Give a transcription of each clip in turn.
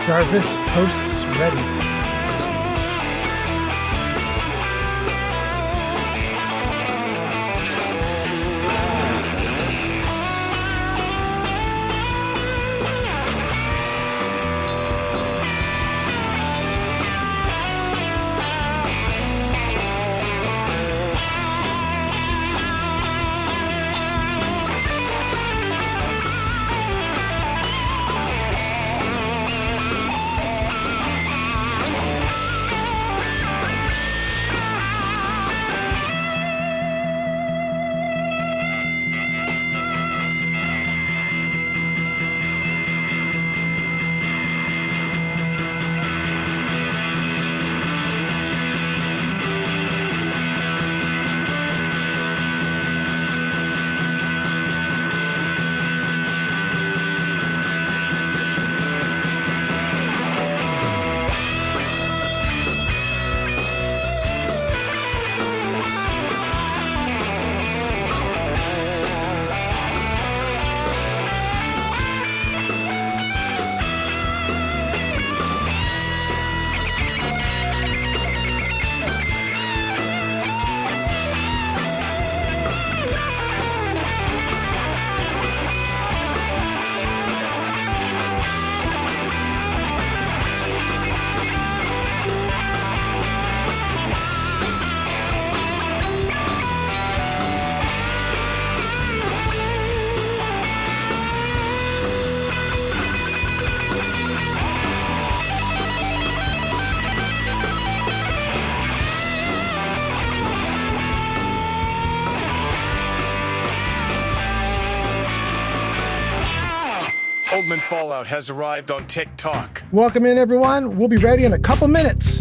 Jarvis posts ready. Oldman Fallout has arrived on TikTok. Welcome in, everyone. We'll be ready in a couple minutes.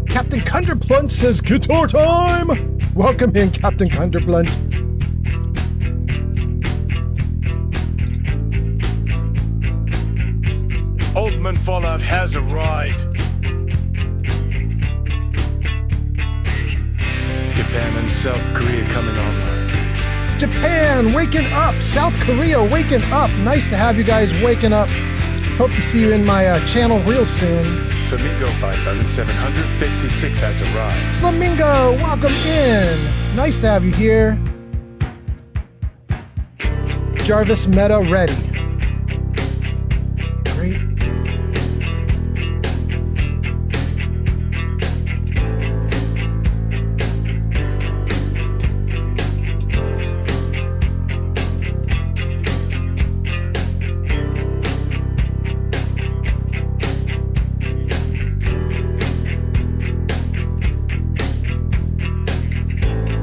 Captain Cunderblunt says guitar time. Welcome in, Captain Cunderblunt. Oldman Fallout has arrived. Japan and South Korea coming online. Japan waking up. South Korea waking up. Nice to have you guys waking up. Hope to see you in my channel real soon. Flamingo 5756 has arrived. Flamingo, welcome in. Nice to have you here. Jarvis Meta ready.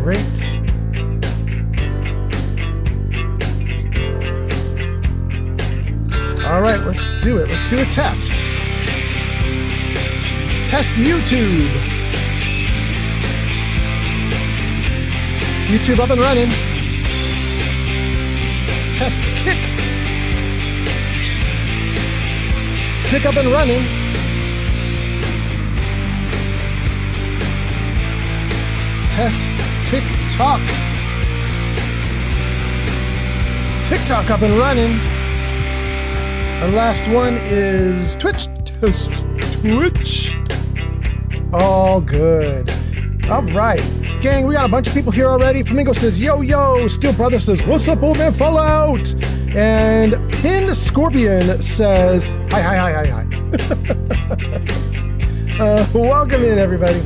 Great. All right, let's do it. Let's do a test. Test YouTube. YouTube up and running. Test Kick. Kick up and running. Test TikTok. TikTok up and running. Our last one is Twitch. Test Twitch. All good. All right. Gang, we got a bunch of people here already. Flamingo says, yo, yo. Steel Brother says, what's up, old man Fallout? And Pin Scorpion says, hi, hi, hi, hi, hi. Welcome in, everybody.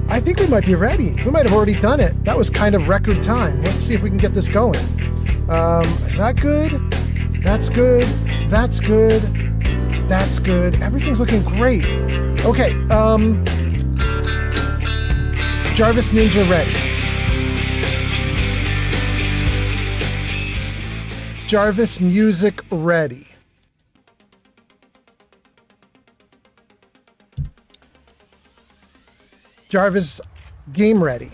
I think we might be ready. We might have already done it. That was kind of record time. Let's see if we can get this going. Is that good? That's good. That's good. That's good. Everything's looking great. Okay. Jarvis Ninja ready. Jarvis music ready. Jarvis game ready.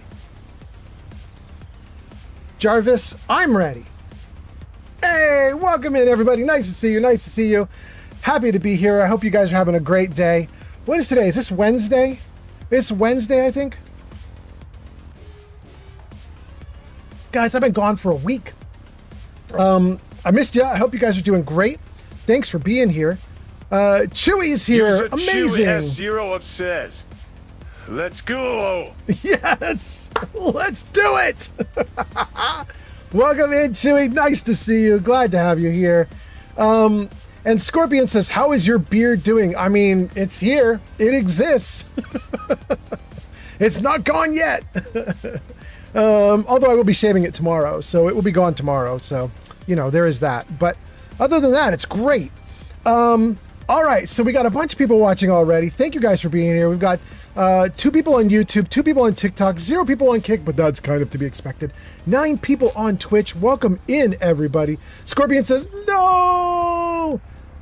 Jarvis, I'm ready. Hey, welcome in, everybody. Nice to see you. Nice to see you. Happy to be here. I hope you guys are having a great day. What is today? Is this Wednesday? It's Wednesday, I think. Guys, I've been gone for a week. I missed you. I hope you guys are doing great. Thanks for being here. Chewy's here. Amazing. Chewy S0 says, let's go. Yes, let's do it. Welcome in, Chewy. Nice to see you. Glad to have you here. And Scorpion says, how is your beard doing? I mean, it's here. It exists. It's not gone yet. Although I will be shaving it tomorrow, so it will be gone tomorrow. So, you know, there is that. But other than that, it's great. All right, so we got a bunch of people watching already. Thank you guys for being here. We've got 2 people on YouTube, 2 people on TikTok, 0 people on Kick, but that's kind of to be expected. 9 people on Twitch. Welcome in, everybody. Scorpion says, no!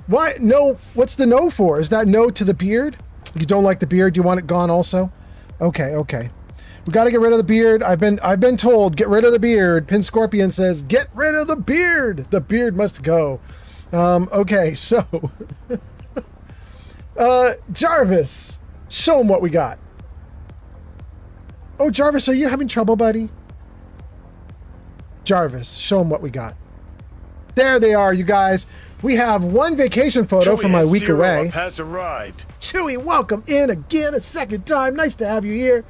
Why? No, what's the no for? Is that no to the beard? You don't like the beard? You want it gone also? Okay. We got to get rid of the beard. I've been told, get rid of the beard. Pin Scorpion says, get rid of the beard. The beard must go. Okay, so... Jarvis, show him what we got. Oh, Jarvis, are you having trouble, buddy? Jarvis, show him what we got. There they are, you guys. We have one vacation photo from my week away. Has arrived. Chewy, welcome in again a second time. Nice to have you here.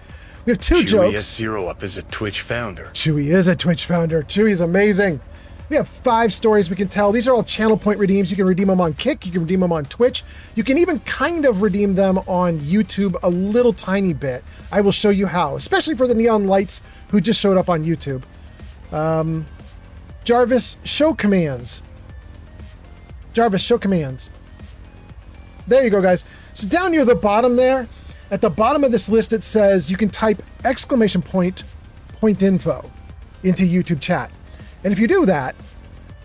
We have 2 jokes. Chewy S0 Up is a Twitch founder. Chewy is a Twitch founder. Chewy's amazing. We have 5 stories we can tell. These are all channel point redeems. You can redeem them on Kick. You can redeem them on Twitch. You can even kind of redeem them on YouTube a little tiny bit. I will show you how, especially for the Neon Lights who just showed up on YouTube. Jarvis, show commands. Jarvis, show commands. There you go, guys. So down near the bottom there, at the bottom of this list, it says you can type !point info into YouTube chat. And if you do that,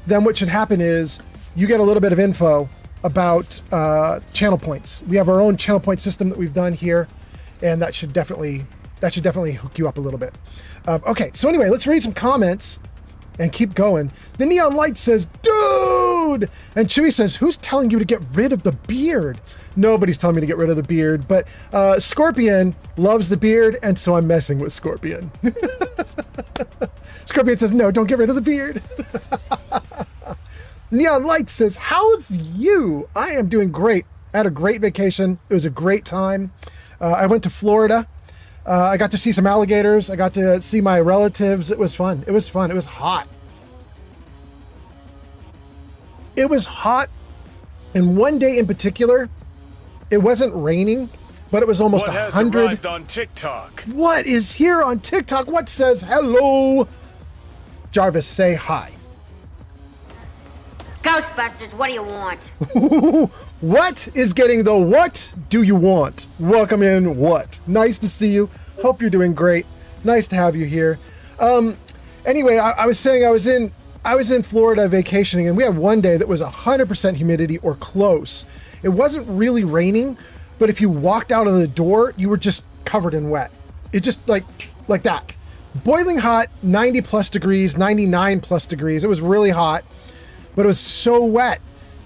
then what should happen is you get a little bit of info about channel points. We have our own channel point system that we've done here, and that should definitely hook you up a little bit. Okay, so anyway, let's read some comments and keep going. The Neon Light says, dude! And Chewy says, who's telling you to get rid of the beard? Nobody's telling me to get rid of the beard, but Scorpion loves the beard, and so I'm messing with Scorpion. Scorpion says, no, don't get rid of the beard. Neon Light says, how's you? I am doing great. I had a great vacation. It was a great time. I went to Florida. I got to see some alligators. I got to see my relatives. It was fun. It was fun. It was hot. It was hot. And one day in particular, it wasn't raining, but it was almost 100. What has arrived on TikTok? What is here on TikTok? What says hello? Jarvis, say hi. Ghostbusters, what do you want? What is getting the what do you want? Welcome in, what? Nice to see you. Hope you're doing great. Nice to have you here. Anyway, I was saying I was in Florida vacationing, and we had one day that was 100% humidity or close. It wasn't really raining, but if you walked out of the door, you were just covered in wet. It just like that. Boiling hot, 90 plus degrees, 99 plus degrees. It was really hot, but it was so wet.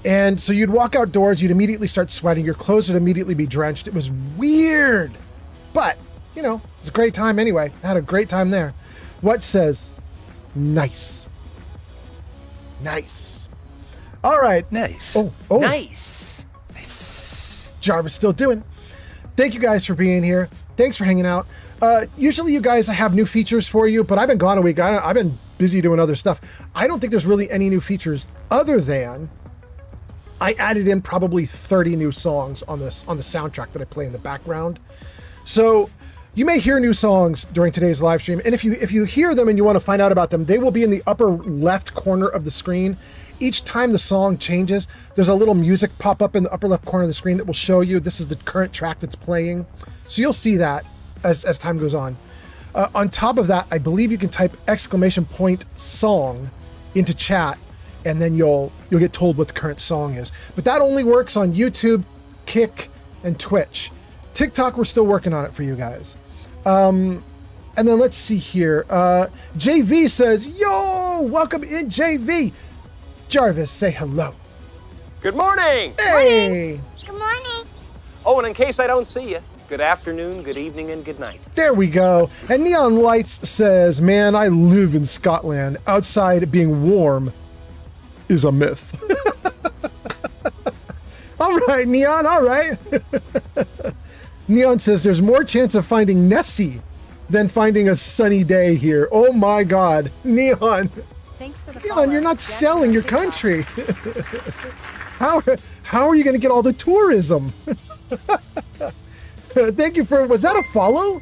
And so you'd walk outdoors, you'd immediately start sweating. Your clothes would immediately be drenched. It was weird, but you know, it was a great time anyway. I had a great time there. What says nice? Nice. All right. Nice. Oh. Nice. Jarvis still doing. Thank you guys for being here. Thanks for hanging out. Usually you guys have new features for you, but I've been gone a week. I've been busy doing other stuff. I don't think there's really any new features other than I added in probably 30 new songs on the soundtrack that I play in the background. So you may hear new songs during today's live stream, and if you hear them and you want to find out about them, they will be in the upper left corner of the screen. Each time the song changes, there's a little music pop up in the upper left corner of the screen that will show you this is the current track that's playing. So you'll see that as time goes on. On top of that, I believe you can type !song into chat, and then you'll get told what the current song is. But that only works on YouTube, Kick, and Twitch. TikTok, we're still working on it for you guys. And then let's see here. JV says, yo, welcome in, JV. Jarvis, say hello. Good morning. Hey, Good morning. Oh, and in case I don't see you, good afternoon, good evening, and good night. there we go. And Neon Lights says, man, I live in Scotland. Outside being warm is a myth. All right, Neon, all right. Neon says there's more chance of finding Nessie than finding a sunny day here. Oh my God, Neon. Thanks for the Neon, follow. you're not Yes, selling on your TikTok. country. How are you going to get all the tourism? Thank you for, was that a follow?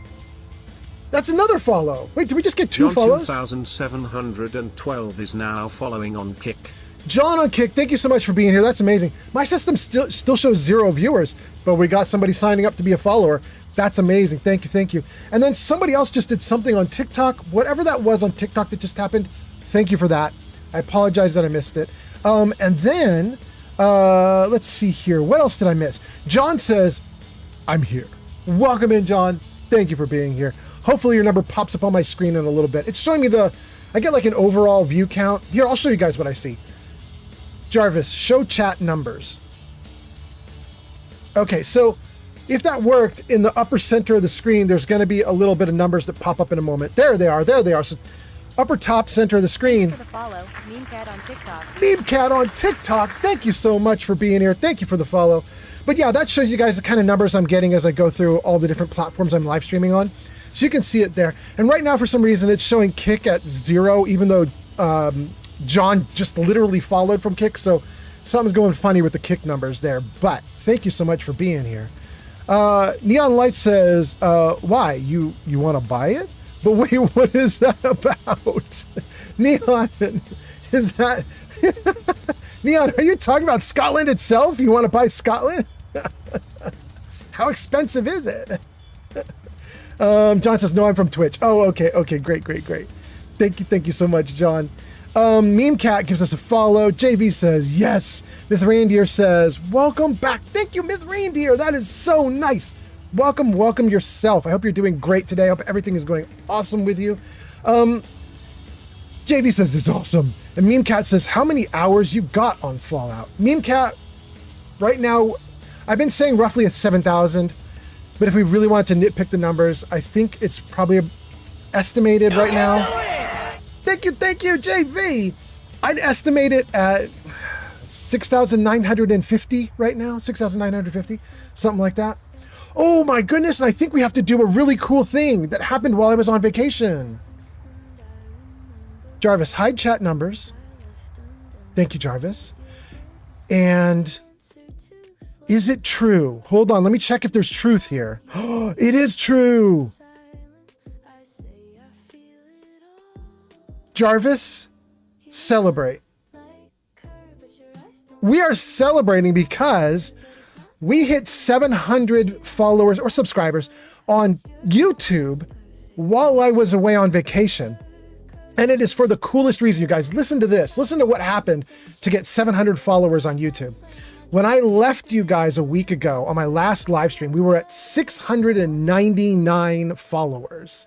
That's another follow. Wait, did we just get two John follows? 2712 is now following on Kick. John on Kick, thank you so much for being here. That's amazing. My system still shows 0 viewers, but we got somebody signing up to be a follower. That's amazing. Thank you, thank you. And then somebody else just did something on TikTok. Whatever that was on TikTok that just happened, thank you for that. I apologize that I missed it. And then, let's see here. What else did I miss? John says, I'm here. Welcome in, John. Thank you for being here. Hopefully your number pops up on my screen in a little bit. It's showing me I get like an overall view count. Here, I'll show you guys what I see. Jarvis, show chat numbers. Okay, so if that worked, in the upper center of the screen, there's going to be a little bit of numbers that pop up in a moment. There they are. There they are. So upper top center of the screen. For the follow, Meme Cat on TikTok. Meme Cat on TikTok. Thank you so much for being here. Thank you for the follow. But yeah, that shows you guys the kind of numbers I'm getting as I go through all the different platforms I'm live streaming on. So you can see it there. And right now, for some reason, it's showing Kick at 0, even though John just literally followed from Kick. So something's going funny with the Kick numbers there. But thank you so much for being here. Neon Light says, why? You want to buy it? But wait, what is that about? Neon, is that... Neon, are you talking about Scotland itself? You want to buy Scotland? How expensive is it? John says, no, I'm from Twitch. Oh, okay, great. Thank you so much, John. Meme Cat gives us a follow. JV says, yes. Myth Reindeer says, welcome back. Thank you, Myth Reindeer. That is so nice. Welcome yourself. I hope you're doing great today. I hope everything is going awesome with you. JV says it's awesome. And Meme Cat says, how many hours you got on Fallout? Meme Cat, right now, I've been saying roughly at 7,000. But if we really want to nitpick the numbers, I think it's probably estimated right now. Thank you, JV. I'd estimate it at 6,950 right now. 6,950, something like that. Oh my goodness, and I think we have to do a really cool thing that happened while I was on vacation. Jarvis, hide chat numbers. Thank you, Jarvis. And is it true? Hold on, let me check if there's truth here. It is true. Jarvis, celebrate. We are celebrating because we hit 700 followers or subscribers on YouTube while I was away on vacation. And it is for the coolest reason, you guys. Listen to this. Listen to what happened to get 700 followers on YouTube. When I left you guys a week ago on my last live stream, we were at 699 followers.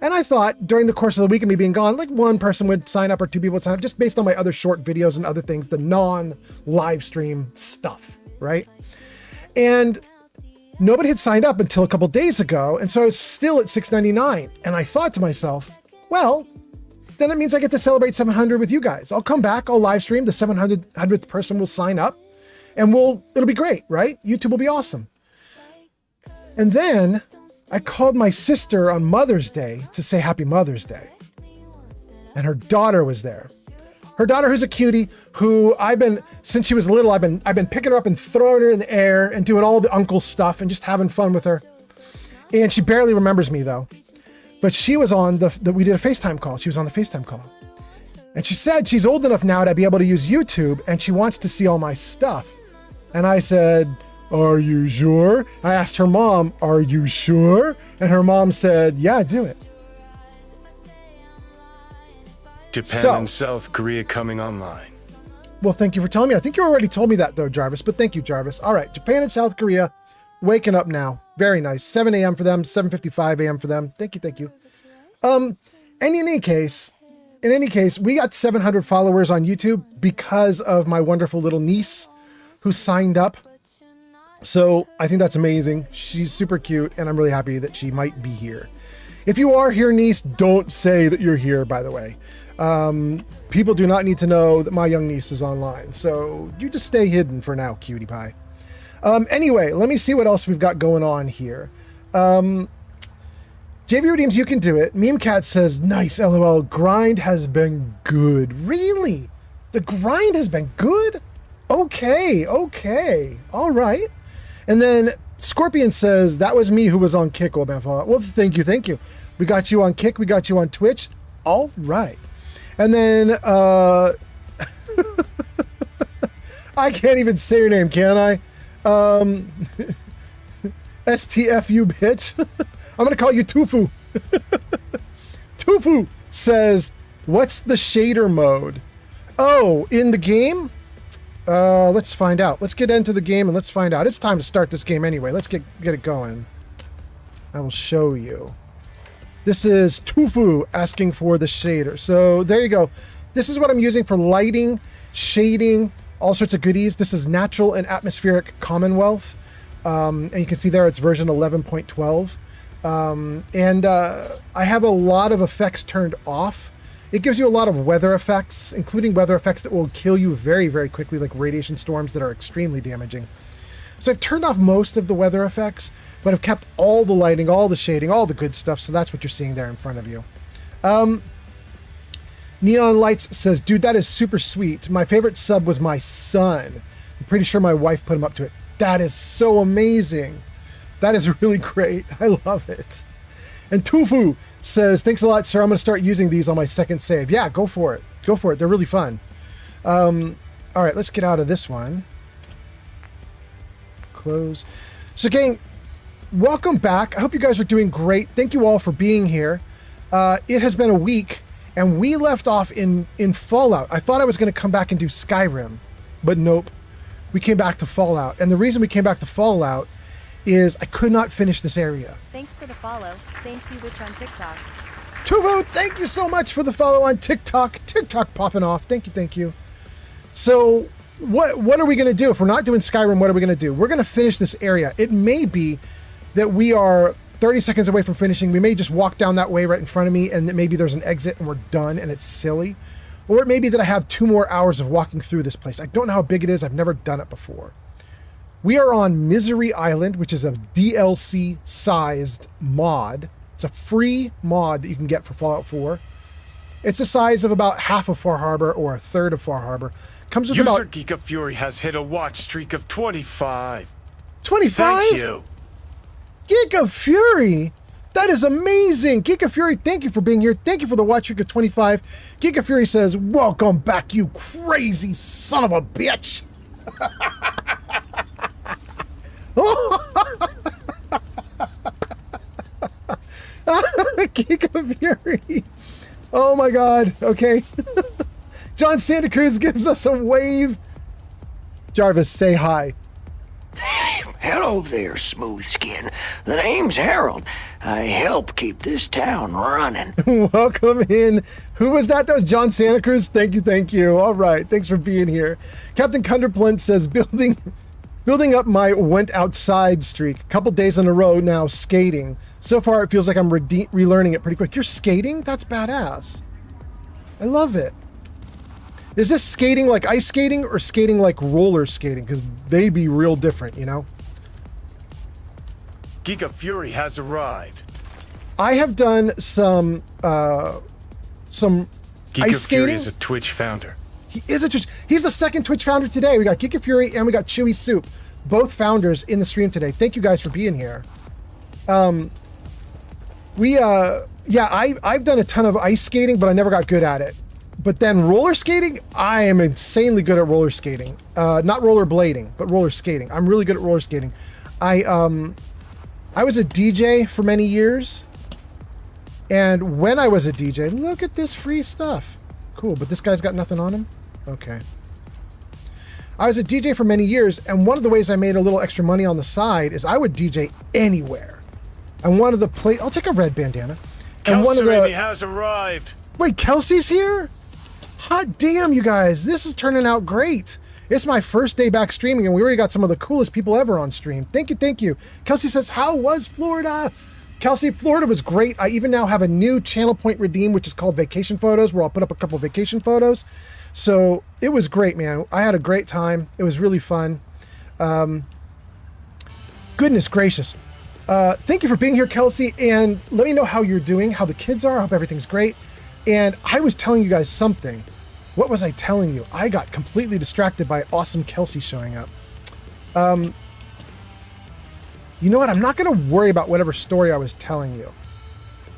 And I thought during the course of the week of me being gone, like one person would sign up or two people would sign up, just based on my other short videos and other things, the non-live stream stuff, right? And nobody had signed up until a couple days ago. And so I was still at 699. And I thought to myself, well, then it means I get to celebrate 700 with you guys. I'll come back, I'll live stream, the 700th person will sign up, and it'll be great, right? YouTube will be awesome. And then I called my sister on Mother's Day to say Happy Mother's Day. And her daughter was there. Her daughter, who's a cutie, who since she was little, I've been picking her up and throwing her in the air and doing all the uncle stuff and just having fun with her. And she barely remembers me though. But she was on we did a FaceTime call. She was on the FaceTime call. And she said she's old enough now to be able to use YouTube and she wants to see all my stuff. And I said, are you sure? I asked her mom, are you sure? And her mom said, yeah, do it. Japan and South Korea coming online. Well, thank you for telling me. I think you already told me that though, Jarvis, but thank you, Jarvis. All right, Japan and South Korea waking up now. Very nice. 7 a.m. for them, 7:55 a.m. for them. Thank you. And in any case, we got 700 followers on YouTube because of my wonderful little niece, who signed up. So I think that's amazing. She's super cute, and I'm really happy that she might be here. If you are here, niece, don't say that you're here, by the way. People do not need to know that my young niece is online. So you just stay hidden for now, cutie pie. Anyway, let me see what else we've got going on here. JV Redeems, you can do it. Meme Cat says, nice, LOL. Grind has been good. Really? The grind has been good? Okay. All right. And then Scorpion says, that was me who was on Kick, Old Man Fallout. Well, thank you. We got you on Kick. We got you on Twitch. All right. And then, I can't even say your name, can I? STFU, bitch. I'm going to call you Tufu. Tufu says, what's the shader mode? Oh, in the game? Let's find out. Let's get into the game and let's find out. It's time to start this game anyway. Let's get it going. I will show you. This is Tufu asking for the shader. So there you go. This is what I'm using for lighting, shading, all sorts of goodies. This is Natural and Atmospheric Commonwealth. And you can see there it's version 11.12. I have a lot of effects turned off. It gives you a lot of weather effects, including weather effects that will kill you very, very quickly, like radiation storms that are extremely damaging. So I've turned off most of the weather effects, but I've kept all the lighting, all the shading, all the good stuff. So that's what you're seeing there in front of you. Neon Lights says, dude, that is super sweet. My favorite sub was my son. I'm pretty sure my wife put him up to it. That is so amazing. That is really great. I love it. And Tufu says, thanks a lot, sir. I'm going to start using these on my second save. Yeah, go for it. Go for it. They're really fun. All right, let's get out of this one. Close. So, gang, welcome back. I hope you guys are doing great. Thank you all for being here. It has been a week, and we left off in Fallout. I thought I was going to come back and do Skyrim, but nope. We came back to Fallout. And the reason we came back to Fallout is I could not finish this area. Thanks for the follow. Saint P Witch on TikTok. Tuvo, thank you so much for the follow on TikTok. TikTok popping off. Thank you. So what are we going to do? If we're not doing Skyrim, what are we going to do? We're going to finish this area. It may be that we are 30 seconds away from finishing. We may just walk down that way right in front of me and that maybe there's an exit and we're done and it's silly. Or it may be that I have 2 more hours of walking through this place. I don't know how big it is. I've never done it before. We are on Misery Island, which is a DLC-sized mod. It's a free mod that you can get for Fallout 4. It's the size of about half of Far Harbor or a third of Far Harbor. Comes with User about... Giga Fury has hit a watch streak of 25. 25? Thank you. Giga Fury? That is amazing. Giga Fury, thank you for being here. Thank you for the watch streak of 25. Giga Fury says, welcome back, you crazy son of a bitch. Giga Fury. Oh my god. Okay. John Santa Cruz gives us a wave. Jarvis, say hi. Hello there, smooth skin. The name's Harold. I help keep this town running. Welcome in. Who was that? That was John Santa Cruz. Thank you. All right. Thanks for being here. Captain Cunderplint says, building up my went outside streak. A couple days in a row now skating. So far, it feels like I'm relearning it pretty quick. You're skating? That's badass. I love it. Is this skating like ice skating or skating like roller skating? Because they be real different, you know? Giga Fury has arrived. I have done some Giga ice skating. Fury is a Twitch founder. He is a Twitch. He's the second Twitch founder today. We got Giga Fury and we got Chewy Soup, both founders in the stream today. Thank you guys for being here. I've done a ton of ice skating, but I never got good at it. But then roller skating, I am insanely good at roller skating. Not roller blading, but roller skating. I'm really good at roller skating. I was a DJ for many years. And when I was a DJ, look at this free stuff. Cool, but this guy's got nothing on him? Okay. I was a DJ for many years, and one of the ways I made a little extra money on the side is I would DJ anywhere. And one of the I'll take a red bandana. And one of the has arrived. Wait, Kelsey's here? Hot damn, you guys. This is turning out great. It's my first day back streaming, and we already got some of the coolest people ever on stream. Thank you, thank you. Kelsey says, how was Florida? Kelsey, Florida was great. I even now have a new channel point redeem, which is called Vacation Photos, where I'll put up a couple vacation photos. So it was great, man. I had a great time. It was really fun. Goodness gracious. Thank you for being here, Kelsey, and let me know how you're doing, how the kids are. I hope everything's great. And I was telling you guys something. What was I telling you? I got completely distracted by awesome Kelsey showing up. You know what? I'm not going to worry about whatever story I was telling you.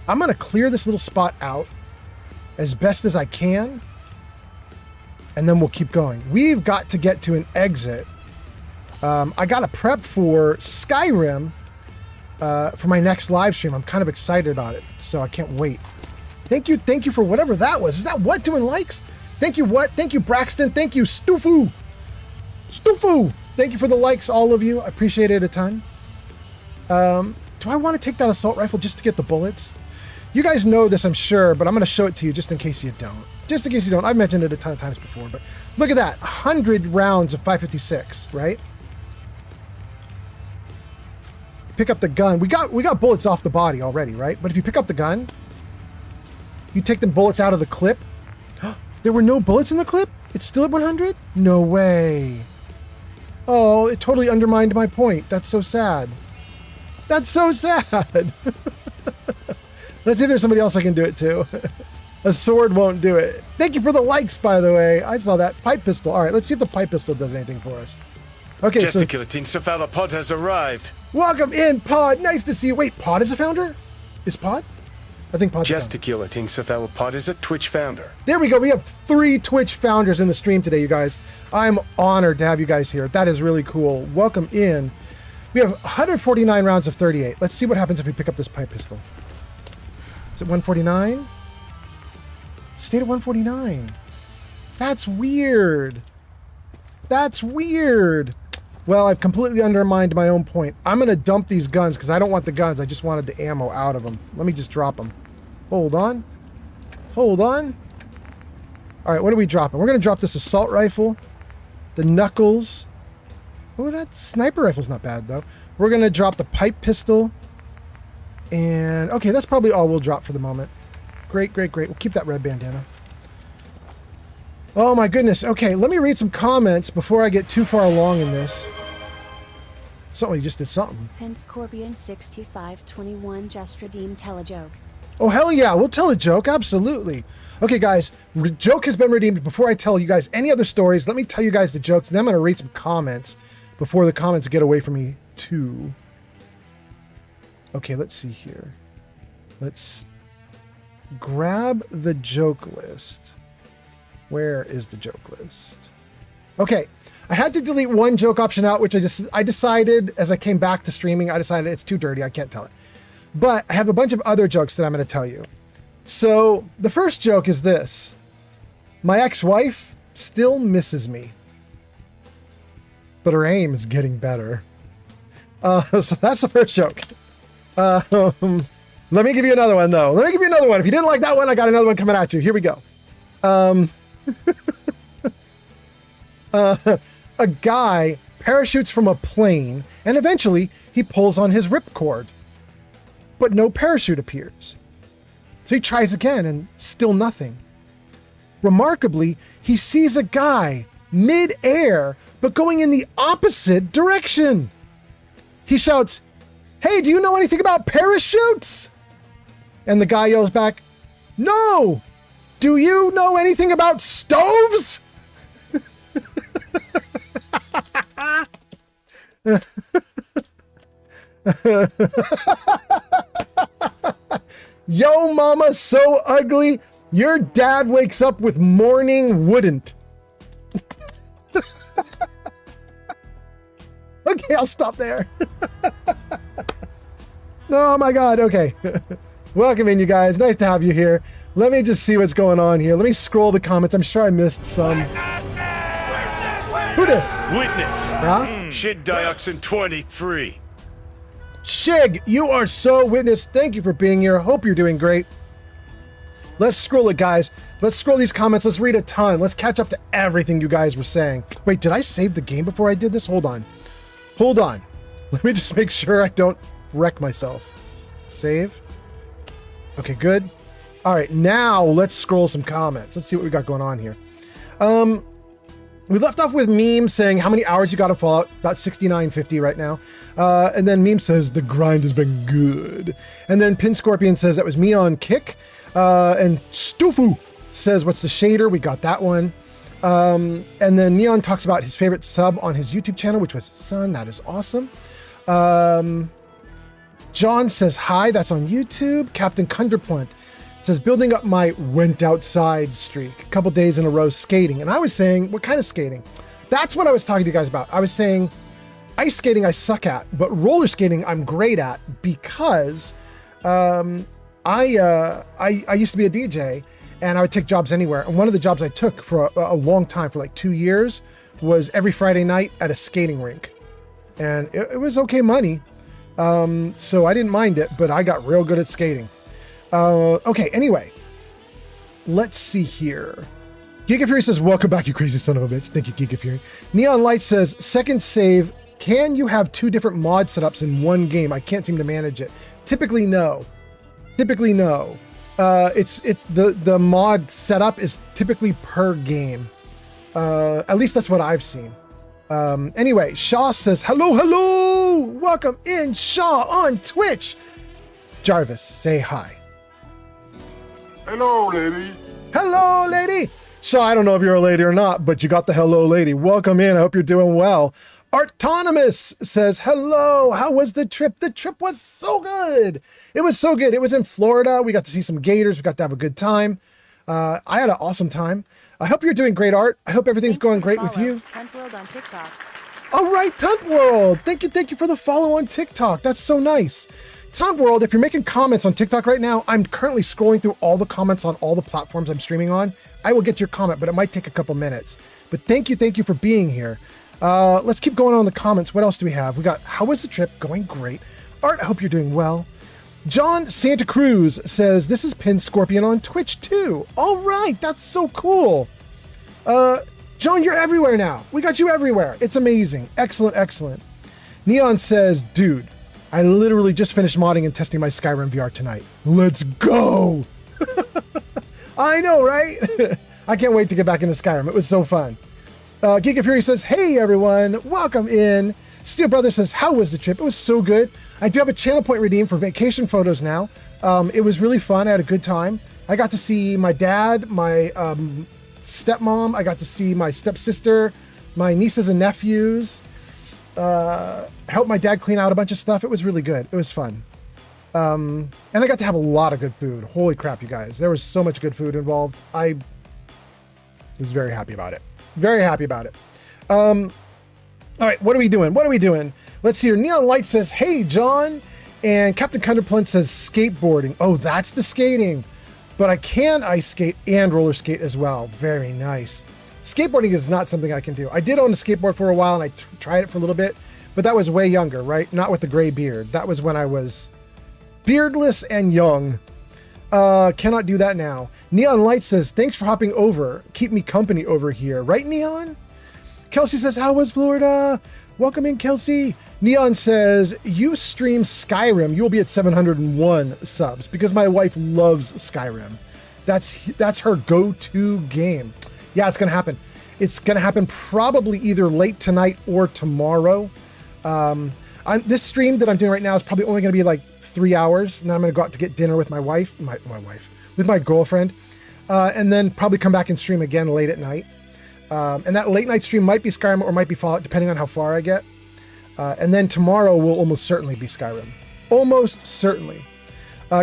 I'm going to clear this little spot out as best as I can, and then we'll keep going. We've got to get to an exit. I got to prep for Skyrim for my next live stream. I'm kind of excited about it, so I can't wait. Thank you for whatever that was. Is that what doing likes? Thank you, what? Thank you, Braxton. Thank you, Stufu. Thank you for the likes, all of you. I appreciate it a ton. Do I want to take that assault rifle just to get the bullets? You guys know this, I'm sure, but I'm going to show it to you just in case you don't. Just in case you don't. I've mentioned it a ton of times before, but look at that. 100 rounds of 5.56, right? Pick up the gun. We got bullets off the body already, right? But if you pick up the gun, you take the bullets out of the clip. There were no bullets in the clip? It's still at 100? No way. Oh, it totally undermined my point. That's so sad. That's so sad. Let's see if there's somebody else I can do it to. A sword won't do it. Thank you for the likes, by the way. I saw that. Pipe pistol. All right, let's see if the pipe pistol does anything for us. Okay, Gesticulating cephalopod has arrived. Welcome in, Pod. Nice to see you. Wait, Pod is a founder? Is Pod? I think Pod's a founder. Gesticulating cephalopod is a Twitch founder. There we go. We have 3 Twitch founders in the stream today, you guys. I'm honored to have you guys here. That is really cool. Welcome in. We have 149 rounds of 38. Let's see what happens if we pick up this pipe pistol. Is it 149? Stayed at 149. That's weird. That's weird. Well, I've completely undermined my own point. I'm going to dump these guns because I don't want the guns. I just wanted the ammo out of them. Let me just drop them. Hold on. Hold on. All right, what are we dropping? We're going to drop this assault rifle, the knuckles. Oh, that sniper rifle's not bad, though. We're going to drop the pipe pistol. And, okay, that's probably all we'll drop for the moment. Great, great, great. We'll keep that red bandana. Oh, my goodness. Okay, let me read some comments before I get too far along in this. Somebody just did something. Pin Scorpion 6521 just redeemed tell a joke. Oh, hell yeah. We'll tell a joke. Absolutely. Okay, guys. Joke has been redeemed. Before I tell you guys any other stories, let me tell you guys the jokes. And then I'm going to read some comments before the comments get away from me, too. Okay, let's see here. Let's grab the joke list. Where is the joke list? Okay. I had to delete one joke option out, which I decided as I came back to streaming, I decided it's too dirty. I can't tell it. But I have a bunch of other jokes that I'm going to tell you. So the first joke is this. My ex-wife still misses me, but her aim is getting better. So that's the first joke. Let me give you another one, though. Let me give you another one. If you didn't like that one, I got another one coming at you. Here we go. A guy parachutes from a plane, and eventually he pulls on his ripcord, but no parachute appears. So he tries again, and still nothing. Remarkably, he sees a guy mid-air, but going in the opposite direction. He shouts, "Hey, do you know anything about parachutes?" And the guy yells back, "No! Do you know anything about stoves?" Yo, mama, so ugly, your dad wakes up with morning wouldn't. Okay, I'll stop there. Oh my God, okay. Welcome in, you guys. Nice to have you here. Let me just see what's going on here. Let me scroll the comments. I'm sure I missed some. Who this? Witness. Huh? Shit Dioxin 23. Shig, you are so witness. Thank you for being here. Hope you're doing great. Let's scroll it, guys. Let's scroll these comments. Let's read a ton. Let's catch up to everything you guys were saying. Wait, did I save the game before I did this? Hold on. Hold on. Let me just make sure I don't wreck myself. Save. Okay, good. All right, now let's scroll some comments. Let's see what we got going on here. We left off with Meme saying how many hours you got to Fallout, about 69.50 right now. And then Meme says the grind has been good. And then Pin Scorpion says that was me on Kick. And Stufu says what's the shader? We got that one. And then Neon talks about his favorite sub on his YouTube channel, which was Son. That is awesome. John says hi, that's on YouTube. Captain Cunderplunt says building up my went outside streak, a couple days in a row skating. And I was saying, what kind of skating? That's what I was talking to you guys about. I was saying ice skating I suck at, but roller skating I'm great at because I used to be a DJ and I would take jobs anywhere. And one of the jobs I took for a long time, for like 2 years, was every Friday night at a skating rink. And it was okay money. So I didn't mind it, but I got real good at skating. Okay, anyway, let's see here. Giga Fury says, welcome back, you crazy son of a bitch. Thank you, Giga Fury. Neon Light says, second save, can you have 2 different mod setups in one game? I can't seem to manage it. Typically, no. Typically, no. It's the mod setup is typically per game. At least that's what I've seen. Anyway, Shaw says, hello, welcome in, Shaw, on Twitch. Jarvis, say hi. Hello, lady. Hello, lady. Shaw, I don't know if you're a lady or not, but you got the hello, lady. Welcome in. I hope you're doing well. Artonomous says, hello, how was the trip? The trip was so good. It was so good. It was in Florida. We got to see some gators. We got to have a good time. I had an awesome time. I hope you're doing great, Art. I hope everything's going great with you. Tunt World on TikTok. All right, Tunt World. Thank you for the follow on TikTok. That's so nice. Tunt World, if you're making comments on TikTok right now, I'm currently scrolling through all the comments on all the platforms I'm streaming on. I will get to your comment, but it might take a couple minutes. But thank you for being here. Let's keep going on the comments. What else do we have? We got, how was the trip? Going great. Art, I hope you're doing well. John Santa Cruz says, this is Pin Scorpion on Twitch too. All right, that's so cool. John, you're everywhere now. We got you everywhere. It's amazing. Excellent. Neon says, dude, I literally just finished modding and testing my Skyrim VR tonight. Let's go. I know, right? I can't wait to get back into Skyrim. It was so fun. Giga Fury says, hey everyone, welcome in. Steel Brother says, how was the trip? It was so good. I do have a channel point redeemed for vacation photos now. It was really fun. I had a good time. I got to see my dad, my stepmom. I got to see my stepsister, my nieces and nephews. Help my dad clean out a bunch of stuff. It was really good. It was fun. And I got to have a lot of good food. Holy crap, you guys. There was so much good food involved. I was very happy about it. Very happy about it. All right, what are we doing? Let's see here. Neon Light says, hey, John. And Captain Cunderplunt says skateboarding. Oh, that's the skating. But I can ice skate and roller skate as well. Very nice. Skateboarding is not something I can do. I did own a skateboard for a while and I tried it for a little bit, but that was way younger, right? Not with the gray beard. That was when I was beardless and young. Cannot do that now. Neon Light says, thanks for hopping over. Keep me company over here. Right, Neon? Kelsey says, how was Florida? Welcome in, Kelsey. Neon says, you stream Skyrim. You will be at 701 subs because my wife loves Skyrim. That's her go-to game. Yeah, it's going to happen. It's going to happen probably either late tonight or tomorrow. This stream that I'm doing right now is probably only going to be like 3 hours. And then I'm going to go out to get dinner with my wife, with my girlfriend, and then probably come back and stream again late at night. And that late night stream might be Skyrim or might be Fallout, depending on how far I get. And then tomorrow will almost certainly be Skyrim. Almost certainly.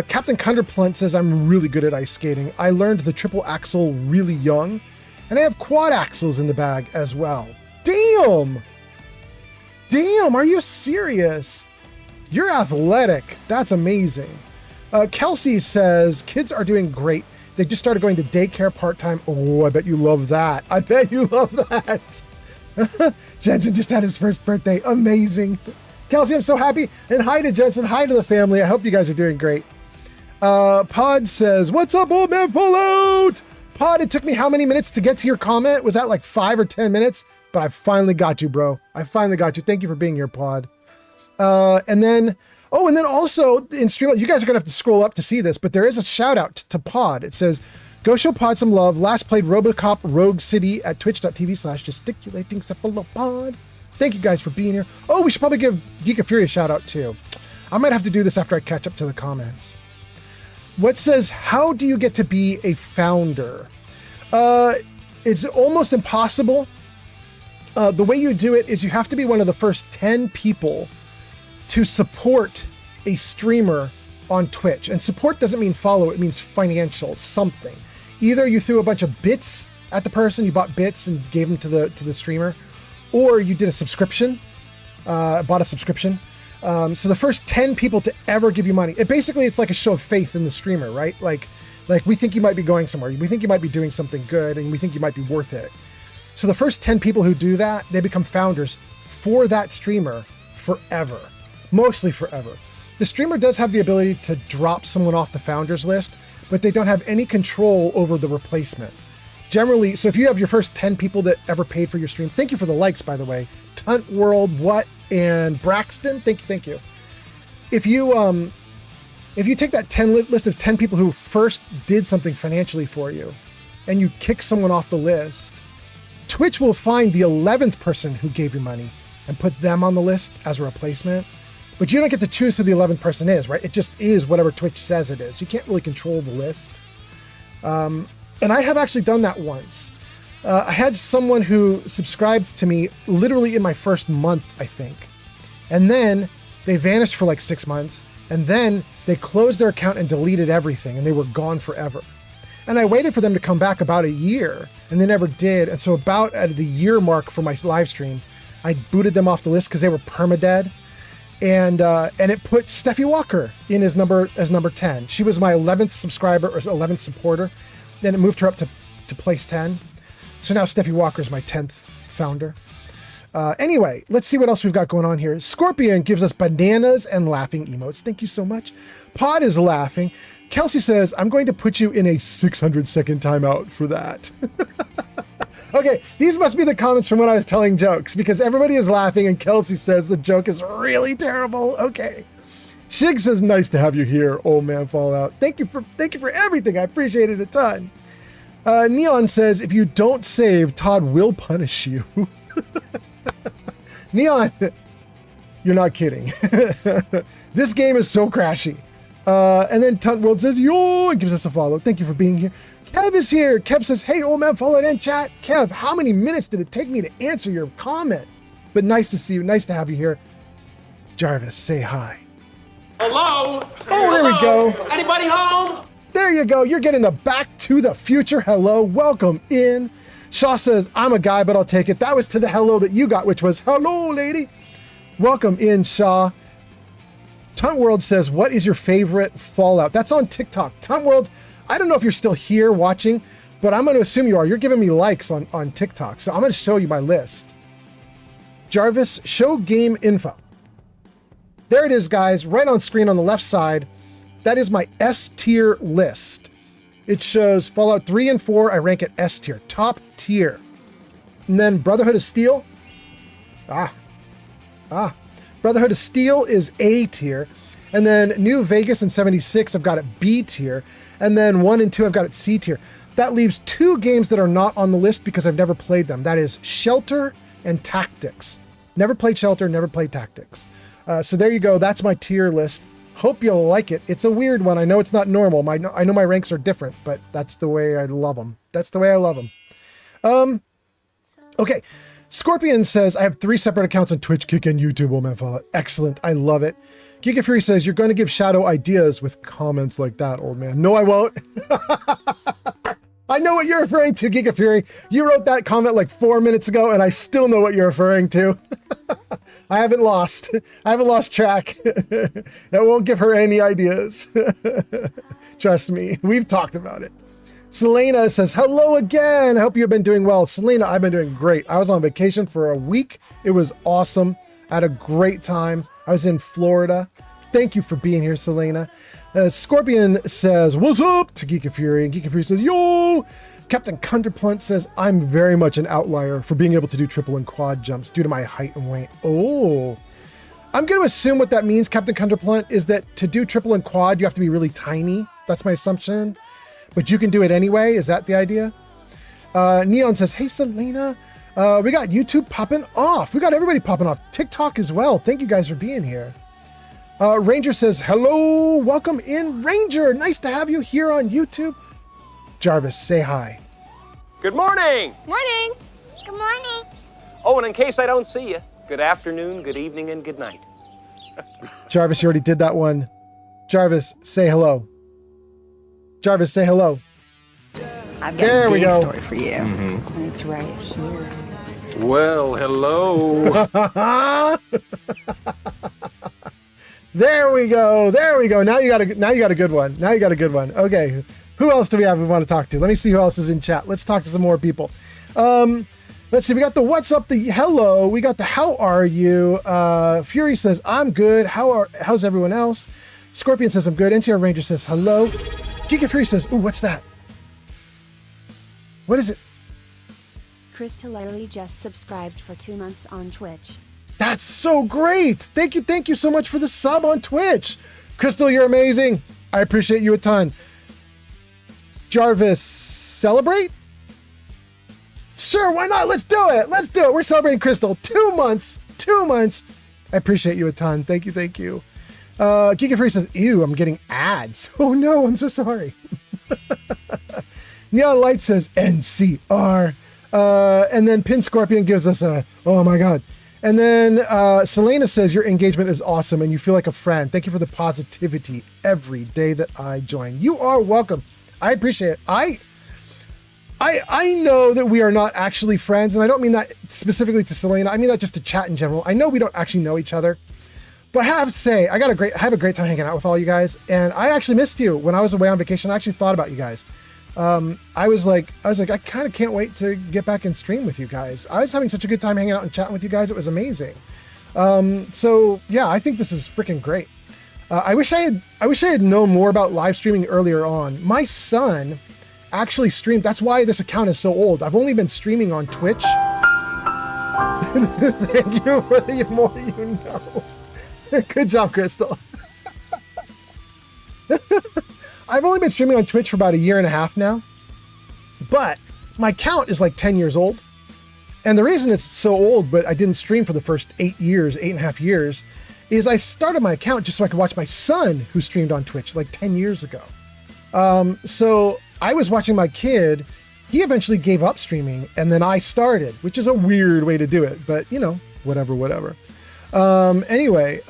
Captain Cunderplunt says, I'm really good at ice skating. I learned the triple axle really young, and I have quad axles in the bag as well. Damn! Are you serious? You're athletic. That's amazing. Kelsey says, kids are doing great. They just started going to daycare part-time. Oh, I bet you love that. Jensen just had his first birthday. Amazing. Kelsey, I'm so happy. And hi to Jensen. Hi to the family. I hope you guys are doing great. Pod says, what's up, old man Fallout? Pod, it took me how many minutes to get to your comment? Was that like 5 or 10 minutes? But I finally got you, bro. I finally got you. Thank you for being here, Pod. And then also in stream, you guys are gonna have to scroll up to see this, but there is a shout out to Pod. It says, go show Pod some love. Last played Robocop Rogue City at twitch.tv/gesticulatingcephalopod. Thank you guys for being here. Oh, we should probably give Geek of Fury a shout out too. I might have to do this after I catch up to the comments. What says, how do you get to be a founder? It's almost impossible. The way you do it is you have to be one of the first 10 people to support a streamer on Twitch. And support doesn't mean follow, it means financial, something. Either you threw a bunch of bits at the person, you bought bits and gave them to the streamer, or you did a subscription, bought a subscription. So the first 10 people to ever give you money, it's like a show of faith in the streamer, right? Like we think you might be going somewhere. We think you might be doing something good and we think you might be worth it. So the first 10 people who do that, they become founders for that streamer forever, mostly forever. The streamer does have the ability to drop someone off the founders list, but they don't have any control over the replacement. Generally, so if you have your first 10 people that ever paid for your stream, thank you for the likes, by the way. Tunt World, What, and Braxton, thank you. If you take that list of 10 people who first did something financially for you, and you kick someone off the list, Twitch will find the 11th person who gave you money and put them on the list as a replacement. But you don't get to choose who the 11th person is, right? It just is whatever Twitch says it is. You can't really control the list. And I have actually done that once. I had someone who subscribed to me literally in my first month, I think. And then they vanished for like 6 months. And then they closed their account and deleted everything and they were gone forever. And I waited for them to come back about a year and they never did. And so about at the year mark for my live stream, I booted them off the list because they were permadead. And it put Steffi Walker in as number 10. She was my 11th subscriber or 11th supporter. Then it moved her up to place 10. So now Steffi Walker is my 10th founder. Anyway, let's see what else we've got going on here. Scorpion gives us bananas and laughing emotes. Thank you so much. Pod is laughing. Kelsey says, I'm going to put you in a 600-second timeout for that. Okay, these must be the comments from when I was telling jokes because everybody is laughing and Kelsey says the joke is really terrible. Okay. Shig says, nice to have you here, old man Fallout. Thank you for everything. I appreciate it a ton. Neon says, if you don't save, Todd will punish you. Neon, you're not kidding. This game is so crashy. And then Tunt World says, yo, and gives us a follow. Thank you for being here. Kev is here. Kev says, hey, old man Fallout in chat. Kev, how many minutes did it take me to answer your comment? But nice to see you. Nice to have you here. Jarvis, say hi. Hello? Oh, there we go. Anybody home? There you go. You're getting the Back to the Future hello. Welcome in. Shaw says, I'm a guy, but I'll take it. That was to the hello that you got, which was, hello, lady. Welcome in, Shaw. Tunt World says, what is your favorite Fallout? That's on TikTok. Tunt World, I don't know if you're still here watching, but I'm going to assume you are. You're giving me likes on TikTok. So I'm going to show you my list. Jarvis, show game info. There it is, guys, right on screen on the left side. That is my S tier list. It shows Fallout 3 and 4. I rank it S tier, top tier. And then Brotherhood of Steel. Brotherhood of Steel is A tier. And then New Vegas and 76, I've got it B tier. And then 1 and 2, I've got it C tier. That leaves 2 games that are not on the list because I've never played them. That is Shelter and Tactics. Never played Shelter, never played Tactics. So there you go. That's my tier list. Hope you'll like it. It's a weird one. I know it's not normal. I know my ranks are different, but that's the way I love them. That's the way I love them. Okay. Scorpion says, I have 3 separate accounts on Twitch, Kick, and YouTube. Oh, man, follow. Excellent. I love it. Giga Fury says, you're going to give Shadow ideas with comments like that, old man. No, I won't. I know what you're referring to, Giga Fury. You wrote that comment like 4 minutes ago, and I still know what you're referring to. I haven't lost track. I won't give her any ideas. Trust me, we've talked about it. Selena says, hello again. I hope you've been doing well. Selena, I've been doing great. I was on vacation for a week. It was awesome. I had a great time. I was in Florida. Thank you for being here, Selena. Scorpion says, what's up to Geek and Fury? And Geek and Fury says, yo! Captain Cunderplunt says, I'm very much an outlier for being able to do triple and quad jumps due to my height and weight. Oh. I'm going to assume what that means, Captain Cunderplunt, is that to do triple and quad, you have to be really tiny. That's my assumption. But you can do it anyway. Is that the idea? Neon says, hey, Selena. We got YouTube popping off. We got everybody popping off. TikTok as well. Thank you guys for being here. Ranger says, hello. Welcome in, Ranger. Nice to have you here on YouTube. Jarvis, say hi. Good morning. Morning. Good morning. Oh, and in case I don't see you, good afternoon, good evening, and good night. Jarvis, you already did that one. Jarvis, say hello. Jarvis, say hello. I've got There a we big go. story for you. And it's right here. Well, hello. There we go. There we go. Now you got a good one. Now you got a good one. Okay. Who else do we have we want to talk to? Let me see who else is in chat. Let's talk to some more people. Let's see. We got the what's up, the hello. We got the how are you? Fury says I'm good. How's everyone else? Scorpion says I'm good. NCR Ranger says hello. Geek and Fury says, ooh, what's that? What is it? Chris Hilary just subscribed for 2 months on Twitch. That's so great. Thank you so much for the sub on Twitch. Crystal, you're amazing. I appreciate you a ton. Jarvis, celebrate? Sure, why not? Let's do it. We're celebrating Crystal. 2 months. 2 months. I appreciate you a ton. Thank you. Geek and Free says, ew, I'm getting ads. Oh no, I'm so sorry. Neon Light says NCR. And then Pin Scorpion gives us a, oh my God. And then Selena says, your engagement is awesome and you feel like a friend. Thank you for the positivity every day that I join. You are welcome. I appreciate it. I know that we are not actually friends, and I don't mean that specifically to Selena. I mean that just to chat in general. I know we don't actually know each other, but I have to say, I have a great time hanging out with all you guys, and I actually missed you when I was away on vacation. I actually thought about you guys. I was like, I kind of can't wait to get back and stream with you guys. I was having such a good time hanging out and chatting with you guys. It was amazing. So yeah, I think this is freaking great. I wish I had known more about live streaming earlier on. My son actually streamed. That's why this account is so old. I've only been streaming on Twitch. Thank you for the more you know. Good job, Crystal. I've only been streaming on Twitch for about 1.5 years now, but my account is like 10 years old. And the reason it's so old, but I didn't stream for the first 8.5 years, is I started my account just so I could watch my son who streamed on Twitch like 10 years ago. So I was watching my kid. He eventually gave up streaming and then I started, which is a weird way to do it, but you know, whatever. Anyway,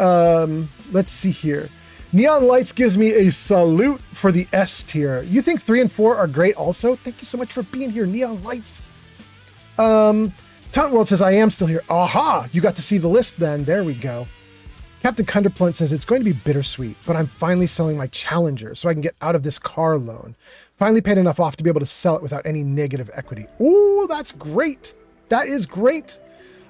let's see here. Neon Lights gives me a salute for the S tier. You think 3 and 4 are great also? Thank you so much for being here, Neon Lights. Taunt World says, I am still here. Aha! You got to see the list then. There we go. Captain Cunderplunt says, it's going to be bittersweet, but I'm finally selling my Challenger so I can get out of this car loan. Finally paid enough off to be able to sell it without any negative equity. Ooh, that's great. That is great.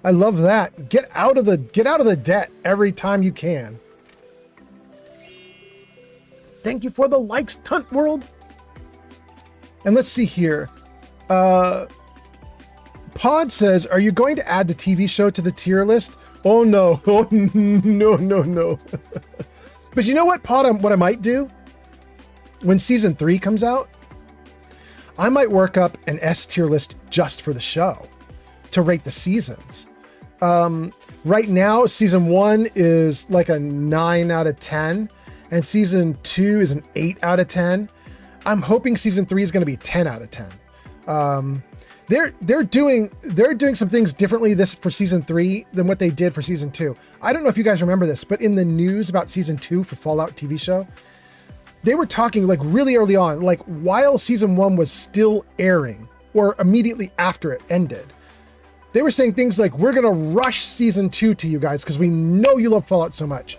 I love that. Get out of the debt every time you can. Thank you for the likes, Cunt World. And let's see here. Pod says, are you going to add the TV show to the tier list? Oh no. Oh no. But you know what, Pod, what I might do? When season 3 comes out, I might work up an S tier list just for the show to rate the seasons. Right now, season 1 is like a 9 out of 10. And season 2 is an 8 out of 10. I'm hoping season 3 is going to be 10 out of 10. They're doing some things differently for season 3 than what they did for season 2. I don't know if you guys remember this, but in the news about season 2 for Fallout TV show, they were talking like really early on, like while season 1 was still airing or immediately after it ended. They were saying things like, we're going to rush season 2 to you guys because we know you love Fallout so much.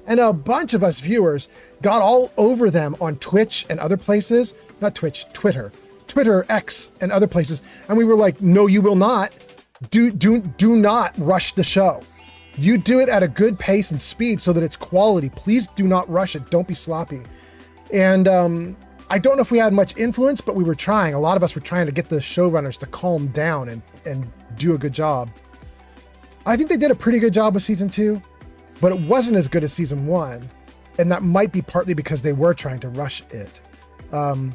And a bunch of us viewers got all over them on Twitch and other places, not Twitch, Twitter, X and other places. And we were like, no, you will not. Do not rush the show. You do it at a good pace and speed so that it's quality. Please do not rush it. Don't be sloppy. And I don't know if we had much influence, but we were trying. A lot of us were trying to get the showrunners to calm down and do a good job. I think they did a pretty good job with season 2, but it wasn't as good as season 1. And that might be partly because they were trying to rush it. I'm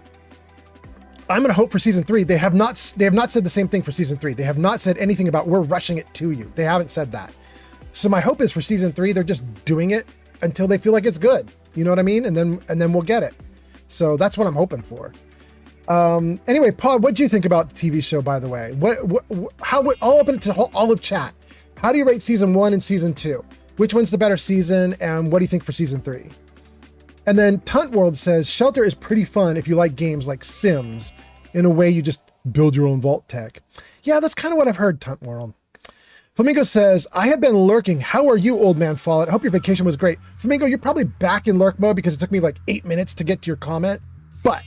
going to hope for season 3. They have not said the same thing for season 3. They have not said anything about we're rushing it to you. They haven't said that. So my hope is for season 3, they're just doing it until they feel like it's good. You know what I mean? And then we'll get it. So that's what I'm hoping for. Anyway, Paul, what do you think about the TV show, by the way? I'll open it to all of chat. How do you rate season 1 and season 2? Which one's the better season, and what do you think for season 3? And then Tunt World says, Shelter is pretty fun if you like games like Sims. In a way, you just build your own vault tech. Yeah, that's kind of what I've heard, Tunt World. Flamingo says, I have been lurking. How are you, old man Fallout? I hope your vacation was great. Flamingo, you're probably back in lurk mode because it took me like 8 minutes to get to your comment. But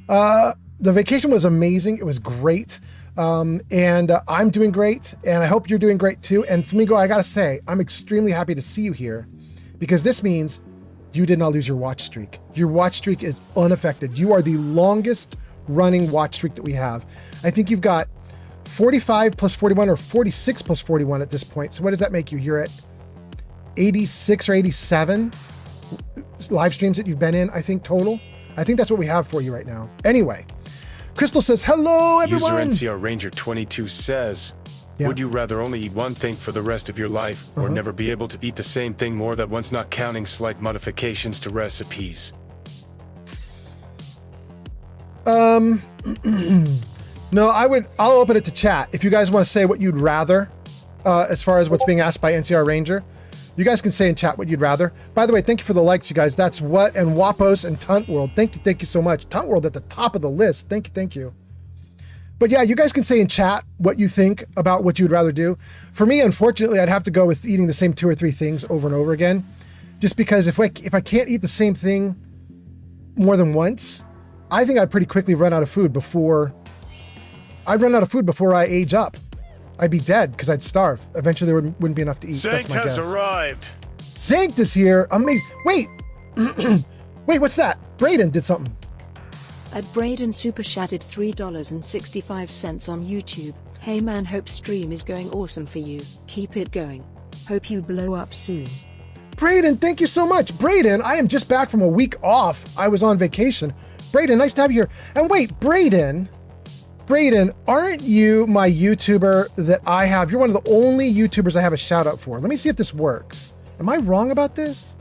the vacation was amazing. It was great. And I'm doing great. And I hope you're doing great too. And Flamingo, I got to say, I'm extremely happy to see you here because this means you did not lose your watch streak. Your watch streak is unaffected. You are the longest running watch streak that we have. I think you've got 45 plus 41 or 46 plus 41 at this point. So what does that make you? You're at 86 or 87 live streams that you've been in, I think, total. I think that's what we have for you right now. Anyway, Crystal says, hello, everyone. User NCR Ranger 22 says, would you rather only eat one thing for the rest of your life or never be able to eat the same thing more than once, not counting slight modifications to recipes? No, I'll open it to chat. If you guys want to say what you'd rather, as far as what's being asked by NCR Ranger, you guys can say in chat what you'd rather. By the way, thank you for the likes, you guys. That's What and Wapos and Tunt World. Thank you so much. Tunt World at the top of the list. Thank you. But yeah, you guys can say in chat what you think about what you'd rather do. For me, unfortunately, I'd have to go with eating the same 2 or 3 things over and over again. Just because if I can't eat the same thing more than once, I think I'd pretty quickly run out of food before I age up. I'd be dead because I'd starve. Eventually there wouldn't be enough to eat. Zankt has arrived. Zankt is here. Amazing. Wait. Wait, what's that? Brayden did something. At Brayden super chatted $3.65 on YouTube. Hey man, hope stream is going awesome for you. Keep it going. Hope you blow up soon. Brayden, thank you so much. Brayden, I am just back from a week off. I was on vacation. Brayden, nice to have you here. And wait, Brayden, aren't you my YouTuber that I have? You're one of the only YouTubers I have a shout out for. Let me see if this works. Am I wrong about this?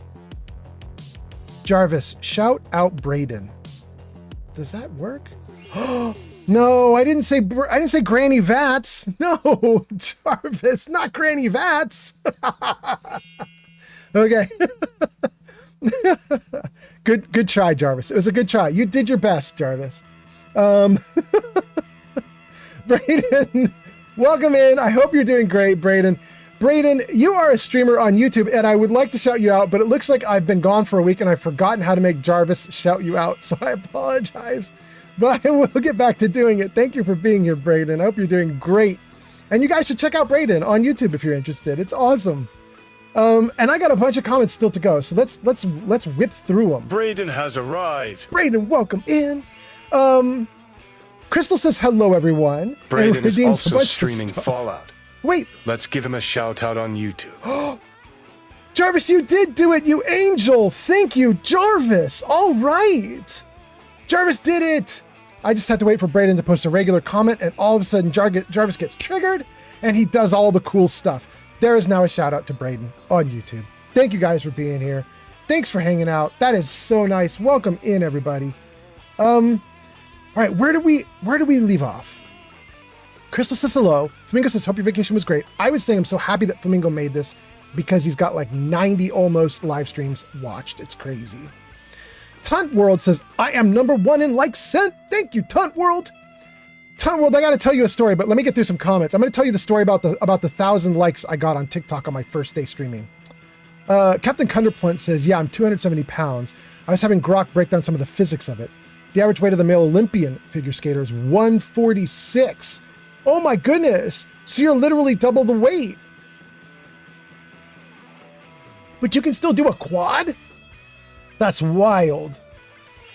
Jarvis, shout out Brayden. Does that work? No, I didn't say Granny Vats. No, Jarvis, not Granny Vats. Okay. Good try, Jarvis. It was a good try. You did your best, Jarvis. Brayden, welcome in. I hope you're doing great, Brayden. Brayden, you are a streamer on YouTube, and I would like to shout you out, but it looks like I've been gone for a week and I've forgotten how to make Jarvis shout you out, so I apologize. But I will get back to doing it. Thank you for being here, Brayden. I hope you're doing great. And you guys should check out Brayden on YouTube if you're interested. It's awesome. And I got a bunch of comments still to go, so let's whip through them. Brayden has arrived. Brayden, welcome in. Crystal says hello, everyone. Brayden is also streaming Fallout. Wait. Let's give him a shout out on YouTube. Jarvis, you did do it, you angel. Thank you, Jarvis. All right. Jarvis did it. I just had to wait for Brayden to post a regular comment, and all of a sudden Jarvis gets triggered, and he does all the cool stuff. There is now a shout out to Brayden on YouTube. Thank you guys for being here. Thanks for hanging out. That is so nice. Welcome in, everybody. All right, where do we leave off? Crystal says hello. Flamingo says, hope your vacation was great. I was saying I'm so happy that Flamingo made this because he's got like 90 almost live streams watched. It's crazy. Tunt World says, I am #1 in likes sent. Thank you, Tunt World. Tunt World, I got to tell you a story, but let me get through some comments. I'm going to tell you the story about the 1,000 likes I got on TikTok on my first day streaming. Captain Cunderplunt says, yeah, I'm 270 pounds. I was having Grok break down some of the physics of it. The average weight of the male Olympian figure skater is 146. Oh my goodness. So you're literally double the weight. But you can still do a quad? That's wild.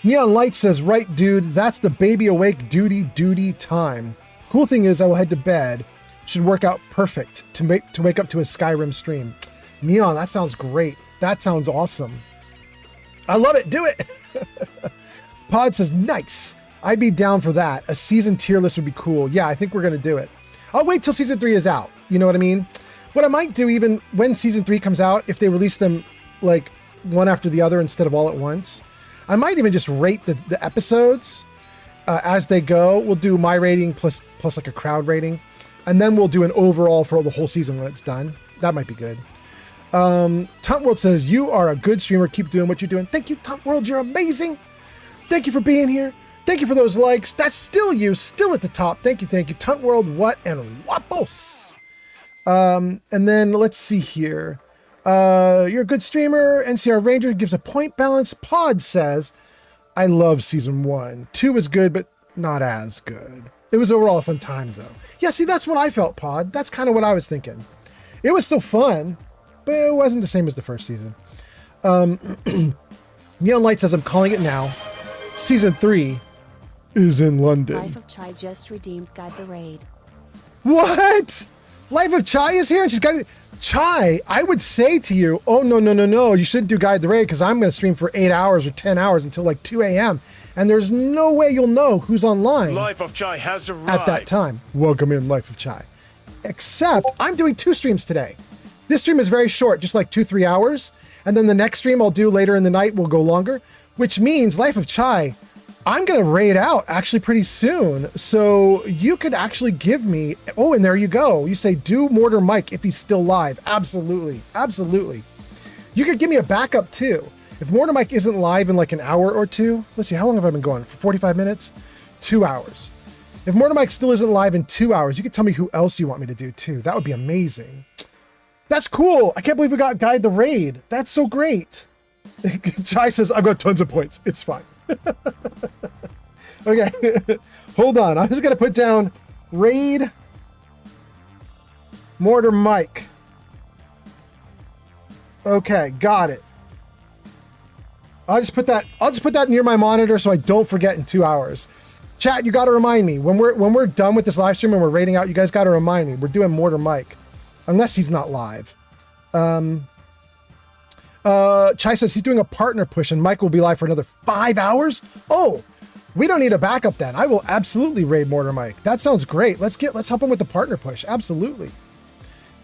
Neon Light says, right, dude, that's the baby awake duty time. Cool thing is I will head to bed. Should work out perfect to wake up to a Skyrim stream. Neon, that sounds great. That sounds awesome. I love it. Do it. Pod says, nice. I'd be down for that. A season tier list would be cool. Yeah, I think we're going to do it. I'll wait till season 3 is out. You know what I mean? What I might do even when season 3 comes out, if they release them like one after the other instead of all at once, I might even just rate the episodes as they go. We'll do my rating plus like a crowd rating. And then we'll do an overall for the whole season when it's done. That might be good. Tunt World says, you are a good streamer. Keep doing what you're doing. Thank you, Tunt World. You're amazing. Thank you for being here. Thank you for those likes. That's still you, still at the top. Thank you. Tunt World, what and guapos. And then let's see here. You're a good streamer. NCR Ranger gives a point balance. Pod says, I love season 1. 2 was good, but not as good. It was overall a fun time, though. Yeah, see, that's what I felt, Pod. That's kind of what I was thinking. It was still fun, but it wasn't the same as the first season. Neon Light says, I'm calling it now. Season 3 is in London. Life of Chai just redeemed Guide the Raid. What? Life of Chai is here and she's got it. Chai, I would say to you, oh, no. You shouldn't do Guide the Raid because I'm going to stream for 8 hours or 10 hours until like 2 a.m. And there's no way you'll know who's online. Life of Chai has arrived. At that time. Welcome in, Life of Chai. Except I'm doing 2 streams today. This stream is very short, just like 2-3 hours. And then the next stream I'll do later in the night will go longer, which means Life of Chai, I'm going to raid out actually pretty soon. So you could actually give me, oh, and there you go. You say, do Mortar Mike if he's still live. Absolutely. You could give me a backup too. If Mortar Mike isn't live in like an hour or two, let's see, how long have I been going? For 45 minutes? 2 hours. If Mortar Mike still isn't live in 2 hours, you could tell me who else you want me to do too. That would be amazing. That's cool. I can't believe we got Guide the Raid. That's so great. Chai says, I've got tons of points. It's fine. Okay. Hold on. I'm just going to put down Raid Mortar Mike. Okay. Got it. I'll just put that near my monitor so I don't forget in 2 hours. Chat, you got to remind me when we're done with this live stream and we're rating out, you guys got to remind me. We're doing Mortar Mike. Unless he's not live. Chai says he's doing a partner push and Mike will be live for another 5 hours. Oh, we don't need a backup then. I will absolutely raid Mortar Mike. That sounds great. Let's help him with the partner push. Absolutely.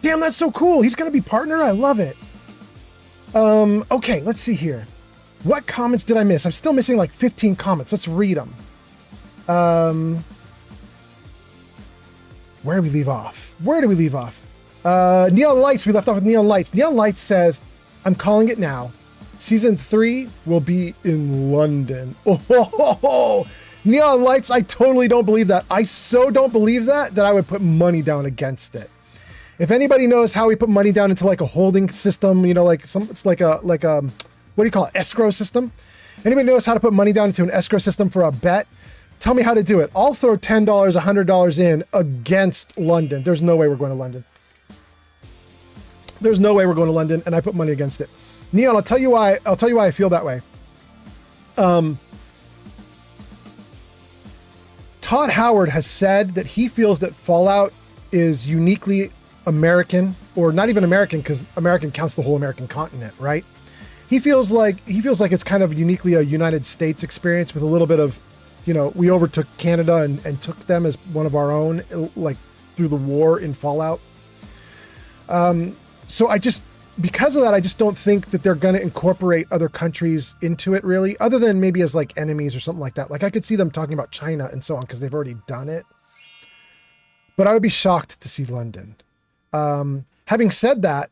Damn, that's so cool. He's going to be partner. I love it. Okay, let's see here. What comments did I miss? I'm still missing like 15 comments. Let's read them. Where do we leave off? Neon Lights, we left off with Neon Lights. Neon Lights says, I'm calling it now. Season 3 will be in London. Oh, Neon Lights, I totally don't believe that. I so don't believe that I would put money down against it. If anybody knows how we put money down into like a holding system, you know, it's like a what do you call it? Escrow system. Anybody knows how to put money down into an escrow system for a bet? Tell me how to do it. I'll throw $10, $100 in against London. There's no way we're going to London. And I put money against it. Neon, I'll tell you why I feel that way. Todd Howard has said that he feels that Fallout is uniquely American, or not even American, because American counts the whole American continent, right? He feels like it's kind of uniquely a United States experience with a little bit of, you know, we overtook Canada and took them as one of our own, like through the war in Fallout. So because of that, I just don't think that they're going to incorporate other countries into it really, other than maybe as like enemies or something like that. Like I could see them talking about China and so on because they've already done it. But I would be shocked to see London. Having said that,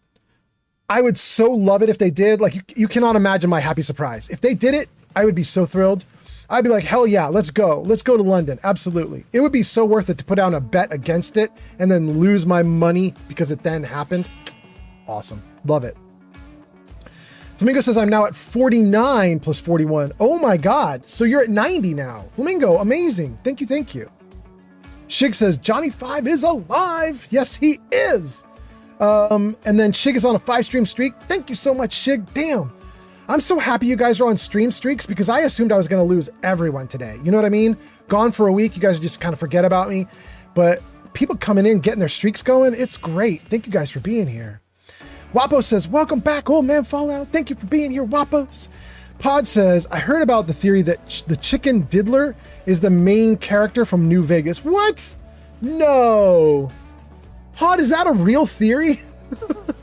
I would so love it if they did. Like you cannot imagine my happy surprise. If they did it, I would be so thrilled. I'd be like, hell yeah, let's go. Let's go to London. Absolutely. It would be so worth it to put down a bet against it and then lose my money because it then happened. Awesome. Love it. Flamingo says I'm now at 49 plus 41. Oh my God. So you're at 90 now. Flamingo, amazing. Thank you. Shig says Johnny 5 is alive. Yes, he is. And then Shig is on a 5-stream streak. Thank you so much, Shig. Damn. I'm so happy you guys are on stream streaks because I assumed I was going to lose everyone today. You know what I mean? Gone for a week. You guys just kind of forget about me. But people coming in, getting their streaks going, it's great. Thank you guys for being here. Wapo says, welcome back, old man Fallout. Thank you for being here, Wapos. Pod says, I heard about the theory that the chicken diddler is the main character from New Vegas. What? No. Pod, is that a real theory?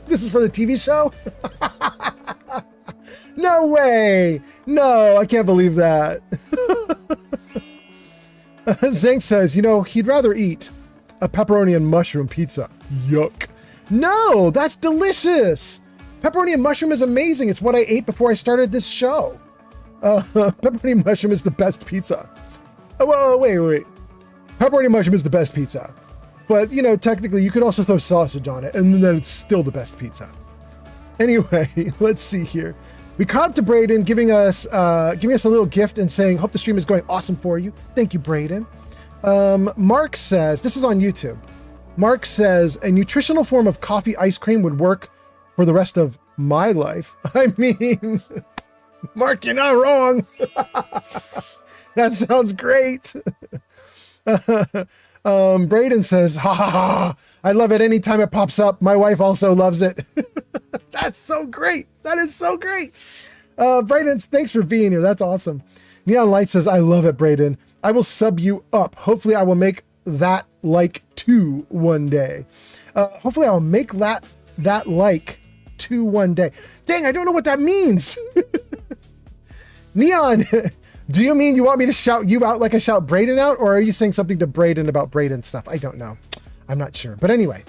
This is for the TV show? No way. No, I can't believe that. Zank says, you know, he'd rather eat a pepperoni and mushroom pizza. Yuck. No, that's delicious. Pepperoni and mushroom is amazing. It's what I ate before I started this show. Pepperoni and mushroom is the best pizza. Oh, well, wait. Pepperoni and mushroom is the best pizza. But, you know, technically you could also throw sausage on it and then it's still the best pizza. Anyway, let's see here. We caught up to Braden giving us a little gift and saying, hope the stream is going awesome for you. Thank you, Braden. Mark says, this is on YouTube. Mark says, a nutritional form of coffee ice cream would work for the rest of my life. I mean, Mark, you're not wrong. That sounds great. Braden says, ha ha ha, I love it anytime it pops up. My wife also loves it. That's so great. That is so great. Braden, thanks for being here. That's awesome. Neon Light says, I love it, Braden. I will sub you up. Hopefully I will make that like 2 one day. Hopefully I'll make that like 2 one day. Dang, I don't know what that means. Neon, do you mean you want me to shout you out like I shout Braden out? Or are you saying something to Braden about Braden stuff? I don't know. I'm not sure. But anyway,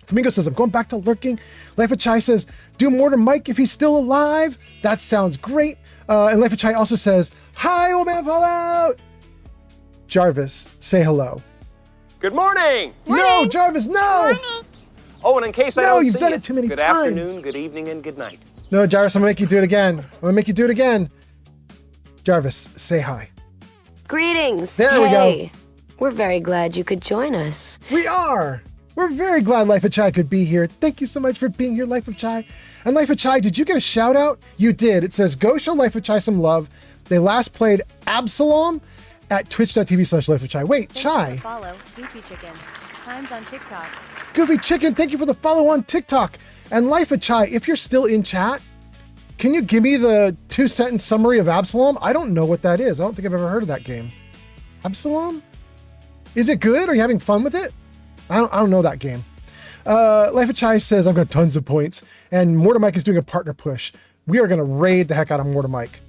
Flamingo says, I'm going back to lurking. Life of Chai says, do more to Mike if he's still alive. That sounds great. And Life of Chai also says, hi, old man Fallout. Jarvis, say hello. Good morning. No, Jarvis, no. Oh, and in case I don't see you've done you, it too many good times. afternoon, good evening, and good night. No, Jarvis, I'm gonna make you do it again. Jarvis, say hi. Greetings. There we go. We're very glad you could join us. We are. We're very glad Life of Chai could be here. Thank you so much for being here, Life of Chai. And Life of Chai, did you get a shout out? You did. It says, go show Life of Chai some love. They last played Absalom at twitch.tv/Life of Chai. Wait, Chai. Follow Goofy Chicken. Times on TikTok. Goofy Chicken, thank you for the follow on TikTok. And Life of Chai, if you're still in chat, can you give me the 2-sentence summary of Absalom? I don't know what that is. I don't think I've ever heard of that game. Absalom? Is it good? Are you having fun with it? I don't know that game. Life of Chai says, I've got tons of points. And Mortar Mike is doing a partner push. We are going to raid the heck out of Mortar Mike.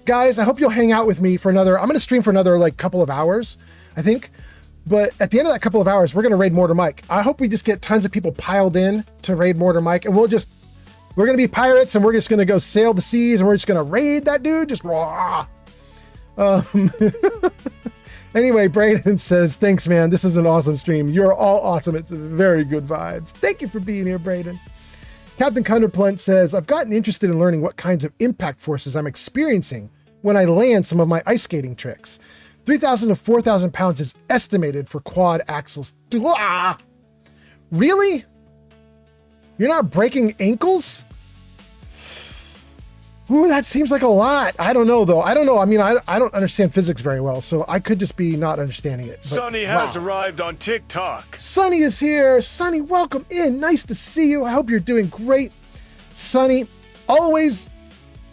Guys, I hope you'll hang out with me for another, I'm going to stream for another like couple of hours, I think. But at the end of that couple of hours, we're going to raid Mortar Mike. I hope we just get tons of people piled in to raid Mortar Mike. And we're going to be pirates and we're just going to go sail the seas and we're just going to raid that dude. Just raw. Anyway, Braden says, thanks, man. This is an awesome stream. You're all awesome. It's very good vibes. Thank you for being here, Braden. Captain Cunderplunt says, I've gotten interested in learning what kinds of impact forces I'm experiencing when I land some of my ice skating tricks. 3,000 to 4,000 pounds is estimated for quad axles. Ah! Really? You're not breaking ankles? Ooh, that seems like a lot. I don't know, though. I don't know. I mean, I don't understand physics very well, so I could just be not understanding it. But, Sonny has arrived on TikTok. Sonny is here. Sonny, welcome in. Nice to see you. I hope you're doing great. Sonny, always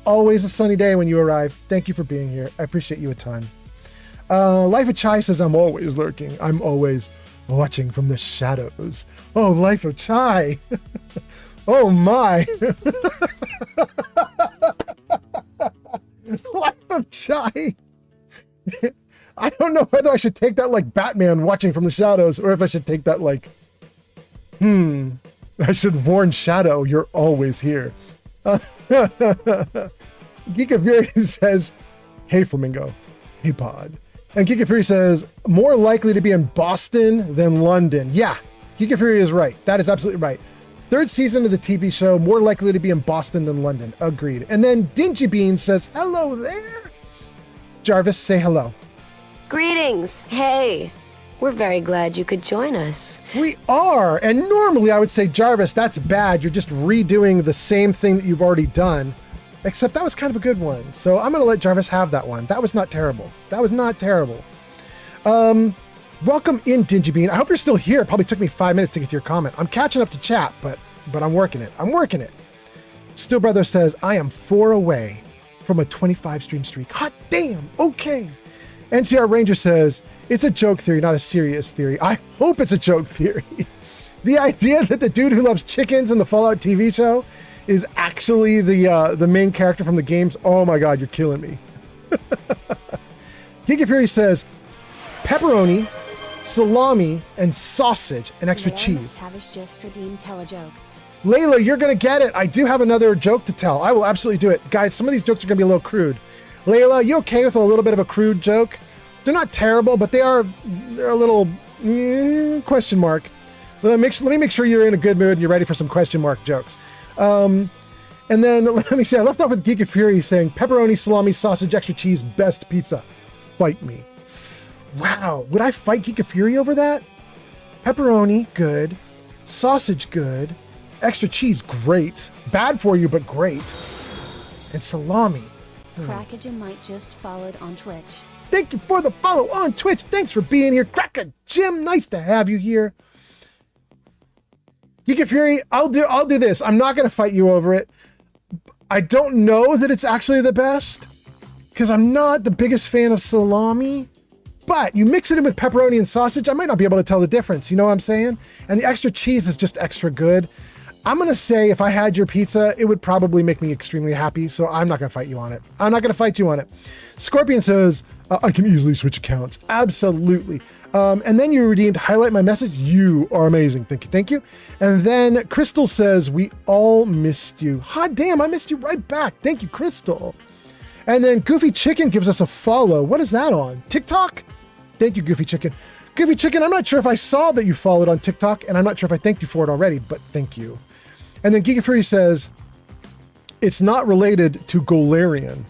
a sunny day when you arrive. Thank you for being here. I appreciate you a ton. Life of Chai says, I'm always lurking. I'm always watching from the shadows. Oh, Life of Chai. Oh my. Life of Chai. I don't know whether I should take that like Batman watching from the shadows or if I should take that like, I should warn Shadow, you're always here. Geek of Fury says, hey Flamingo, hey Pod. And Geek of Fury says, more likely to be in Boston than London. Yeah, Geek of Fury is right. That is absolutely right. 3rd season of the TV show, more likely to be in Boston than London. Agreed. And then Dingy Bean says, hello there. Jarvis, say hello. Greetings. Hey. We're very glad you could join us. We are. And normally I would say, Jarvis, that's bad. You're just redoing the same thing that you've already done. Except that was kind of a good one. So I'm going to let Jarvis have that one. That was not terrible. That was not terrible. Welcome in, Dingy Bean. I hope you're still here. It probably took me 5 minutes to get to your comment. I'm catching up to chat, but I'm working it. I'm working it. Still Brother says, I am 4 away from a 25 stream streak. Hot damn. Okay. NCR Ranger says, it's a joke theory, not a serious theory. I hope it's a joke theory. The idea that the dude who loves chickens in the Fallout TV show is actually the main character from the games. Oh my God, you're killing me. Giga Fury says, pepperoni, salami, and sausage, and extra cheese. McTavish just redeemed tell a joke. Layla, you're going to get it. I do have another joke to tell. I will absolutely do it. Guys, some of these jokes are going to be a little crude. Layla, you okay with a little bit of a crude joke? They're not terrible, but they're a little question mark. Let me make sure you're in a good mood and you're ready for some question mark jokes. And then let me see. I left off with Geek of Fury saying pepperoni, salami, sausage, extra cheese, best pizza. Fight me. Wow, would I fight Geek of Fury over that? Pepperoni, good. Sausage, good. Extra cheese, great. Bad for you, but great. And salami. Crackagen might just followed on Twitch. Thank you for the follow on Twitch. Thanks for being here. Cracker Jim, nice to have you here. Geek Fury, I'll do this. I'm not gonna fight you over it. I don't know that it's actually the best, because I'm not the biggest fan of salami. But you mix it in with pepperoni and sausage, I might not be able to tell the difference. You know what I'm saying? And the extra cheese is just extra good. I'm going to say if I had your pizza, it would probably make me extremely happy. So I'm not going to fight you on it. I'm not going to fight you on it. Scorpion says, I can easily switch accounts. Absolutely. And then you redeemed highlight my message. You are amazing. Thank you. Thank you. And then Crystal says, we all missed you. Hot damn, I missed you right back. Thank you, Crystal. And then Goofy Chicken gives us a follow. What is that on? TikTok? Thank you, Goofy Chicken. Goofy Chicken, I'm not sure if I saw that you followed on TikTok, and I'm not sure if I thanked you for it already, but thank you. And then Giga Fury says, it's not related to Golarian,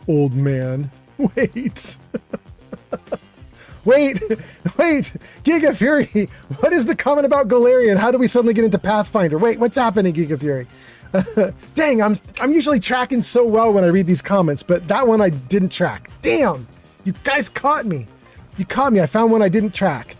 old man. Wait. wait. Giga Fury, what is the comment about Golarian? How do we suddenly get into Pathfinder? Wait, what's happening, Giga Fury? Dang, I'm usually tracking so well when I read these comments, but that one I didn't track. Damn, you guys caught me. You caught me. I found one I didn't track.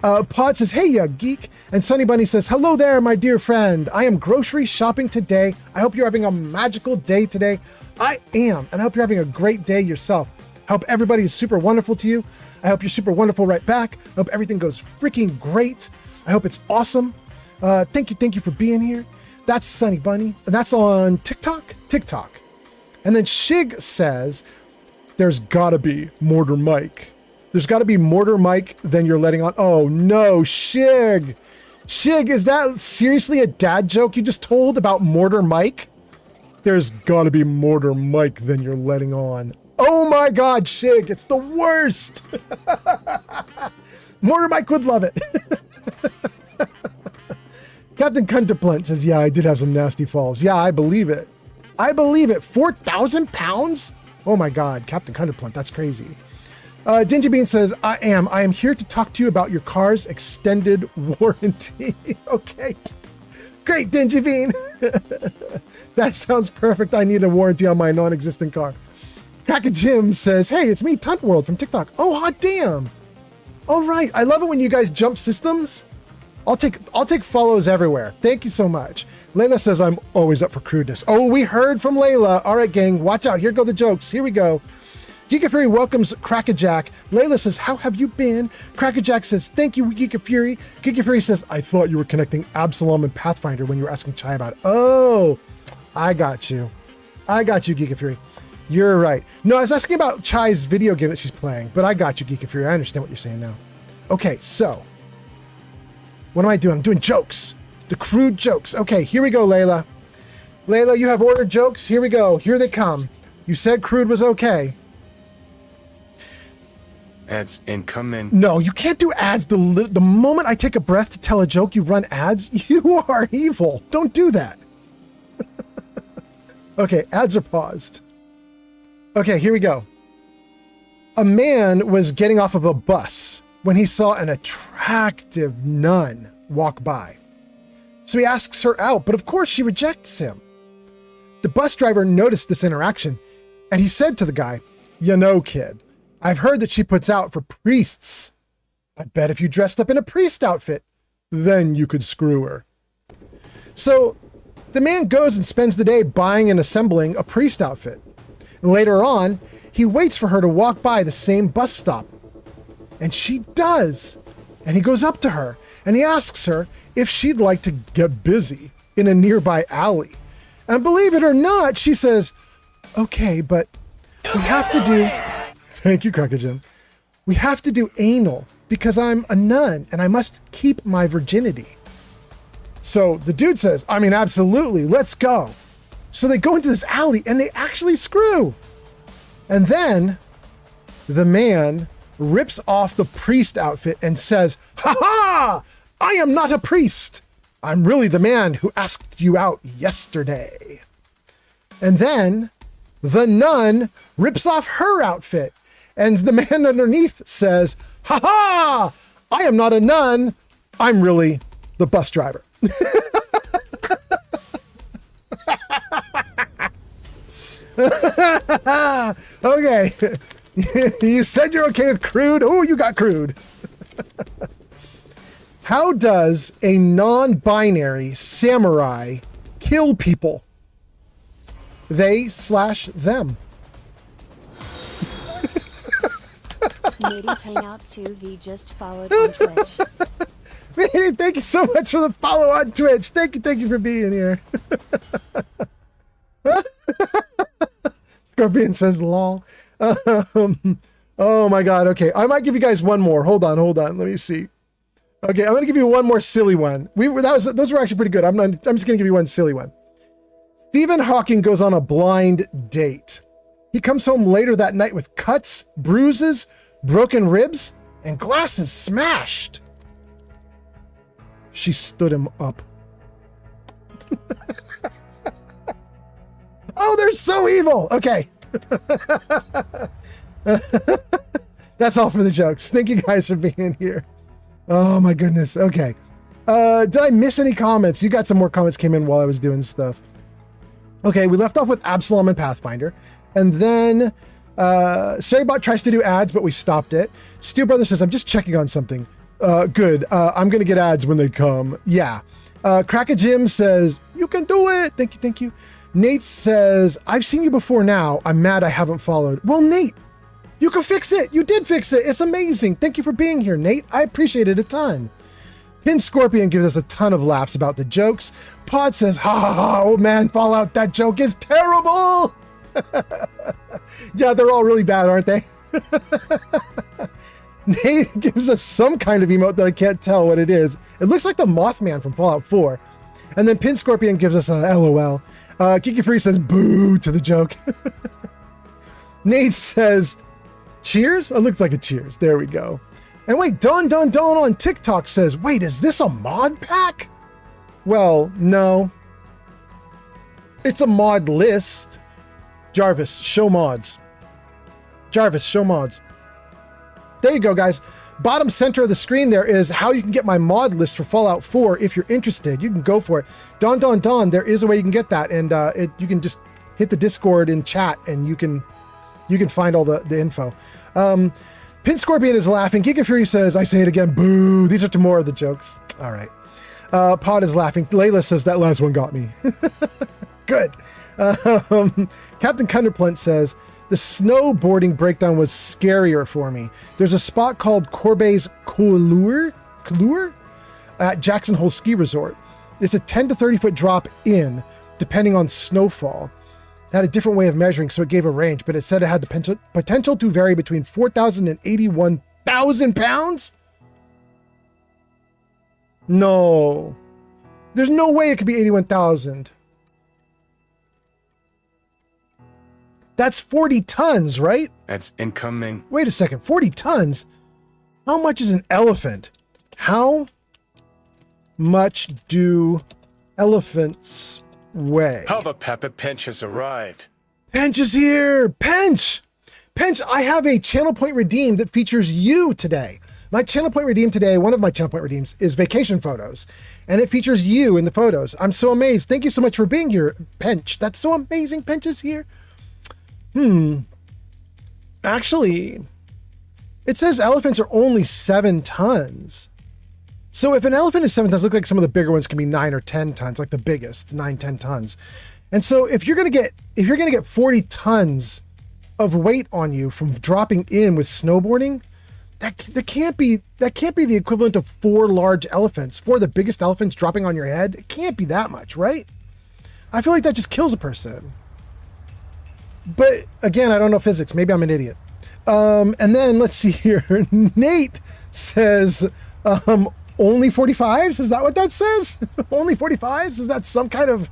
Pod says, hey, ya geek. And Sunny Bunny says, hello there, my dear friend. I am grocery shopping today. I hope you're having a magical day today. I am. And I hope you're having a great day yourself. I hope everybody is super wonderful to you. I hope you're super wonderful right back. I hope everything goes freaking great. I hope it's awesome. Thank you for being here. That's Sunny Bunny. And that's on TikTok. And then Shig says, there's gotta be Mortar Mike. There's got to be Mortar Mike, then you're letting on. Oh no, Shig. Shig, is that seriously a dad joke you just told about Mortar Mike? There's got to be Mortar Mike, then you're letting on. Oh my God, Shig, it's the worst. Mortar Mike would love it. Captain Contemplate says, yeah, I did have some nasty falls. Yeah, I believe it. 4,000 pounds? Oh my God, Captain Contemplate, that's crazy. Dingy Bean says, I am here to talk to you about your car's extended warranty. Okay. Great, Dingy Bean. That sounds perfect. I need a warranty on my non-existent car. Cracker Jim says, hey, it's me, Tunt World from TikTok. Oh, hot damn. All right. I love it when you guys jump systems. I'll take follows everywhere. Thank you so much. Layla says, I'm always up for crudeness. Oh, we heard from Layla. All right, gang, watch out. Here go the jokes. Here we go. Geeka Fury welcomes Crackerjack. Layla says, how have you been? Crackerjack says, thank you, Geeka Fury. Geeka Fury says, I thought you were connecting Absalom and Pathfinder when you were asking Chai about it. Oh, I got you, Geeka Fury. You're right. No, I was asking about Chai's video game that she's playing, but I got you, Geeka Fury. I understand what you're saying now. Okay, so what am I doing? I'm doing jokes. The crude jokes. Okay, here we go, Layla. Layla, you have ordered jokes. Here we go. Here they come. You said crude was okay. Ads incoming. No, you can't do ads. The moment I take a breath to tell a joke, you run ads. You are evil. Don't do that. Okay, ads are paused. Okay, here we go. A man was getting off of a bus when he saw an attractive nun walk by. So he asks her out, but of course she rejects him. The bus driver noticed this interaction, and he said to the guy, "You know, kid, I've heard that she puts out for priests. I bet if you dressed up in a priest outfit, then you could screw her." So the man goes and spends the day buying and assembling a priest outfit. And later on, he waits for her to walk by the same bus stop. And she does. And he goes up to her and he asks her if she'd like to get busy in a nearby alley. And believe it or not, she says, "Okay, but we have to do..." Thank you, Cracker Jim. "We have to do anal because I'm a nun and I must keep my virginity." So the dude says, "I mean, absolutely, let's go." So they go into this alley and they actually screw. And then the man rips off the priest outfit and says, "Ha ha! I am not a priest. I'm really the man who asked you out yesterday." And then the nun rips off her outfit and the man underneath says, "Ha ha! I am not a nun. I'm really the bus driver." Okay. You said you're okay with crude. Oh, you got crude. How does a non-binary samurai kill people? They/them. Ladies Hangout 2V just followed on Twitch. Man, thank you so much for the follow on Twitch. Thank you for being here. Scorpion says lol. Oh my god, okay. I might give you guys one more. Hold on. Let me see. Okay, I'm gonna give you one more silly one. Those were actually pretty good. I'm just gonna give you one silly one. Stephen Hawking goes on a blind date. He comes home later that night with cuts, bruises, broken ribs, and glasses smashed. She stood him up. Oh, they're so evil. Okay. That's all for the jokes. Thank you guys for being here. Oh my goodness. Okay. Did I miss any comments? You got some more comments came in while I was doing stuff. Okay, we left off with Absalom and Pathfinder. And then Sarybot tries to do ads, but we stopped it. Steel Brother says, "I'm just checking on something." Good. I'm going to get ads when they come. Yeah. Cracker Jim says, "You can do it." Thank you. Nate says, "I've seen you before now. I'm mad I haven't followed." Well, Nate, you can fix it. You did fix it. It's amazing. Thank you for being here, Nate. I appreciate it a ton. Pin Scorpion gives us a ton of laughs about the jokes. Pod says, "Ha ha ha, old man Fallout, that joke is terrible." Yeah, they're all really bad, aren't they? Nate gives us some kind of emote that I can't tell what it is. It looks like the Mothman from Fallout 4. And then Pin Scorpion gives us a LOL. Kiki Free says boo to the joke. Nate says cheers? It looks like a cheers. There we go. And wait, Don on TikTok says, "Wait, is this a mod pack?" Well, no. It's a mod list. Jarvis, show mods. Jarvis, show mods. There you go, guys. Bottom center of the screen there is how you can get my mod list for Fallout 4 if you're interested. You can go for it. Don, there is a way you can get that, and you can just hit the Discord in chat, and you can find all the info. Pin Scorpion is laughing. Giga Fury says, "I say it again, boo." These are two more of the jokes. All right. Pod is laughing. Layla says, "That last one got me." Good. Captain Cunderplant says, "The snowboarding breakdown was scarier for me. There's a spot called Corbett's Couloir at Jackson Hole Ski Resort. It's a 10 to 30 foot drop in, depending on snowfall. It had a different way of measuring, so it gave a range, but it said it had the potential to vary between 4,000 and 81,000 pounds? No. There's no way it could be 81,000. That's 40 tons, right? That's incoming. Wait a second, 40 tons? How much is an elephant? How much do elephants weigh? Hubba Peppa Pinch has arrived. Pench is here! Pench! Pench, I have a channel point redeemed that features you today. My channel point redeem today, one of my channel point redeems, is vacation photos. And it features you in the photos. I'm so amazed. Thank you so much for being here, Pench. That's so amazing. Pench is here. Actually, it says elephants are only 7 tons. So if an elephant is 7 tons, look like some of the bigger ones can be 9 or 10 tons, like the biggest, 9, 10 tons. And so if you're gonna get 40 tons of weight on you from dropping in with snowboarding, that can't be the equivalent of 4 large elephants, 4 of the biggest elephants dropping on your head. It can't be that much, right? I feel like that just kills a person. But again, I don't know physics. Maybe I'm an idiot. And then let's see here. Nate says, only 45s? Is that what that says? Only 45s? Is that some kind of...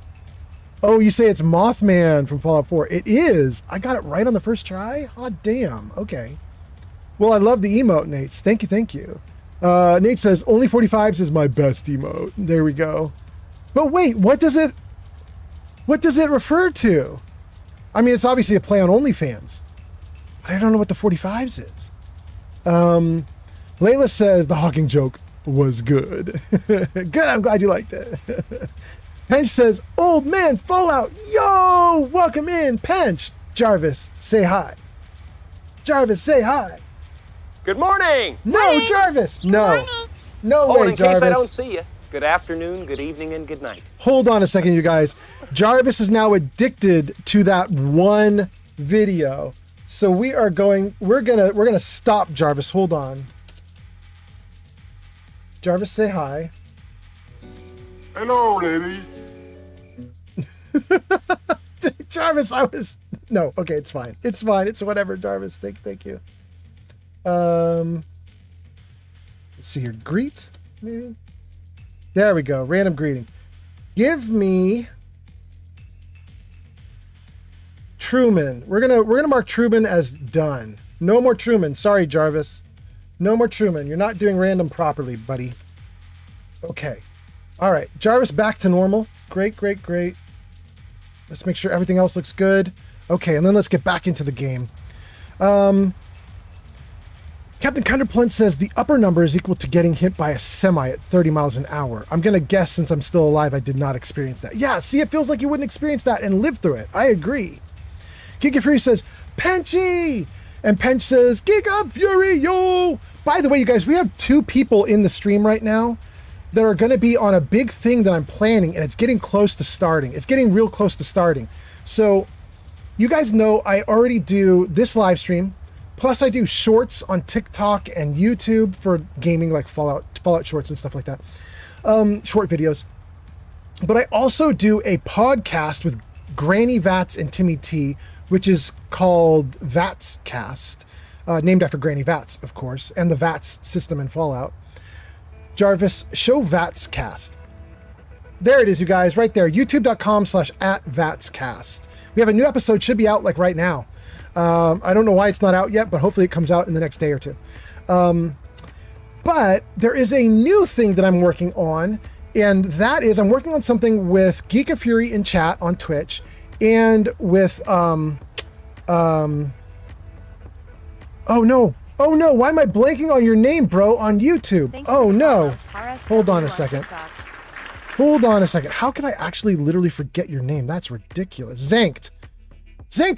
Oh, you say it's Mothman from Fallout 4. It is. I got it right on the first try? Oh, damn. Okay. Well, I love the emote, Nate. Thank you, thank you. Nate says, only 45s is my best emote. There we go. But wait, what does it refer to? I mean, it's obviously a play on OnlyFans. But I don't know what the 45s is. Layla says, the Hawking joke was good. Good, I'm glad you liked it. Pench says, old man Fallout, yo, welcome in, Pench. Jarvis, say hi. Jarvis, say hi. Good morning. No, Morning. Jarvis, no. Morning. No Oh, and way, in case I don't Jarvis. see you, good afternoon, good evening, and good night. Hold on a second, you guys. Jarvis is now addicted to that one video. So we're gonna stop Jarvis. Hold on. Jarvis, say hi. Hello, lady. Jarvis, no, okay, it's fine. It's fine. It's whatever, Jarvis. Thank you. Let's see here. Greet, maybe? There we go. Random greeting. Give me Truman. We're gonna mark Truman as done. No more Truman. Sorry, Jarvis. No more Truman. You're not doing random properly, buddy. Okay. All right. Jarvis back to normal. Great. Let's make sure everything else looks good. Okay, and then let's get back into the game. Captain Counterplunt says the upper number is equal to getting hit by a semi at 30 miles an hour. I'm going to guess since I'm still alive, I did not experience that. Yeah, see, it feels like you wouldn't experience that and live through it. I agree. Giga Fury says, Penchy! And Pench says, Giga Fury, yo! By the way, you guys, we have 2 people in the stream right now that are going to be on a big thing that I'm planning, and it's getting close to starting. It's getting real close to starting. So you guys know I already do this live stream, plus I do shorts on TikTok and YouTube for gaming, like Fallout shorts and stuff like that, short videos. But I also do a podcast with Granny Vats and Timmy T, which is called Vats Cast, named after Granny Vats, of course, and the Vats system in Fallout. Jarvis, show Vats Cast. There it is, you guys, right there. YouTube.com/@VatsCast. We have a new episode, should be out like right now. I don't know why it's not out yet, but hopefully it comes out in the next day or two. But there is a new thing that I'm working on, and that is I'm working on something with Geek of Fury in chat on Twitch, and with oh no, why am I blanking on your name, bro, on YouTube? Oh no. Hold on a second. How can I actually literally forget your name? That's ridiculous. Zanked,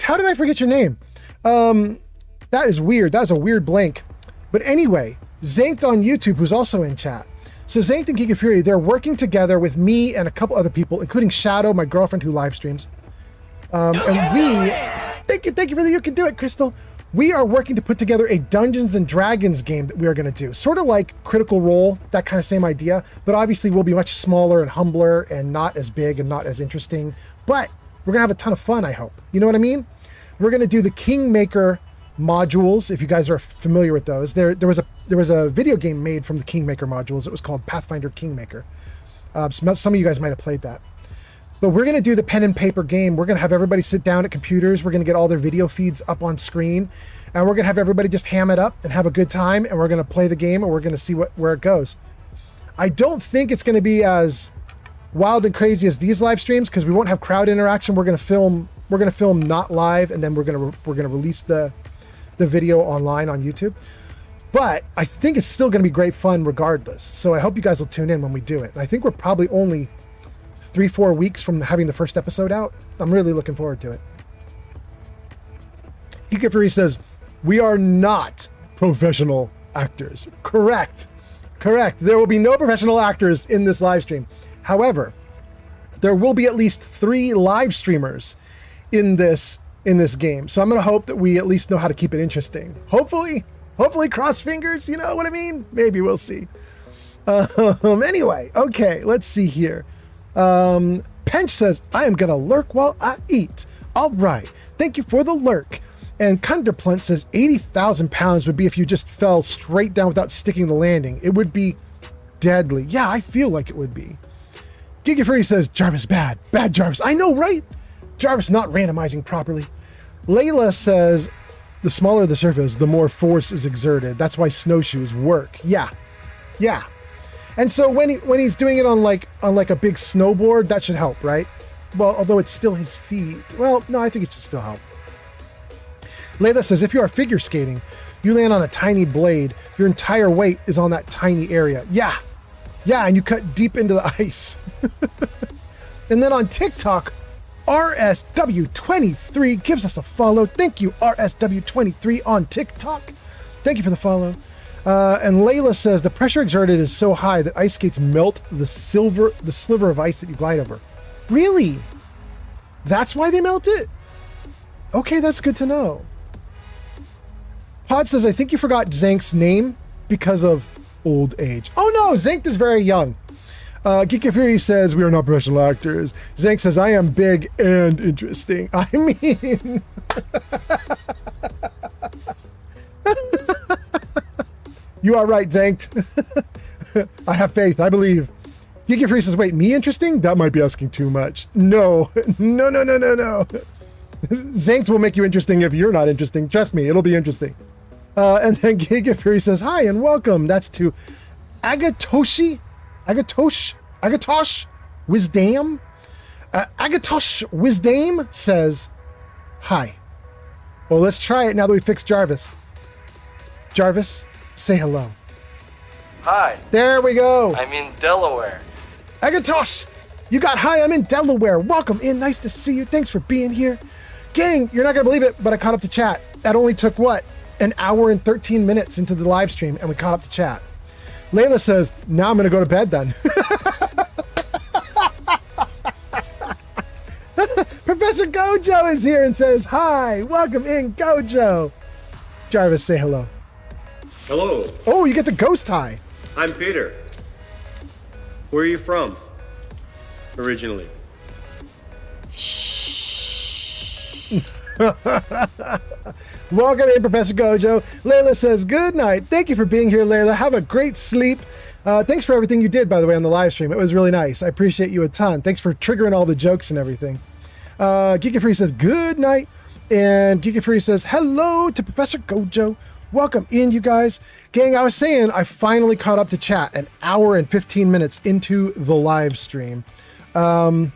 how did I forget your name? That is weird. That is a weird blank. But anyway, Zanked on YouTube, who's also in chat. So Zanked and Geek of Fury, they're working together with me and a couple other people, including Shadow, my girlfriend who live streams. And we, thank you for the You Can Do It, Crystal. We are working to put together a Dungeons and Dragons game that we are going to do. Sort of like Critical Role, that kind of same idea, but obviously we'll be much smaller and humbler and not as big and not as interesting. But we're going to have a ton of fun, I hope. You know what I mean? We're going to do the Kingmaker modules, if you guys are familiar with those. There was a video game made from the Kingmaker modules. It was called Pathfinder Kingmaker. Some of you guys might have played that. But we're going to do the pen and paper game. We're going to have everybody sit down at computers. We're going to get all their video feeds up on screen. And we're going to have everybody just ham it up and have a good time. And we're going to play the game and we're going to see where it goes. I don't think it's going to be as wild and crazy as these live streams because we won't have crowd interaction. We're going to film not live, and then we're going to release the video online on YouTube. But I think it's still going to be great fun regardless. So I hope you guys will tune in when we do it. And I think we're probably only 3-4 weeks from having the first episode out. I'm really looking forward to it. Geekafree says, we are not professional actors. Correct. There will be no professional actors in this live stream. However, there will be at least 3 live streamers in this game. So I'm going to hope that we at least know how to keep it interesting. Hopefully cross fingers, you know what I mean? Maybe we'll see. Anyway, okay, let's see here. Pench says, I am going to lurk while I eat. All right. Thank you for the lurk. And Kunderplunt says 80,000 pounds would be if you just fell straight down without sticking the landing. It would be deadly. Yeah, I feel like it would be. Gigafree says, Jarvis bad. Bad Jarvis. I know, right? Jarvis not randomizing properly. Layla says, the smaller the surface, the more force is exerted. That's why snowshoes work. Yeah. And so when he's doing it on like a big snowboard, that should help, right? Well, although it's still his feet. Well, no, I think it should still help. Layla says, if you are figure skating, you land on a tiny blade. Your entire weight is on that tiny area. Yeah, and you cut deep into the ice. And then on TikTok, RSW23 gives us a follow. Thank you, RSW23 on TikTok. Thank you for the follow. And Layla says, the pressure exerted is so high that ice skates melt the sliver of ice that you glide over. Really? That's why they melt it? Okay, that's good to know. Pod says, I think you forgot Zank's name because of old age. Oh no, Zank is very young. Geeky Fury says, we are not professional actors. Zank says, I am big and interesting. I mean... You are right, Zank. I have faith. I believe. Geeky Fury says, wait, me interesting? That might be asking too much. No. Zank will make you interesting if you're not interesting. Trust me, it'll be interesting. And then Giga Fury says, hi and welcome. That's to Agatosh Wisdom. Agatosh Wisdom says, hi. Well, let's try it now that we fixed Jarvis. Jarvis, say hello. Hi. There we go. I'm in Delaware. Agatosh, you got hi, I'm in Delaware. Welcome in. Nice to see you. Thanks for being here. Gang, you're not going to believe it, but I caught up to chat. That only took, what, an hour and 13 minutes into the live stream, and we caught up to chat. Layla says, now I'm going to go to bed then. Professor Gojo is here and says, hi, welcome in, Gojo. Jarvis, say hello. Hello. Oh, you get the ghost hi. I'm Peter. Where are you from? Originally. Welcome in, Professor Gojo. Layla says, good night. Thank you for being here, Layla. Have a great sleep. Thanks for everything you did, by the way, on the live stream. It was really nice. I appreciate you a ton. Thanks for triggering all the jokes and everything. Geeky Free says, good night. And Geeky Free says, hello to Professor Gojo. Welcome in, you guys. Gang, I was saying I finally caught up to chat an hour and 15 minutes into the live stream. And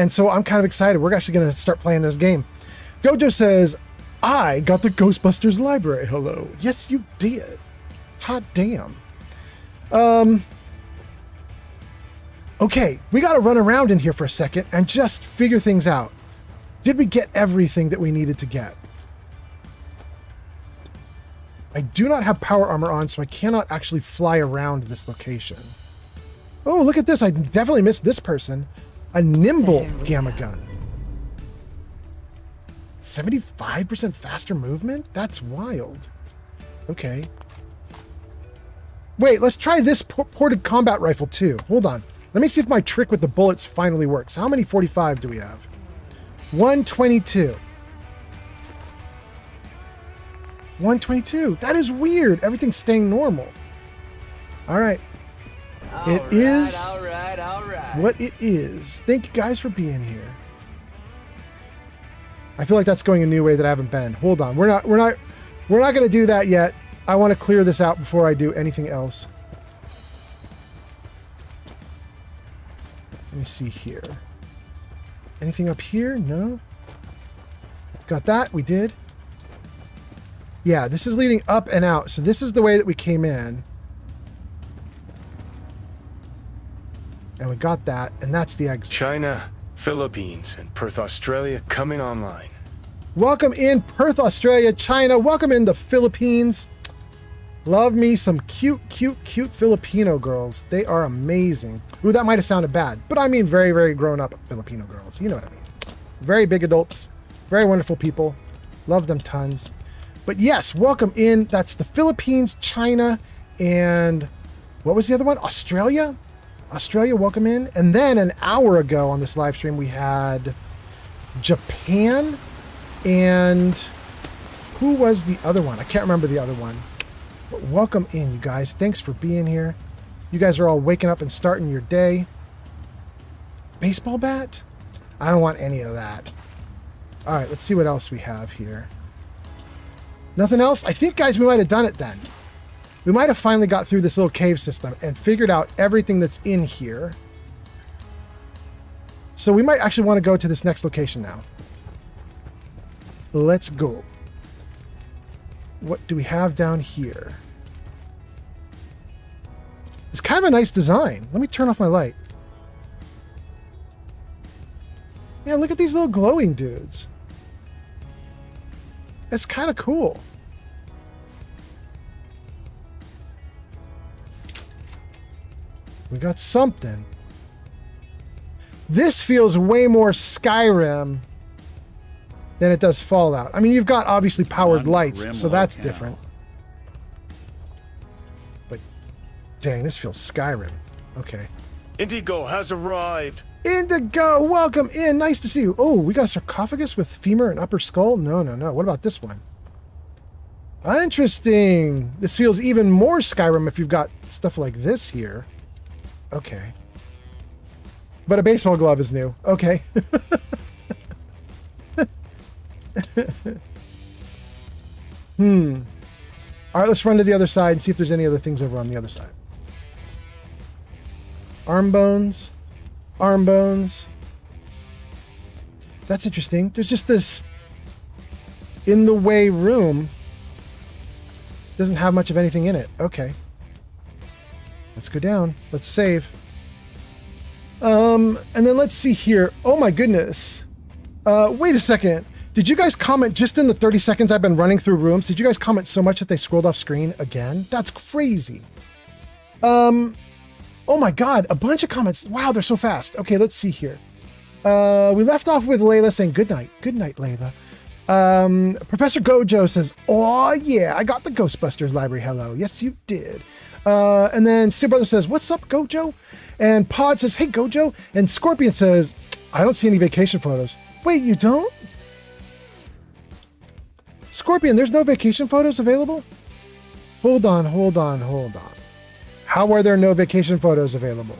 so I'm kind of excited. We're actually going to start playing this game. Gojo says, I got the Ghostbusters library. Hello. Yes, you did. Hot damn. Okay, we got to run around in here for a second and just figure things out. Did we get everything that we needed to get? I do not have power armor on, so I cannot actually fly around this location. Oh, look at this. I definitely missed this person. A nimble gamma gun. 75% faster movement? That's wild. Okay. Wait, let's try this ported combat rifle too. Hold on. Let me see if my trick with the bullets finally works. How many 45 do we have? 122. 122. That is weird. Everything's staying normal. All right. It is what it is. Thank you guys for being here. I feel like that's going a new way that I haven't been. Hold on. We're not going to do that yet. I want to clear this out before I do anything else. Let me see here. Anything up here? No. Got that. We did. Yeah, this is leading up and out. So this is the way that we came in. And we got that, and that's the exit. China, Philippines, and Perth, Australia coming online. Welcome in Perth, Australia, China. Welcome in the Philippines. Love me some cute, cute, cute Filipino girls. They are amazing. Ooh, that might have sounded bad, but I mean very, very grown-up Filipino girls. You know what I mean. Very big adults. Very wonderful people. Love them tons. But yes, welcome in. That's the Philippines, China, and what was the other one? Australia? Australia, welcome in. And then an hour ago on this live stream, we had Japan, and who was the other one? I can't remember the other one. But welcome in, you guys. Thanks for being here. You guys are all waking up and starting your day. Baseball bat? I don't want any of that. All right, let's see what else we have here. Nothing else? I think, guys, we might have done it then. We might have finally got through this little cave system and figured out everything that's in here. So we might actually want to go to this next location now. Let's go. What do we have down here? It's kind of a nice design. Let me turn off my light. Yeah, look at these little glowing dudes. It's kind of cool. We got something. This feels way more Skyrim than it does Fallout. I mean, you've got obviously powered lights, so that's different. But dang, this feels Skyrim. Okay. Indigo has arrived. Indigo, welcome in. Nice to see you. Oh, we got a sarcophagus with femur and upper skull? No, no, no. What about this one? Interesting. This feels even more Skyrim if you've got stuff like this here. Okay. But a baseball glove is new. Okay. All right, let's run to the other side and see if there's any other things over on the other side. Arm bones. Arm bones. That's interesting. There's just this in the way room. Doesn't have much of anything in it. Okay. Let's go down. Let's save. And then let's see here. Oh my goodness. Wait a second. Did you guys comment just in the 30 seconds I've been running through rooms? Did you guys comment so much that they scrolled off screen again? That's crazy. Oh my God, a bunch of comments. Wow, they're so fast. Okay, let's see here. We left off with Layla saying good night. Good night, Layla. Professor Gojo says, oh yeah, I got the Ghostbusters library. Hello. Yes, you did. And then Steel Brother says, what's up, Gojo? And Pod says, hey, Gojo. And Scorpion says, I don't see any vacation photos. Wait, you don't? Scorpion, there's no vacation photos available? Hold on. How are there no vacation photos available?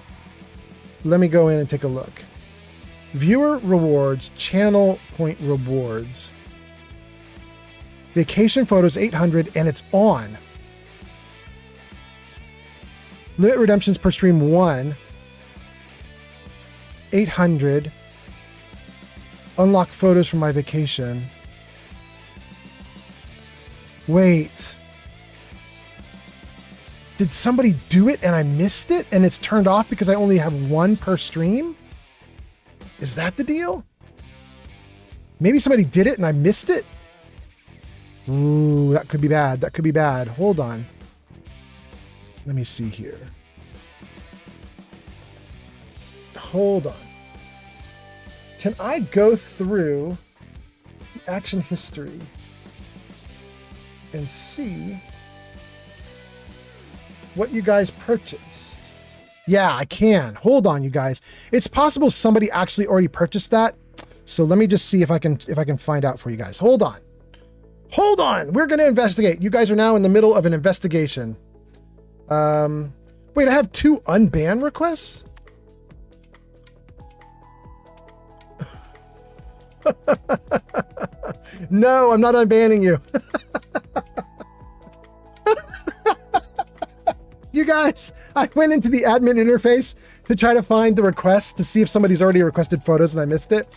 Let me go in and take a look. Viewer rewards, channel point rewards. Vacation photos 800, and it's on. Limit redemptions per stream 1. 800. Unlock photos from my vacation. Wait. Did somebody do it and I missed it and it's turned off because I only have one per stream? Is that the deal? Maybe somebody did it and I missed it? Ooh, that could be bad. That could be bad. Hold on. Let me see here. Hold on. Can I go through the action history and see what you guys purchased? Yeah, I can. Hold on, you guys. It's possible somebody actually already purchased that. So let me just see if I can find out for you guys. Hold on. Hold on. We're going to investigate. You guys are now in the middle of an investigation. Wait, I have 2 unban requests? No, I'm not unbanning you. You guys, I went into the admin interface to try to find the requests to see if somebody's already requested photos and I missed it.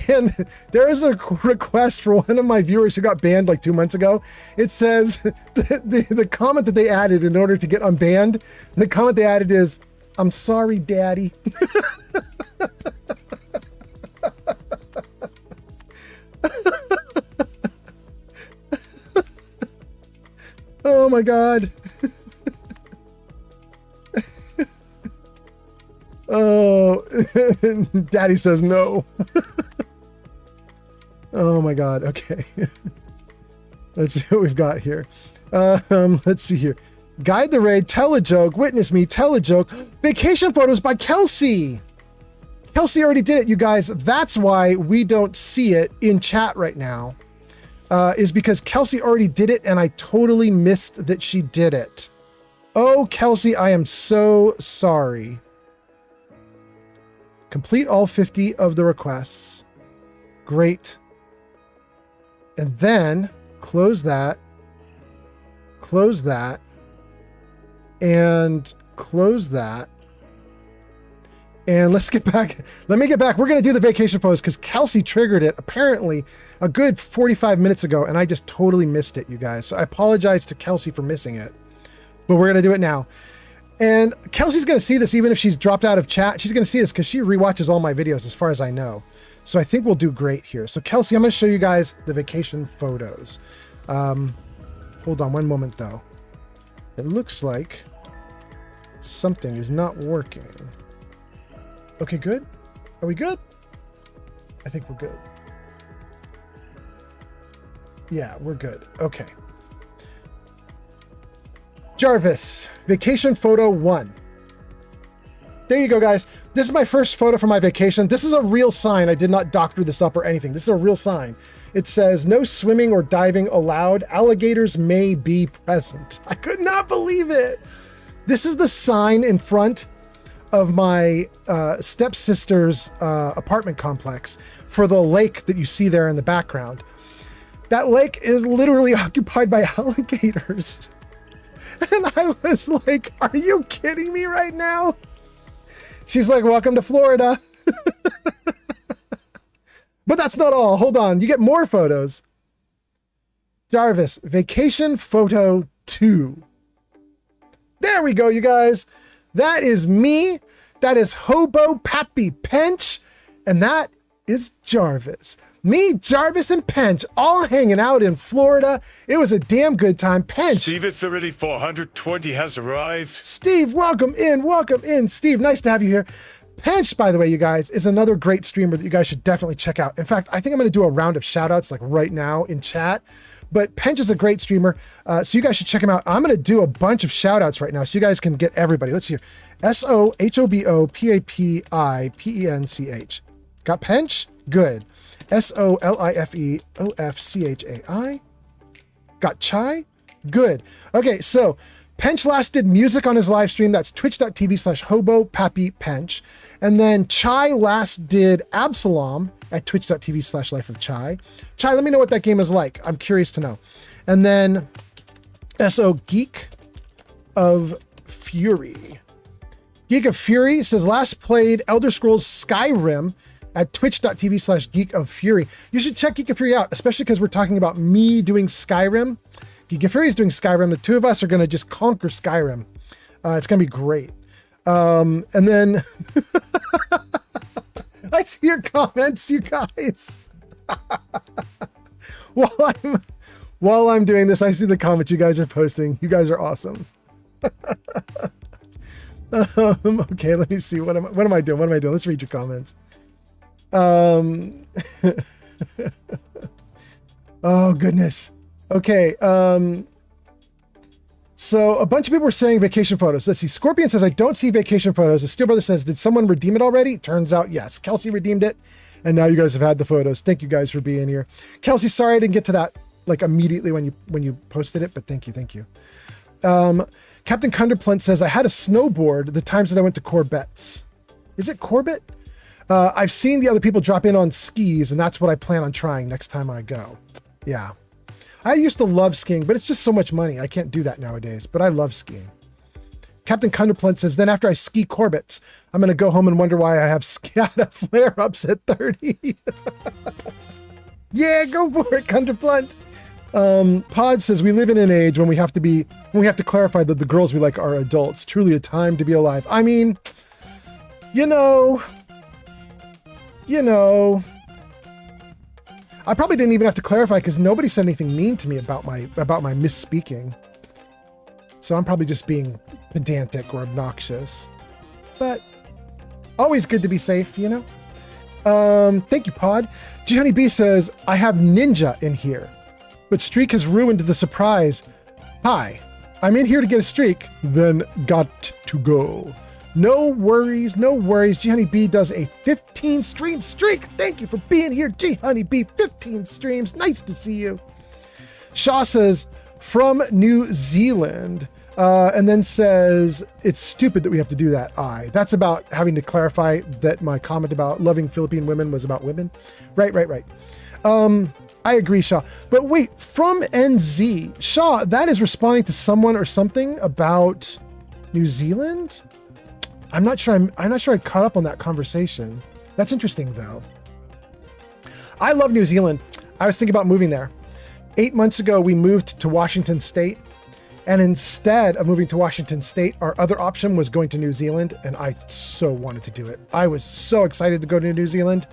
And there is a request for one of my viewers who got banned like 2 months ago. It says the comment that they added in order to get unbanned, the comment they added is, "I'm sorry, Daddy." Oh my God. Oh, Daddy says no. Oh my God. Okay. Let's see what we've got here. Let's see here. Guide the raid, tell a joke, witness me, tell a joke. Vacation photos by Kelsey. Kelsey already did it, you guys. That's why we don't see it in chat right now. Is because Kelsey already did it and I totally missed that she did it. Oh, Kelsey, I am so sorry. Complete all 50 of the requests. Great. And then close that, and close that. And let's get back. Let me get back. We're going to do the vacation photos because Kelsey triggered it apparently a good 45 minutes ago, and I just totally missed it, you guys. So I apologize to Kelsey for missing it, but we're going to do it now. And Kelsey's going to see this even if she's dropped out of chat. She's going to see this because she rewatches all my videos as far as I know. So I think we'll do great here. So Kelsey, I'm going to show you guys the vacation photos. Hold on one moment though. It looks like something is not working. Okay, good. Are we good? I think we're good. Yeah, we're good. Okay. Jarvis, vacation photo 1. There you go, guys. This is my first photo from my vacation. This is a real sign. I did not doctor this up or anything. This is a real sign. It says, "No swimming or diving allowed. Alligators may be present." I could not believe it. This is the sign in front of my stepsister's apartment complex for the lake that you see there in the background. That lake is literally occupied by alligators. And I was like, are you kidding me right now? She's like, "Welcome to Florida." But that's not all. Hold on. You get more photos. Jarvis, vacation photo 2. There we go, you guys. That is me. That is Hobo Pappy Pench. And that is Jarvis. Me, Jarvis, and Pench all hanging out in Florida. It was a damn good time. Pench. Steve at 3420 has arrived. Steve, welcome in. Welcome in. Steve, nice to have you here. Pench, by the way, you guys, is another great streamer that you guys should definitely check out. In fact, I think I'm going to do a round of shout outs like right now in chat. But Pench is a great streamer, so you guys should check him out. I'm going to do a bunch of shout outs right now so you guys can get everybody. Let's see here. SOHOBOPAPIPENCH. Got Pench? Good. SOLIFEOFCHAI. Got Chai? Good. Okay, so Pench last did music on his live stream. That's twitch.tv/HoboPappyPench. And then Chai last did Absalom at twitch.tv/lifeofchai. Chai, let me know what that game is like. I'm curious to know. And then SO Geek of Fury. Geek of Fury says last played Elder Scrolls Skyrim at twitch.tv/Geek of Fury. You should check Geek of Fury out, especially because we're talking about me doing Skyrim. Geek of Fury is doing Skyrim. The two of us are going to just conquer Skyrim. It's going to be great. And then I see your comments, you guys. While I'm doing this, I see the comments you guys are posting. You guys are awesome. Okay, let me see. What am I doing? What am I doing? Let's read your comments. Oh goodness. Okay. So a bunch of people were saying vacation photos. Let's see. Scorpion says, "I don't see vacation photos." The Steel Brother says, "Did someone redeem it already?" Turns out, yes. Kelsey redeemed it. And now you guys have had the photos. Thank you guys for being here. Kelsey, sorry I didn't get to that like immediately when you posted it, but thank you. Thank you. Captain Cunderplunt says, "I had a snowboard the times that I went to Corbett's." Is it Corbett? I've seen the other people drop in on skis, and that's what I plan on trying next time I go. Yeah. I used to love skiing, but it's just so much money. I can't do that nowadays, but I love skiing. Captain Cunderplunt says, then after I ski Corbett's, I'm going to go home and wonder why I have sciatica flare-ups at 30. Yeah, go for it, Cunderplunt. Pod says, we live in an age when we have to clarify that the girls we like are adults. Truly a time to be alive. I mean, you know, I probably didn't even have to clarify because nobody said anything mean to me about my misspeaking. So I'm probably just being pedantic or obnoxious, but always good to be safe, you know? Thank you, Pod. G Honey B says, I have Ninja in here, but Streak has ruined the surprise. Hi, I'm in here to get a streak, then got to go. No worries, no worries. G Honey B does a 15 stream streak. Thank you for being here, G Honey B. 15 streams. Nice to see you. Shaw says, from New Zealand, and then says, it's stupid that we have to do that. That's about having to clarify that my comment about loving Philippine women was about women. Right. I agree, Shaw. But wait, from NZ, Shaw, that is responding to someone or something about New Zealand? I'm not sure I caught up on that conversation. That's interesting though. I love New Zealand. I was thinking about moving there. 8 months ago, we moved to Washington State. And instead of moving to Washington State, our other option was going to New Zealand. And I so wanted to do it. I was so excited to go to New Zealand.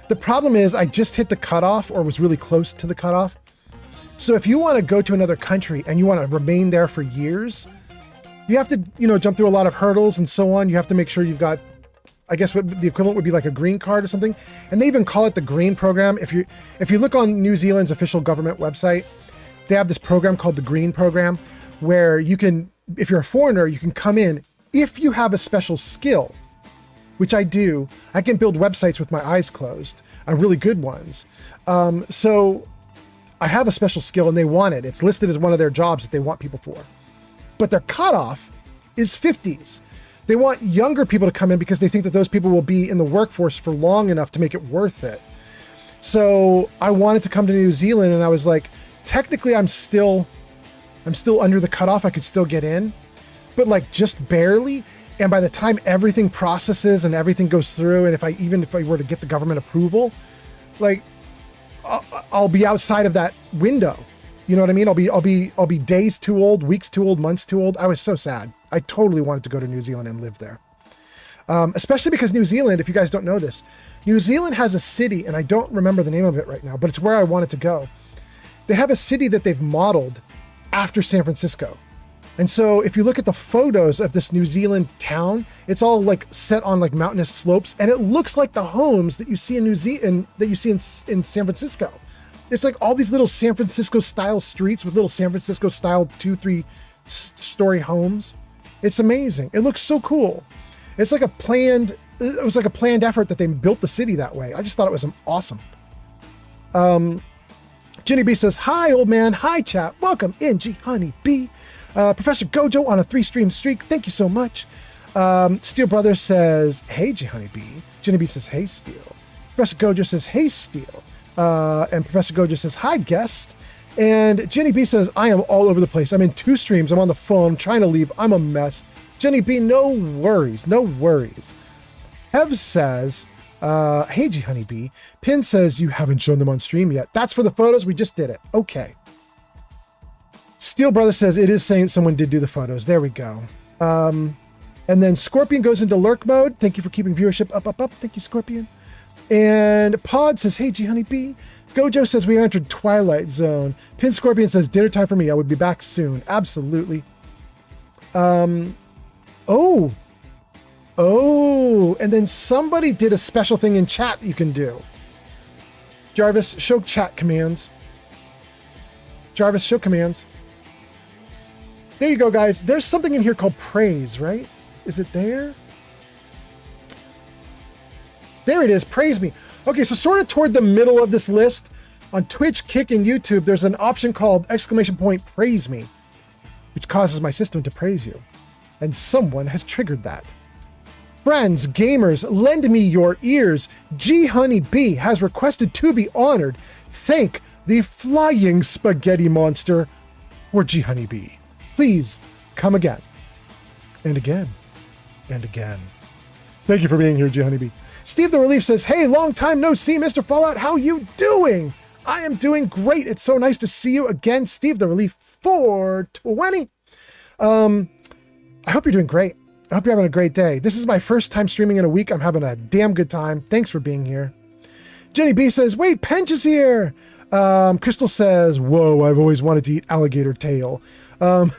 The problem is I just hit the cutoff or was really close to the cutoff. So if you want to go to another country and you want to remain there for years, you have to, jump through a lot of hurdles and so on. You have to make sure you've got, I guess what the equivalent would be like a green card or something. And they even call it the green program. If you look on New Zealand's official government website, they have this program called the green program where you can, if you're a foreigner, you can come in if you have a special skill, which I do. I can build websites with my eyes closed, really good ones. So I have a special skill and they want it. It's listed as one of their jobs that they want people for. But their cutoff is 50s. They want younger people to come in because they think that those people will be in the workforce for long enough to make it worth it. So I wanted to come to New Zealand and I was like, technically I'm still under the cutoff. I could still get in, but like just barely. And by the time everything processes and everything goes through, and if I were to get the government approval, like I'll be outside of that window. You know what I mean? I'll be days too old, weeks too old, months too old. I was so sad. I totally wanted to go to New Zealand and live there. Especially because New Zealand, if you guys don't know this, New Zealand has a city, and I don't remember the name of it right now, but it's where I wanted to go. They have a city that they've modeled after San Francisco. And so if you look at the photos of this New Zealand town, it's all like set on like mountainous slopes, and it looks like the homes that you see in in San Francisco. It's like all these little San Francisco style streets with little San Francisco style 2-3 story homes. It's amazing. It looks so cool. It was like a planned effort that they built the city that way. I just thought it was awesome. Jenny B says, hi, old man. Hi, chat. Welcome in, G Honey B. Professor Gojo on a 3-stream streak. Thank you so much. Steel Brother says, hey, G Honey B. Jenny B says, hey, Steel. Professor Gojo says, hey, Steel. And Professor Gojo says, hi, guest. And Jenny B says, I am all over the place. I'm in 2 streams. I'm on the phone. I'm trying to leave. I'm a mess. Jenny B, no worries. No worries. Hev says, hey, G Honey B. Pin says, you haven't shown them on stream yet. That's for the photos. We just did it. Okay. Steel Brother says, it is saying someone did do the photos. There we go. And then Scorpion goes into lurk mode. Thank you for keeping viewership up. Thank you, Scorpion. And Pod says, hey, G Honey B. Gojo says, we entered Twilight Zone. Pin Scorpion says, dinner time for me. I would be back soon. Absolutely. Oh, and then somebody did a special thing in chat that you can do. Jarvis, show chat commands. Jarvis, show commands. There you go, guys. There's something in here called praise, right? Is it there? There it is. Praise me. Okay, so sort of toward the middle of this list, on Twitch, Kick, and YouTube, there's an option called ! Praise me, which causes my system to praise you. And someone has triggered that. Friends, gamers, lend me your ears. G Honey B has requested to be honored. Thank the flying spaghetti monster, or G Honey B. Please come again. And again. And again. Thank you for being here, G Honeybee. Steve the Relief says, hey, long time no see, Mr. Fallout. How you doing? I am doing great. It's so nice to see you again, Steve the Relief 420. I hope you're doing great. I hope you're having a great day. This is my first time streaming in a week. I'm having a damn good time. Thanks for being here. Jenny B says, wait, Pench is here. Crystal says, whoa, I've always wanted to eat alligator tail. Really?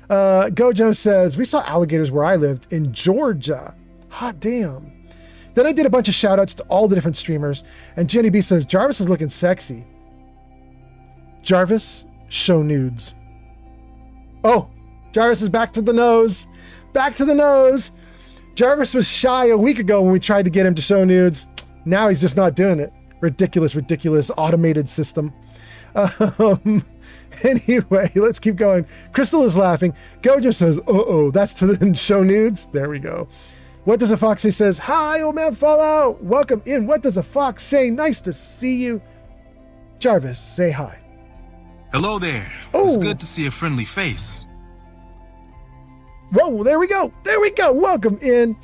Gojo says, we saw alligators where I lived in Georgia. Hot damn. Then I did a bunch of shout outs to all the different streamers. And Jenny B says, Jarvis is looking sexy. Jarvis, show nudes. Oh, Jarvis is back to the nose. Back to the nose. Jarvis was shy a week ago when we tried to get him to show nudes. Now he's just not doing it. Ridiculous automated system. Anyway, let's keep going. Crystal is laughing. Gojo says, uh-oh, that's to the show nudes. There we go. What Does a Fox Say says, hi, old man Fallout. Welcome in. What Does a Fox Say? Nice to see you. Jarvis, say hi. Hello there. Oh. It's good to see a friendly face. Whoa, there we go. There we go. Welcome in.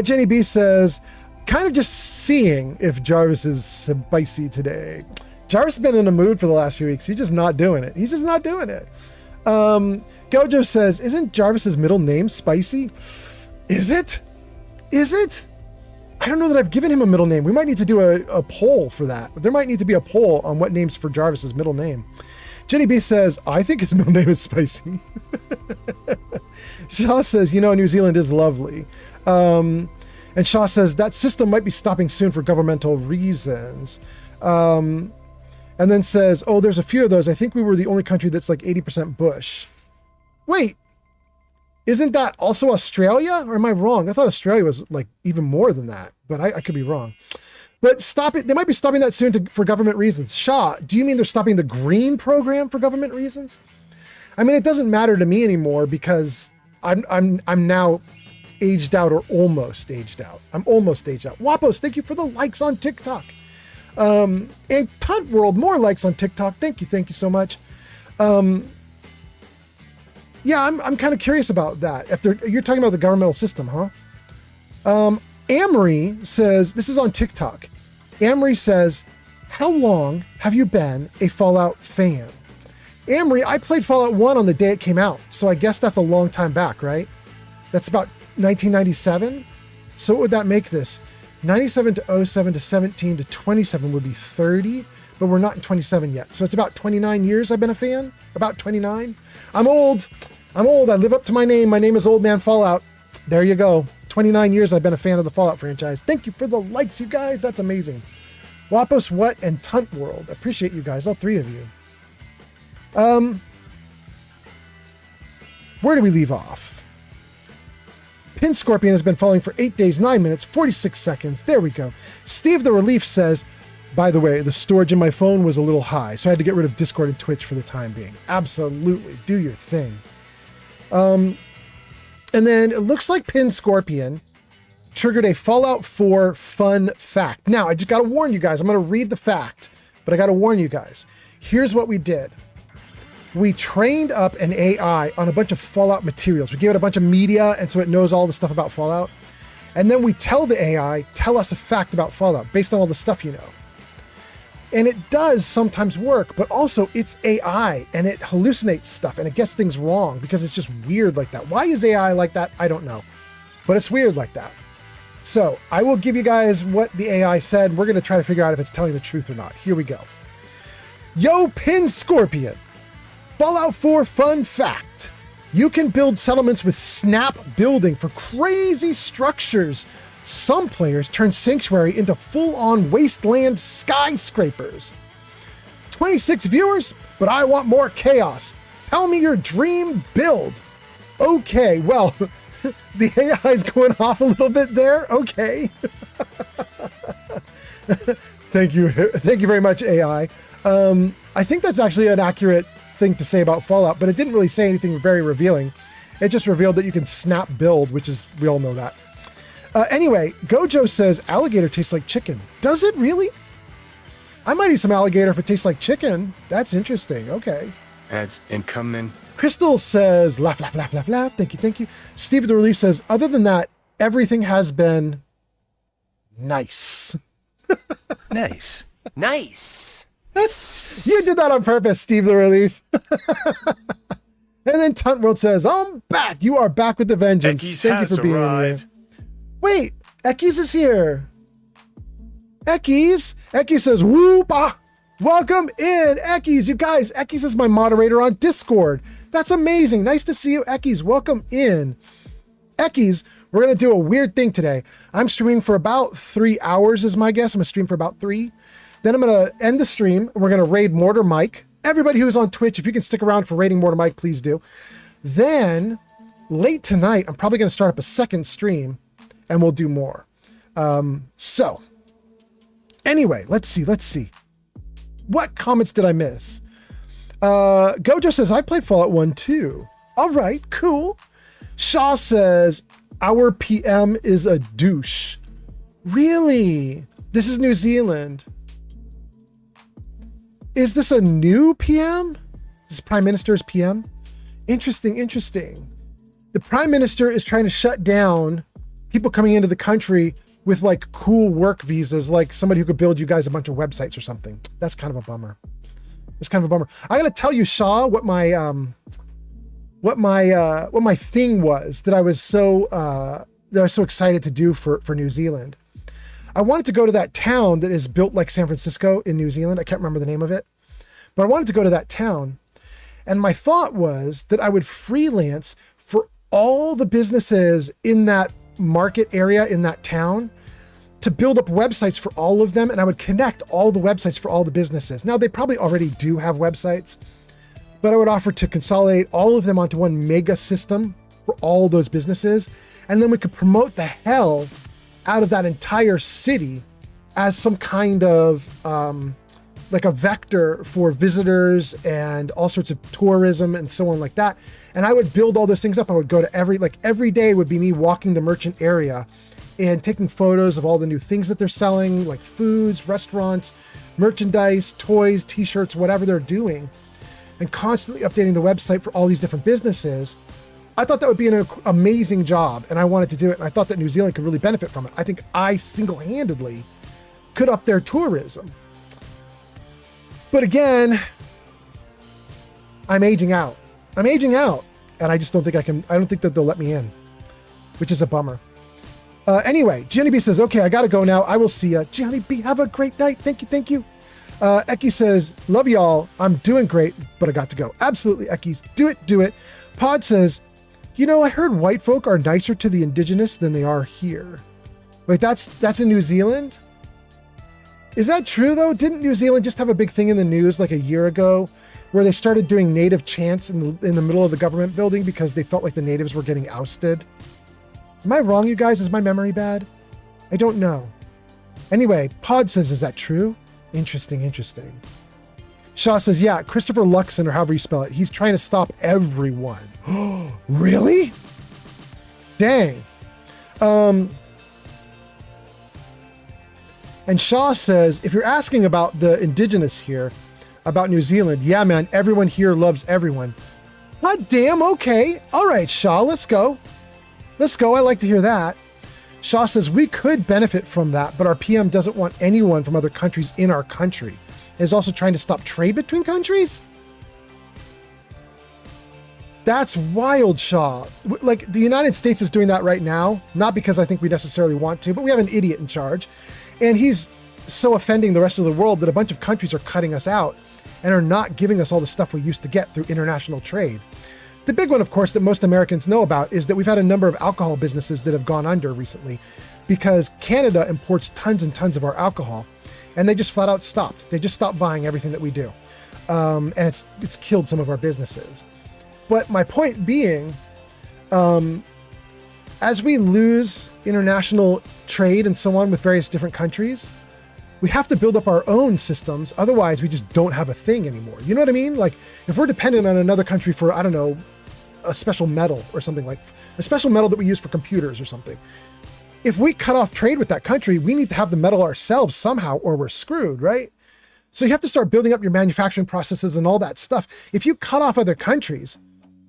Jenny B says, kind of just seeing if Jarvis is spicy today. Jarvis has been in a mood for the last few weeks. He's just not doing it. He's just not doing it. Gojo says, isn't Jarvis's middle name Spicy? Is it? Is it? I don't know that I've given him a middle name. We might need to do a poll for that. There might need to be a poll on what names for Jarvis's middle name. Jenny B says, I think his middle name is Spicy. Shaw says, New Zealand is lovely. And Shaw says, that system might be stopping soon for governmental reasons. And then says, oh, there's a few of those. I think we were the only country that's like 80% Bush. Wait, isn't that also Australia? Or am I wrong? I thought Australia was like even more than that, but I could be wrong. But stop it. They might be stopping that soon for government reasons. Shaw, do you mean they're stopping the green program for government reasons? I mean, it doesn't matter to me anymore because I'm now aged out or almost aged out. I'm almost aged out. Wapos, thank you for the likes on TikTok. And Tunt World, more likes on TikTok. Thank you so much. Yeah, I'm kind of curious about that. You're talking about the governmental system, huh? Amory says, this is on TikTok. Amory says, how long have you been a Fallout fan? Amory, I played Fallout 1 on the day it came out, so I guess that's a long time back, right? That's about 1997. So what would that make this? 97 to 07 to 17 to 27 would be 30, but we're not in 27 yet. So it's about 29 years I've been a fan. About 29. I'm old. I live up to my name. My name is Old Man Fallout. There you go. 29 years I've been a fan of the Fallout franchise. Thank you for the likes, you guys. That's amazing. Wapos, What, and Tunt World. Appreciate you guys, all three of you. Where do we leave off? Pin Scorpion has been following for 8 days, 9 minutes, 46 seconds. There we go. Steve the Relief says, by the way, the storage in my phone was a little high, so I had to get rid of Discord and Twitch for the time being. Absolutely. Do your thing. And then it looks like Pin Scorpion triggered a Fallout 4 fun fact. Now, I just got to warn you guys. I'm going to read the fact, but I got to warn you guys. Here's what we did. We trained up an AI on a bunch of Fallout materials. We gave it a bunch of media, and so it knows all the stuff about Fallout. And then we tell the AI, tell us a fact about Fallout based on all the stuff you know. And it does sometimes work, but also it's AI and it hallucinates stuff and it gets things wrong because it's just weird like that. Why is AI like that? I don't know, but it's weird like that. So I will give you guys what the AI said. We're going to try to figure out if it's telling the truth or not. Here we go. Yo, Pin Scorpion. Fallout 4 fun fact. You can build settlements with snap building for crazy structures. Some players turn Sanctuary into full-on wasteland skyscrapers. 26 viewers, but I want more chaos. Tell me your dream build. Okay, well, the AI is going off a little bit there. Okay. Thank you very much, AI. I think that's actually an accurate thing to say about Fallout, but it didn't really say anything very revealing. It just revealed that you can snap build, which is, we all know that. Anyway, Gojo says alligator tastes like chicken. Does it really? I might eat some alligator if it tastes like chicken. That's interesting. Okay. Ads incoming. Crystal says, laugh, laugh, laugh, laugh, laugh. Thank you, thank you. Steve the Relief says, other than that, everything has been nice. Nice. Nice. You did that on purpose, Steve the Relief. And then Tunt World says, I'm back. You are back with the vengeance. Thank you for being here. Wait, Ekis is here. Ekis says, whoop-ah. Welcome in, Ekis. You guys, Ekis is my moderator on Discord. That's amazing. Nice to see you, Ekis. Welcome in. Ekis, we're going to do a weird thing today. I'm streaming for about 3 hours is my guess. I'm going to stream for about 3. Then I'm going to end the stream. And we're going to raid Mortar Mike. Everybody who's on Twitch, if you can stick around for raiding Mortar Mike, please do. Then, late tonight, I'm probably going to start up a second stream, and we'll do more. So, anyway, let's see. What comments did I miss? Gojo says, I played Fallout 1 too. All right, cool. Shaw says, our PM is a douche. Really? This is New Zealand. Is this a new PM? This is Prime Minister's PM? Interesting. The Prime Minister is trying to shut down people coming into the country with like cool work visas, like somebody who could build you guys a bunch of websites or something. That's kind of a bummer. I gotta tell you, Shaw, what my thing was that I was so excited to do for New Zealand. I wanted to go to that town that is built like San Francisco in New Zealand. I can't remember the name of it, but I wanted to go to that town. And my thought was that I would freelance for all the businesses in that market area, in that town, to build up websites for all of them. And I would connect all the websites for all the businesses. Now, they probably already do have websites, but I would offer to consolidate all of them onto one mega system for all those businesses. And then we could promote the hell out of that entire city as some kind of like a vector for visitors and all sorts of tourism and so on like that. And I would build all those things up. I would go to every day would be me walking the merchant area and taking photos of all the new things that they're selling, like foods, restaurants, merchandise, toys, t-shirts, whatever they're doing, and constantly updating the website for all these different businesses. I thought that would be an amazing job, and I wanted to do it, and I thought that New Zealand could really benefit from it. I think I single-handedly could up their tourism. But again, I'm aging out, and I just don't think I don't think that they'll let me in, which is a bummer. Anyway, Gianni B says, okay, I gotta go now. I will see ya. Gianni B, have a great night. Thank you. Eki says, love y'all. I'm doing great, but I got to go. Absolutely, Ekis. Do it. Pod says, I heard white folk are nicer to the indigenous than they are here. Wait, that's in New Zealand? Is that true though? Didn't New Zealand just have a big thing in the news like a year ago where they started doing native chants in the middle of the government building because they felt like the natives were getting ousted? Am I wrong, you guys? Is my memory bad? I don't know. Anyway, Pod says, is that true? Interesting. Shaw says, yeah, Christopher Luxon, or however you spell it, he's trying to stop everyone. Really? Dang. And Shaw says, if you're asking about the indigenous here, about New Zealand, yeah, man, everyone here loves everyone. God damn, okay. All right, Shaw, let's go. I like to hear that. Shaw says, we could benefit from that, but our PM doesn't want anyone from other countries in our country. Is also trying to stop trade between countries? That's wild, Shaw. Like, the United States is doing that right now, not because I think we necessarily want to, but we have an idiot in charge, and he's so offending the rest of the world that a bunch of countries are cutting us out and are not giving us all the stuff we used to get through international trade. The big one, of course, that most Americans know about is that we've had a number of alcohol businesses that have gone under recently because Canada imports tons and tons of our alcohol. And they just flat out stopped. They just stopped buying everything that we do. And it's killed some of our businesses. But my point being, as we lose international trade and so on with various different countries, we have to build up our own systems. Otherwise, we just don't have a thing anymore. You know what I mean? Like, if we're dependent on another country for, I don't know, a special metal or something, like a special metal that we use for computers or something. If we cut off trade with that country, we need to have the metal ourselves somehow or we're screwed, right? So you have to start building up your manufacturing processes and all that stuff. If you cut off other countries,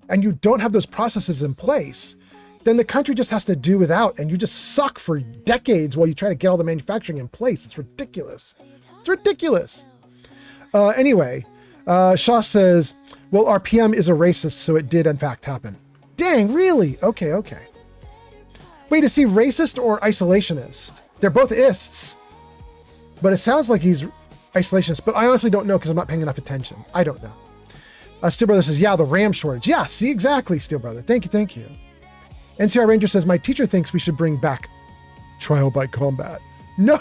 and you don't have those processes in place, then the country just has to do without, and you just suck for decades while you try to get all the manufacturing in place. It's ridiculous. It's ridiculous. Anyway, Shaw says, well, our PM is a racist, so it did in fact happen. Dang, really? Okay. Wait, is he racist or isolationist? They're both ists, but it sounds like he's isolationist, but I honestly don't know because I'm not paying enough attention. I don't know. Steel Brother says, yeah, the RAM shortage. Yeah, see, exactly, Steel Brother. Thank you. NCR Ranger says, my teacher thinks we should bring back trial by combat. No.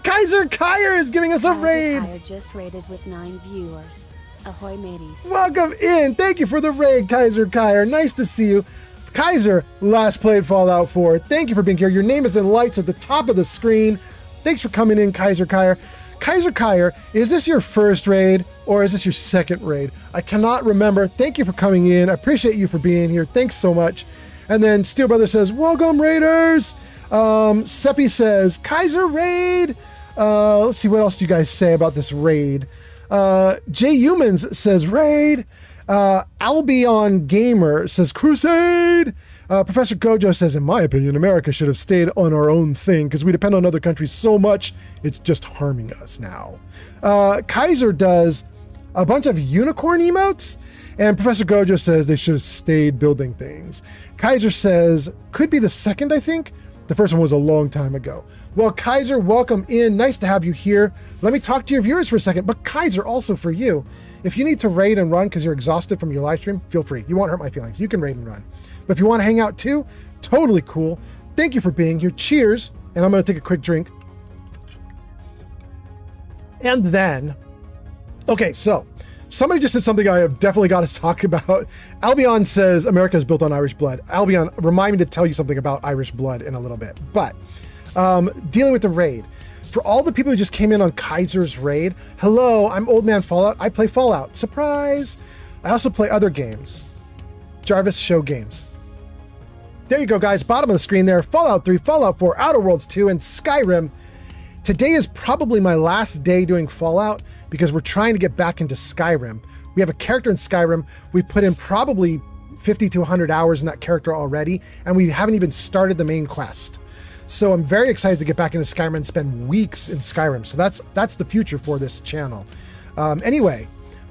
Kaiser Kyer is giving us a raid. Kaiser Kyer just raided with 9 viewers. Ahoy, mateys. Welcome in. Thank you for the raid, Kaiser Kyer. Nice to see you. Kaiser last played Fallout 4. Thank you for being here. Your name is in lights at the top of the screen. Thanks for coming in, Kaiser Kyer. Kaiser Kyer, is this your first raid or is this your second raid? I cannot remember. Thank you for coming in. I appreciate you for being here. Thanks so much. And then Steel Brother says, welcome, Raiders. Seppi says, Kaiser raid. Let's see, what else do you guys say about this raid? Jay Humans says raid. Albion Gamer says crusade. Professor Gojo says, in my opinion, America should have stayed on our own thing because we depend on other countries so much, it's just harming us now. Kaiser does a bunch of unicorn emotes, and Professor Gojo says they should have stayed building things. Kaiser says, could be the second, I think. The first one was a long time ago. Well, Kaiser, welcome in. Nice to have you here. Let me talk to your viewers for a second, but Kaiser, also for you. If you need to raid and run because you're exhausted from your live stream, feel free. You won't hurt my feelings. You can raid and run. But if you want to hang out too, totally cool. Thank you for being here. Cheers. And I'm going to take a quick drink. And then, okay, so somebody just said something I have definitely got to talk about. Albion says America is built on Irish blood. Albion, remind me to tell you something about Irish blood in a little bit. But dealing with the raid. For all the people who just came in on Kaiser's raid, hello, I'm Old Man Fallout. I play Fallout. Surprise! I also play other games. Jarvis Show games. There you go, guys. Bottom of the screen there. Fallout 3, Fallout 4, Outer Worlds 2, and Skyrim. Today is probably my last day doing Fallout because we're trying to get back into Skyrim. We have a character in Skyrim. We've put in probably 50 to 100 hours in that character already, and we haven't even started the main quest. So I'm very excited to get back into Skyrim and spend weeks in Skyrim. So that's the future for this channel. Anyway,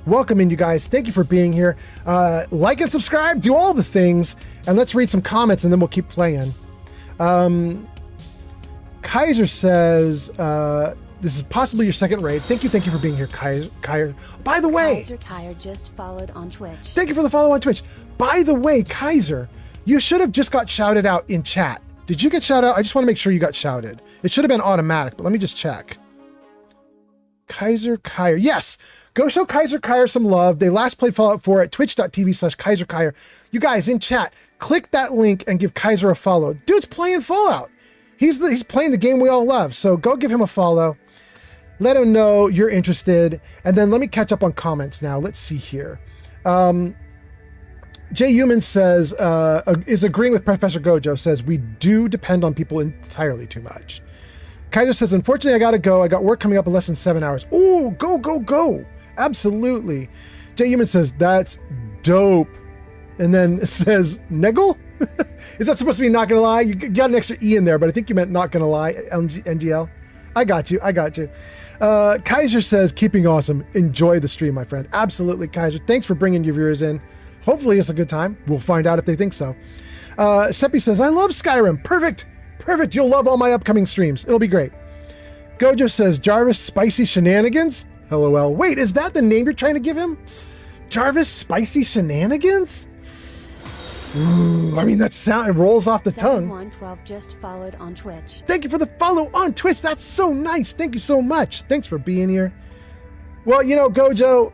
welcome in, you guys. Thank you for being here. Like and subscribe, do all the things, and let's read some comments and then we'll keep playing. Kaiser says, this is possibly your second raid. Thank you for being here, Kaiser. By the way, Kaiser Kyer just followed on Twitch. Thank you for the follow on Twitch. By the way, Kaiser, you should have just got shouted out in chat. Did you get shouted out? I just want to make sure you got shouted. It should have been automatic, but let me just check. Kaiser Kyer. Yes, go show Kaiser Kyer some love. They last played Fallout 4 at twitch.tv/Kaiser Kyer. You guys in chat, click that link and give Kaiser a follow. Dude's playing Fallout. He's playing the game we all love. So go give him a follow. Let him know you're interested. And then let me catch up on comments now. Let's see here. Jay Human says, is agreeing with Professor Gojo, says, we do depend on people entirely too much. Kaiser says, unfortunately, I gotta go. I got work coming up in less than 7 hours. Oh, go. Absolutely. Jay Human says, that's dope. And then it says, Neggle? Is that supposed to be not gonna lie? You got an extra E in there, but I think you meant not gonna lie, NGL. I got you. Kaiser says, keeping awesome. Enjoy the stream, my friend. Absolutely, Kaiser. Thanks for bringing your viewers in. Hopefully it's a good time. We'll find out if they think so. Seppi says, I love Skyrim. Perfect. You'll love all my upcoming streams. It'll be great. Gojo says, Jarvis Spicy Shenanigans? LOL. Wait, is that the name you're trying to give him? Jarvis Spicy Shenanigans? Ooh, I mean, it rolls off the tongue. 112 just followed on Twitch. Thank you for the follow on Twitch. That's so nice. Thank you so much. Thanks for being here. Well, you know, Gojo,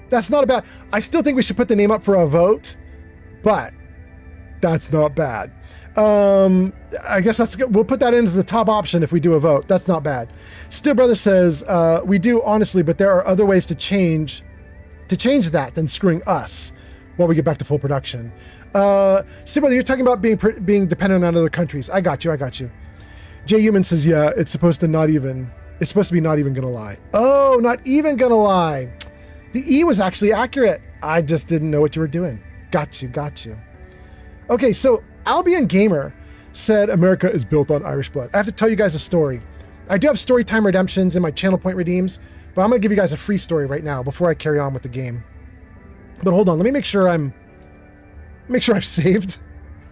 that's not bad. I still think we should put the name up for a vote, but that's not bad. I guess that's good. We'll put that in as the top option if we do a vote. That's not bad. Still Brother says, we do honestly, but there are other ways to change that than screwing us while we get back to full production. Still Brother, you're talking about being dependent on other countries. I got you. Jay Human says, yeah, it's supposed to not even It's supposed to be not even gonna lie. Oh, not even gonna lie. The E was actually accurate. I just didn't know what you were doing. Got you. Okay, so Albion Gamer said America is built on Irish blood. I have to tell you guys a story. I do have story time redemptions in my channel point redeems, but I'm gonna give you guys a free story right now before I carry on with the game. But hold on, let me make sure I've saved.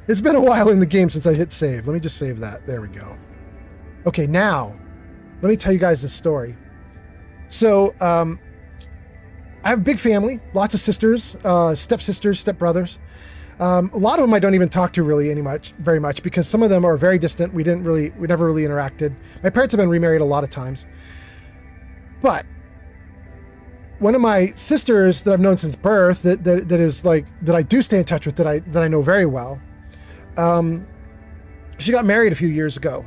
It's been a while in the game since I hit save. Let me just save that. There we go. Okay, now let me tell you guys this story. So, I have a big family, lots of sisters, stepsisters, stepbrothers. A lot of them I don't even talk to really very much, because some of them are very distant. We never really interacted. My parents have been remarried a lot of times. But one of my sisters that I've known since birth, that I do stay in touch with, that I know very well, she got married a few years ago.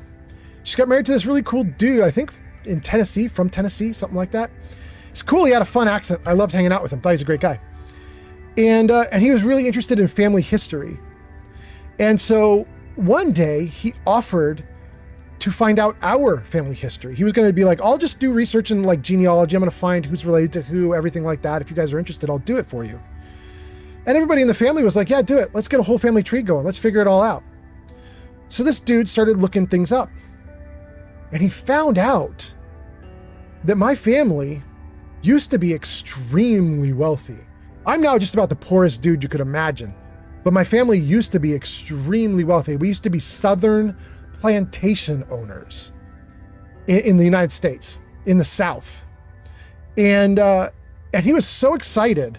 She got married to this really cool dude, I think from Tennessee, something like that. It's cool. He had a fun accent. I loved hanging out with him. Thought he was a great guy. And he was really interested in family history. And so one day he offered to find out our family history. He was going to be like, I'll just do research in like genealogy. I'm going to find who's related to who, everything like that. If you guys are interested, I'll do it for you. And everybody in the family was like, yeah, do it. Let's get a whole family tree going. Let's figure it all out. So this dude started looking things up. And he found out that my family used to be extremely wealthy. I'm now just about the poorest dude you could imagine, but my family used to be extremely wealthy. We used to be Southern plantation owners in the United States, in the South. And he was so excited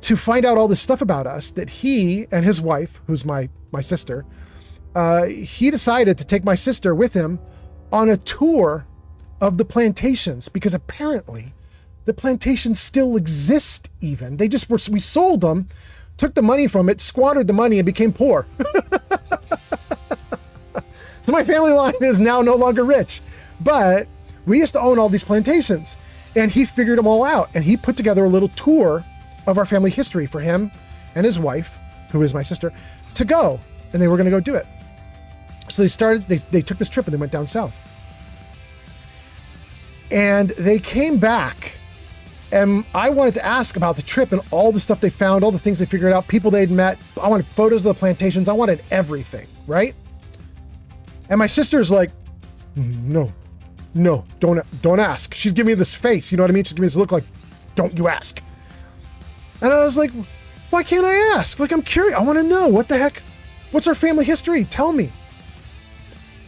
to find out all this stuff about us that he and his wife, who's my sister, he decided to take my sister with him on a tour of the plantations, because apparently the plantations still exist even. We sold them, took the money from it, squandered the money, and became poor. So my family line is now no longer rich. But we used to own all these plantations. And he figured them all out. And he put together a little tour of our family history for him and his wife, who is my sister, to go. And they were going to go do it. So they took this trip and they went down south. And they came back. And I wanted to ask about the trip and all the stuff they found, all the things they figured out, people they'd met. I wanted photos of the plantations. I wanted everything, right? And my sister's like, no, don't ask. She's giving me this face, you know what I mean? She's giving me this look like, don't you ask. And I was like, why can't I ask? Like, I'm curious. I want to know. What the heck? What's our family history? Tell me.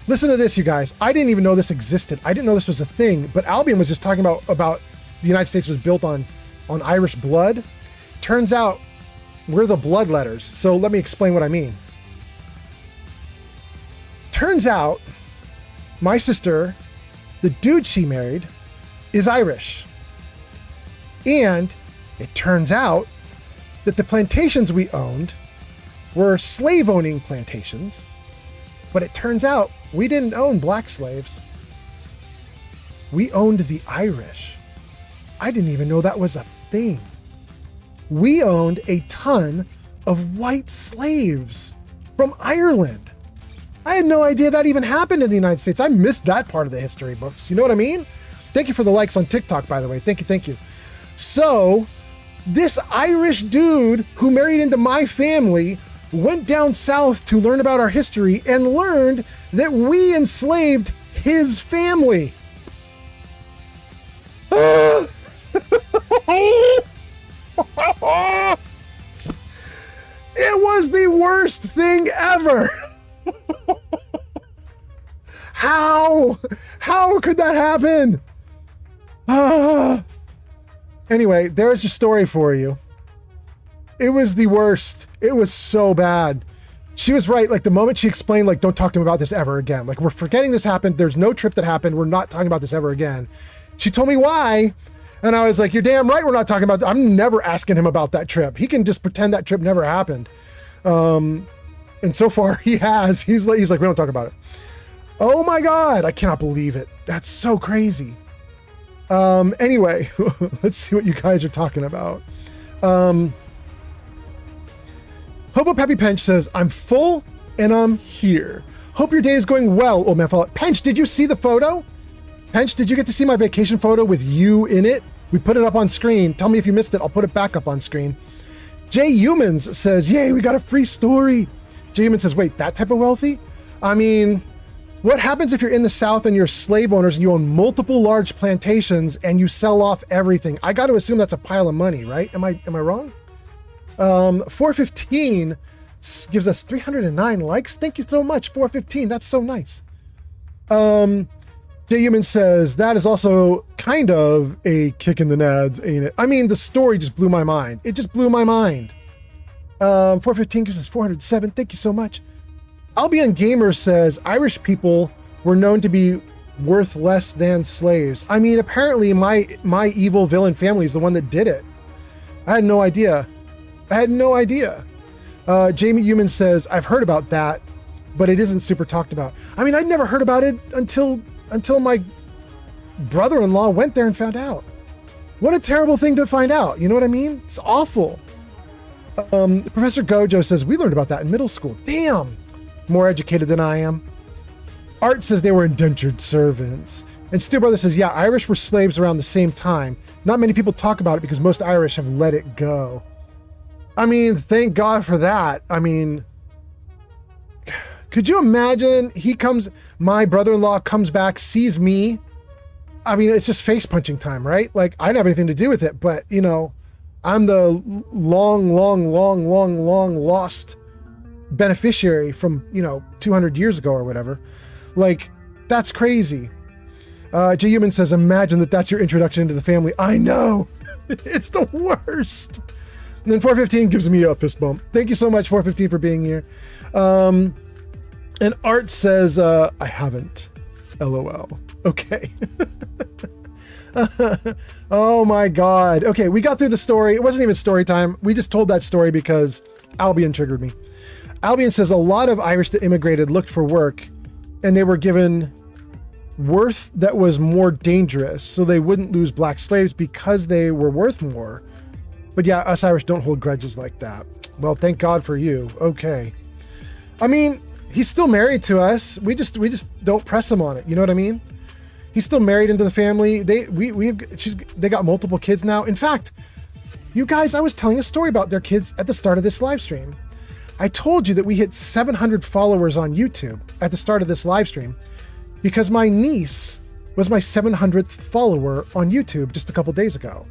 Listen to this, you guys. I didn't even know this existed. I didn't know this was a thing, but Albion was just talking about the United States was built on Irish blood. Turns out we're the bloodletters. So let me explain what I mean. Turns out my sister, the dude she married, is Irish. And it turns out that the plantations we owned were slave-owning plantations. But it turns out we didn't own black slaves. We owned the Irish. I didn't even know that was a thing. We owned a ton of white slaves from Ireland. I had no idea that even happened in the United States. I missed that part of the history books. You know what I mean? Thank you for the likes on TikTok, by the way. Thank you. So, this Irish dude who married into my family went down south to learn about our history and learned that we enslaved his family. It was the worst thing ever. How could that happen? Anyway, there's a story for you. It was the worst. It was so bad. She was right. Like, the moment she explained, like, don't talk to him about this ever again. Like, we're forgetting this happened. There's no trip that happened. We're not talking about this ever again. She told me why. And I was like, you're damn right we're not talking about that. I'm never asking him about that trip. He can just pretend that trip never happened. And so far he has. He's like, we don't talk about it. Oh my God. I cannot believe it. That's so crazy. Anyway, let's see what you guys are talking about. Hobo Peppy Pench says, I'm full and I'm here. Hope your day is going well. Oh man, Pench, did you see the photo? Hench, did you get to see my vacation photo with you in it? We put it up on screen. Tell me if you missed it. I'll put it back up on screen. Jay Humans says, yay, we got a free story. Jay Humans says, wait, that type of wealthy? I mean, what happens if you're in the South and you're slave owners and you own multiple large plantations and you sell off everything? I got to assume that's a pile of money, right? Am I wrong? 415 gives us 309 likes. Thank you so much, 415. That's so nice. Jay Human says, that is also kind of a kick in the nads, ain't it? I mean, the story just blew my mind. It just blew my mind. 415 gives us 407. Thank you so much. Albion Gamer says, Irish people were known to be worth less than slaves. I mean, apparently my evil villain family is the one that did it. I had no idea. Jamie Human says, I've heard about that, but it isn't super talked about. I mean, I'd never heard about it until my brother-in-law went there and found out. What a terrible thing to find out. You know what I mean? It's awful. Professor Gojo says, we learned about that in middle school. Damn. More educated than I am. Art says they were indentured servants. And Steel Brother says, yeah, Irish were slaves around the same time. Not many people talk about it because most Irish have let it go. I mean, thank God for that. I mean, could you imagine my brother-in-law comes back, sees me. I mean, it's just face punching time, right? Like, I didn't have anything to do with it, but you know, I'm the long lost beneficiary from, 200 years ago or whatever. Like, that's crazy. J. Human says, imagine that's your introduction into the family. I know. It's the worst. And then 415 gives me a fist bump. Thank you so much, 415, for being here. And Art says, I haven't. LOL. Okay. Oh my God. Okay, we got through the story. It wasn't even story time. We just told that story because Albion triggered me. Albion says a lot of Irish that immigrated looked for work and they were given worth that was more dangerous so they wouldn't lose black slaves because they were worth more. But yeah, us Irish don't hold grudges like that. Well, thank God for you. Okay. I mean, he's still married to us. We just don't press him on it. You know what I mean? He's still married into the family. They got multiple kids now. In fact, you guys, I was telling a story about their kids at the start of this live stream. I told you that we hit 700 followers on YouTube at the start of this live stream because my niece was my 700th follower on YouTube just a couple days ago.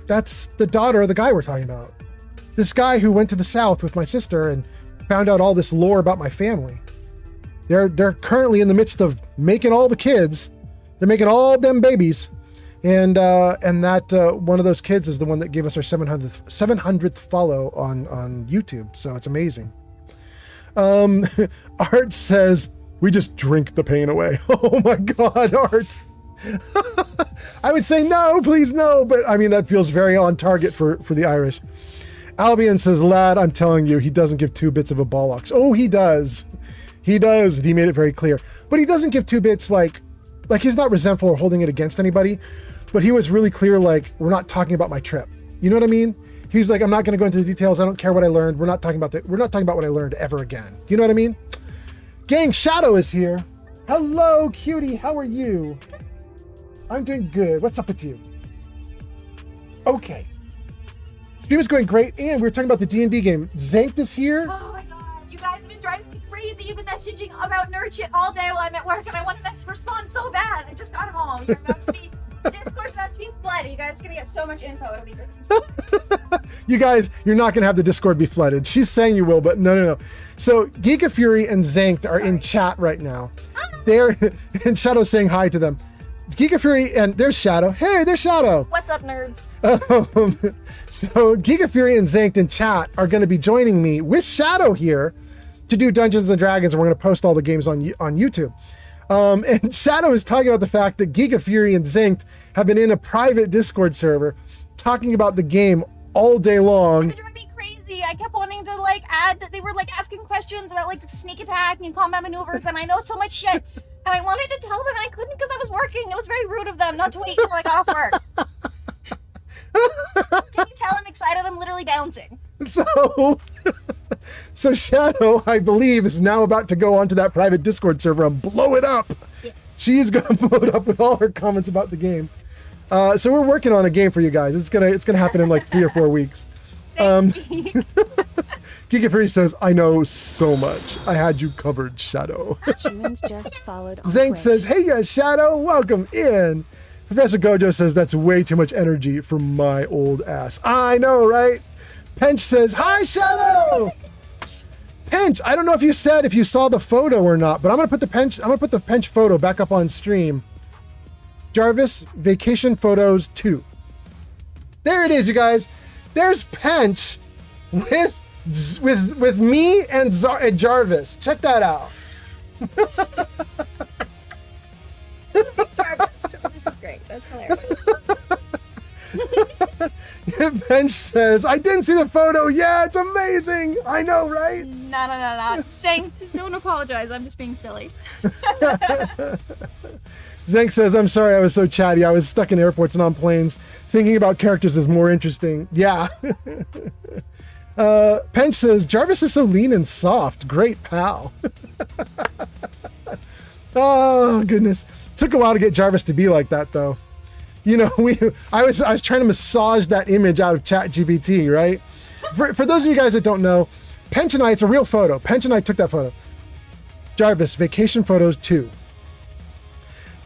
That's the daughter of the guy we're talking about. This guy who went to the South with my sister and found out all this lore about my family. They're currently in the midst of making all the kids. They're making all them babies. And that one of those kids is the one that gave us our 700th follow on YouTube. So it's amazing. Art says, we just drink the pain away. Oh my God, Art. I would say no, please no. But I mean, that feels very on target for the Irish. Albion says, lad, I'm telling you, he doesn't give 2 bits of a bollocks. Oh, he does. He does. He made it very clear. But he doesn't give 2 bits like he's not resentful or holding it against anybody. But he was really clear, like, we're not talking about my trip. You know what I mean? He's like, I'm not going to go into the details. I don't care what I learned. We're not talking about what I learned ever again. You know what I mean? Gang, Shadow is here. Hello, cutie. How are you? I'm doing good. What's up with you? Okay. Stream is going great, and we were talking about the D&D game. Zankt is here. Oh my God, you guys have been driving me crazy. You've been messaging about nerd shit all day while I'm at work, and I wanted to respond so bad. I just got home. You're about to be... The Discord's about to be flooded. You guys are going to get so much info. It'll be great. You guys, you're not going to have the Discord be flooded. She's saying you will, but no. So Geek of Fury and Zankt are in chat right now. They're and Shadow's saying hi to them. Geek of Fury and there's Shadow. Hey, there's Shadow. What's up, nerds? So Geek of Fury and Zankt in chat are going to be joining me with Shadow here to do Dungeons and Dragons, and we're going to post all the games on YouTube. And Shadow is talking about the fact that Geek of Fury and Zankt have been in a private Discord server talking about the game all day long. It drove me crazy. I kept wanting to they were asking questions about the sneak attack and combat maneuvers, and I know so much shit. And I wanted to tell them, and I couldn't because I was working. It was very rude of them not to wait until I got off work. Can you tell I'm excited? I'm literally bouncing. So Shadow, I believe, is now about to go onto that private Discord server and blow it up. She's gonna blow it up with all her comments about the game. So we're working on a game for you guys. It's gonna happen in like 3 or 4 weeks. Geeky Fury says, I know so much. I had you covered, Shadow. Humans just followed on Zank Twitch. says, hey, Shadow, welcome in. Professor Gojo says, that's way too much energy for my old ass. I know, right? Pench says, hi, Shadow. Pench, I don't know if you saw the photo or not, but I'm gonna put the Pench photo back up on stream. Jarvis, vacation photos 2. There it is, you guys. There's Pench with me and Jarvis. Check that out. Jarvis, this is great. That's hilarious. Pench says, I didn't see the photo. Yeah, it's amazing. I know, right? No. Saying, just don't apologize. I'm just being silly. Zank says, I'm sorry I was so chatty. I was stuck in airports and on planes. Thinking about characters is more interesting. Yeah. Pench says, Jarvis is so lean and soft. Great pal. Oh, goodness. Took a while to get Jarvis to be like that, though. You know, I was trying to massage that image out of ChatGPT, right? For those of you guys that don't know, Pench and I, it's a real photo. Pench and I took that photo. Jarvis, vacation photos 2.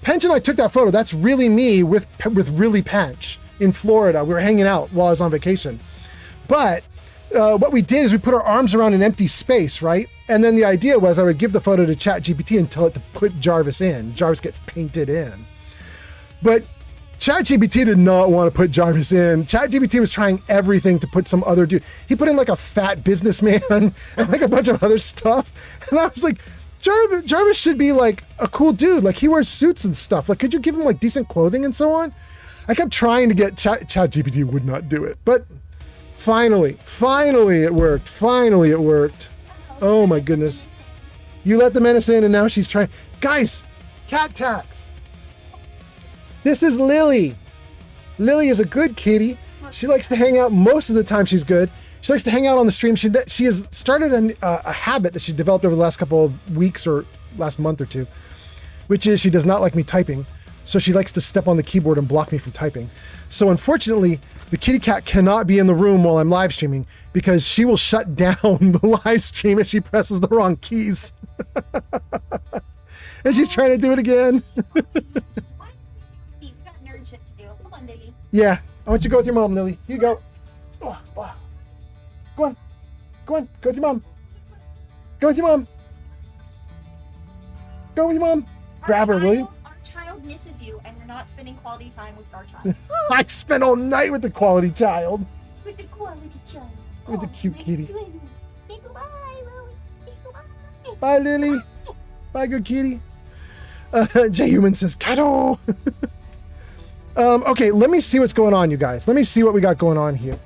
Pench and I took that photo. That's really me with really Pench in Florida. We were hanging out while I was on vacation. But what we did is we put our arms around an empty space, right? And then the idea was I would give the photo to ChatGPT and tell it to put Jarvis in. Jarvis gets painted in. But ChatGPT did not want to put Jarvis in. ChatGPT was trying everything to put some other dude. He put in like a fat businessman and like a bunch of other stuff. And I was like, Jarvis should be like a cool dude. Like he wears suits and stuff. Like, could you give him like decent clothing and so on? I kept trying to get ChatGPT would not do it. But finally it worked. Finally it worked. Oh my goodness. You let the menace in and now she's trying. Guys, cat tax. This is Lily. Lily is a good kitty. She likes to hang out most of the time. She's good. She likes to hang out on the stream. She has started a habit that she developed over the last couple of weeks or last month or two, which is she does not like me typing. So she likes to step on the keyboard and block me from typing. So unfortunately, the kitty cat cannot be in the room while I'm live streaming because she will shut down the live stream if she presses the wrong keys. And she's trying to do it again. You've got nerd shit to do. Come on, Lily. Yeah, I want you to go with your mom, Lily. Here you go. Oh, wow. Go on. Go with your mom. Go with your mom. Go with your mom. Grab her, will you? Our child misses you, and you're not spending quality time with our child. I spent all night with the quality child. With the quality child. With the cute kitty. Say goodbye, Lily. Say goodbye. Bye, Lily. Bye, good kitty. J-Human says, Cato. Okay, let me see what's going on, you guys. Let me see what we got going on here.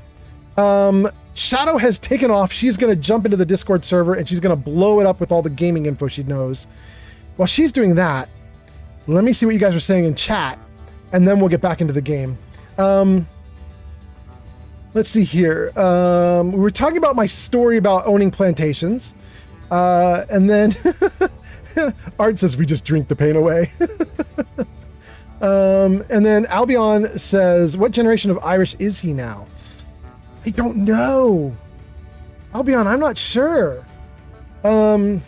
Shadow has taken off. She's going to jump into the Discord server and she's going to blow it up with all the gaming info she knows. While she's doing that, let me see what you guys are saying in chat and then we'll get back into the game. Let's see here. We were talking about my story about owning plantations. And then Art says we just drink the pain away. And then Albion says, what generation of Irish is he now? I don't know. Albion, I'm not sure. I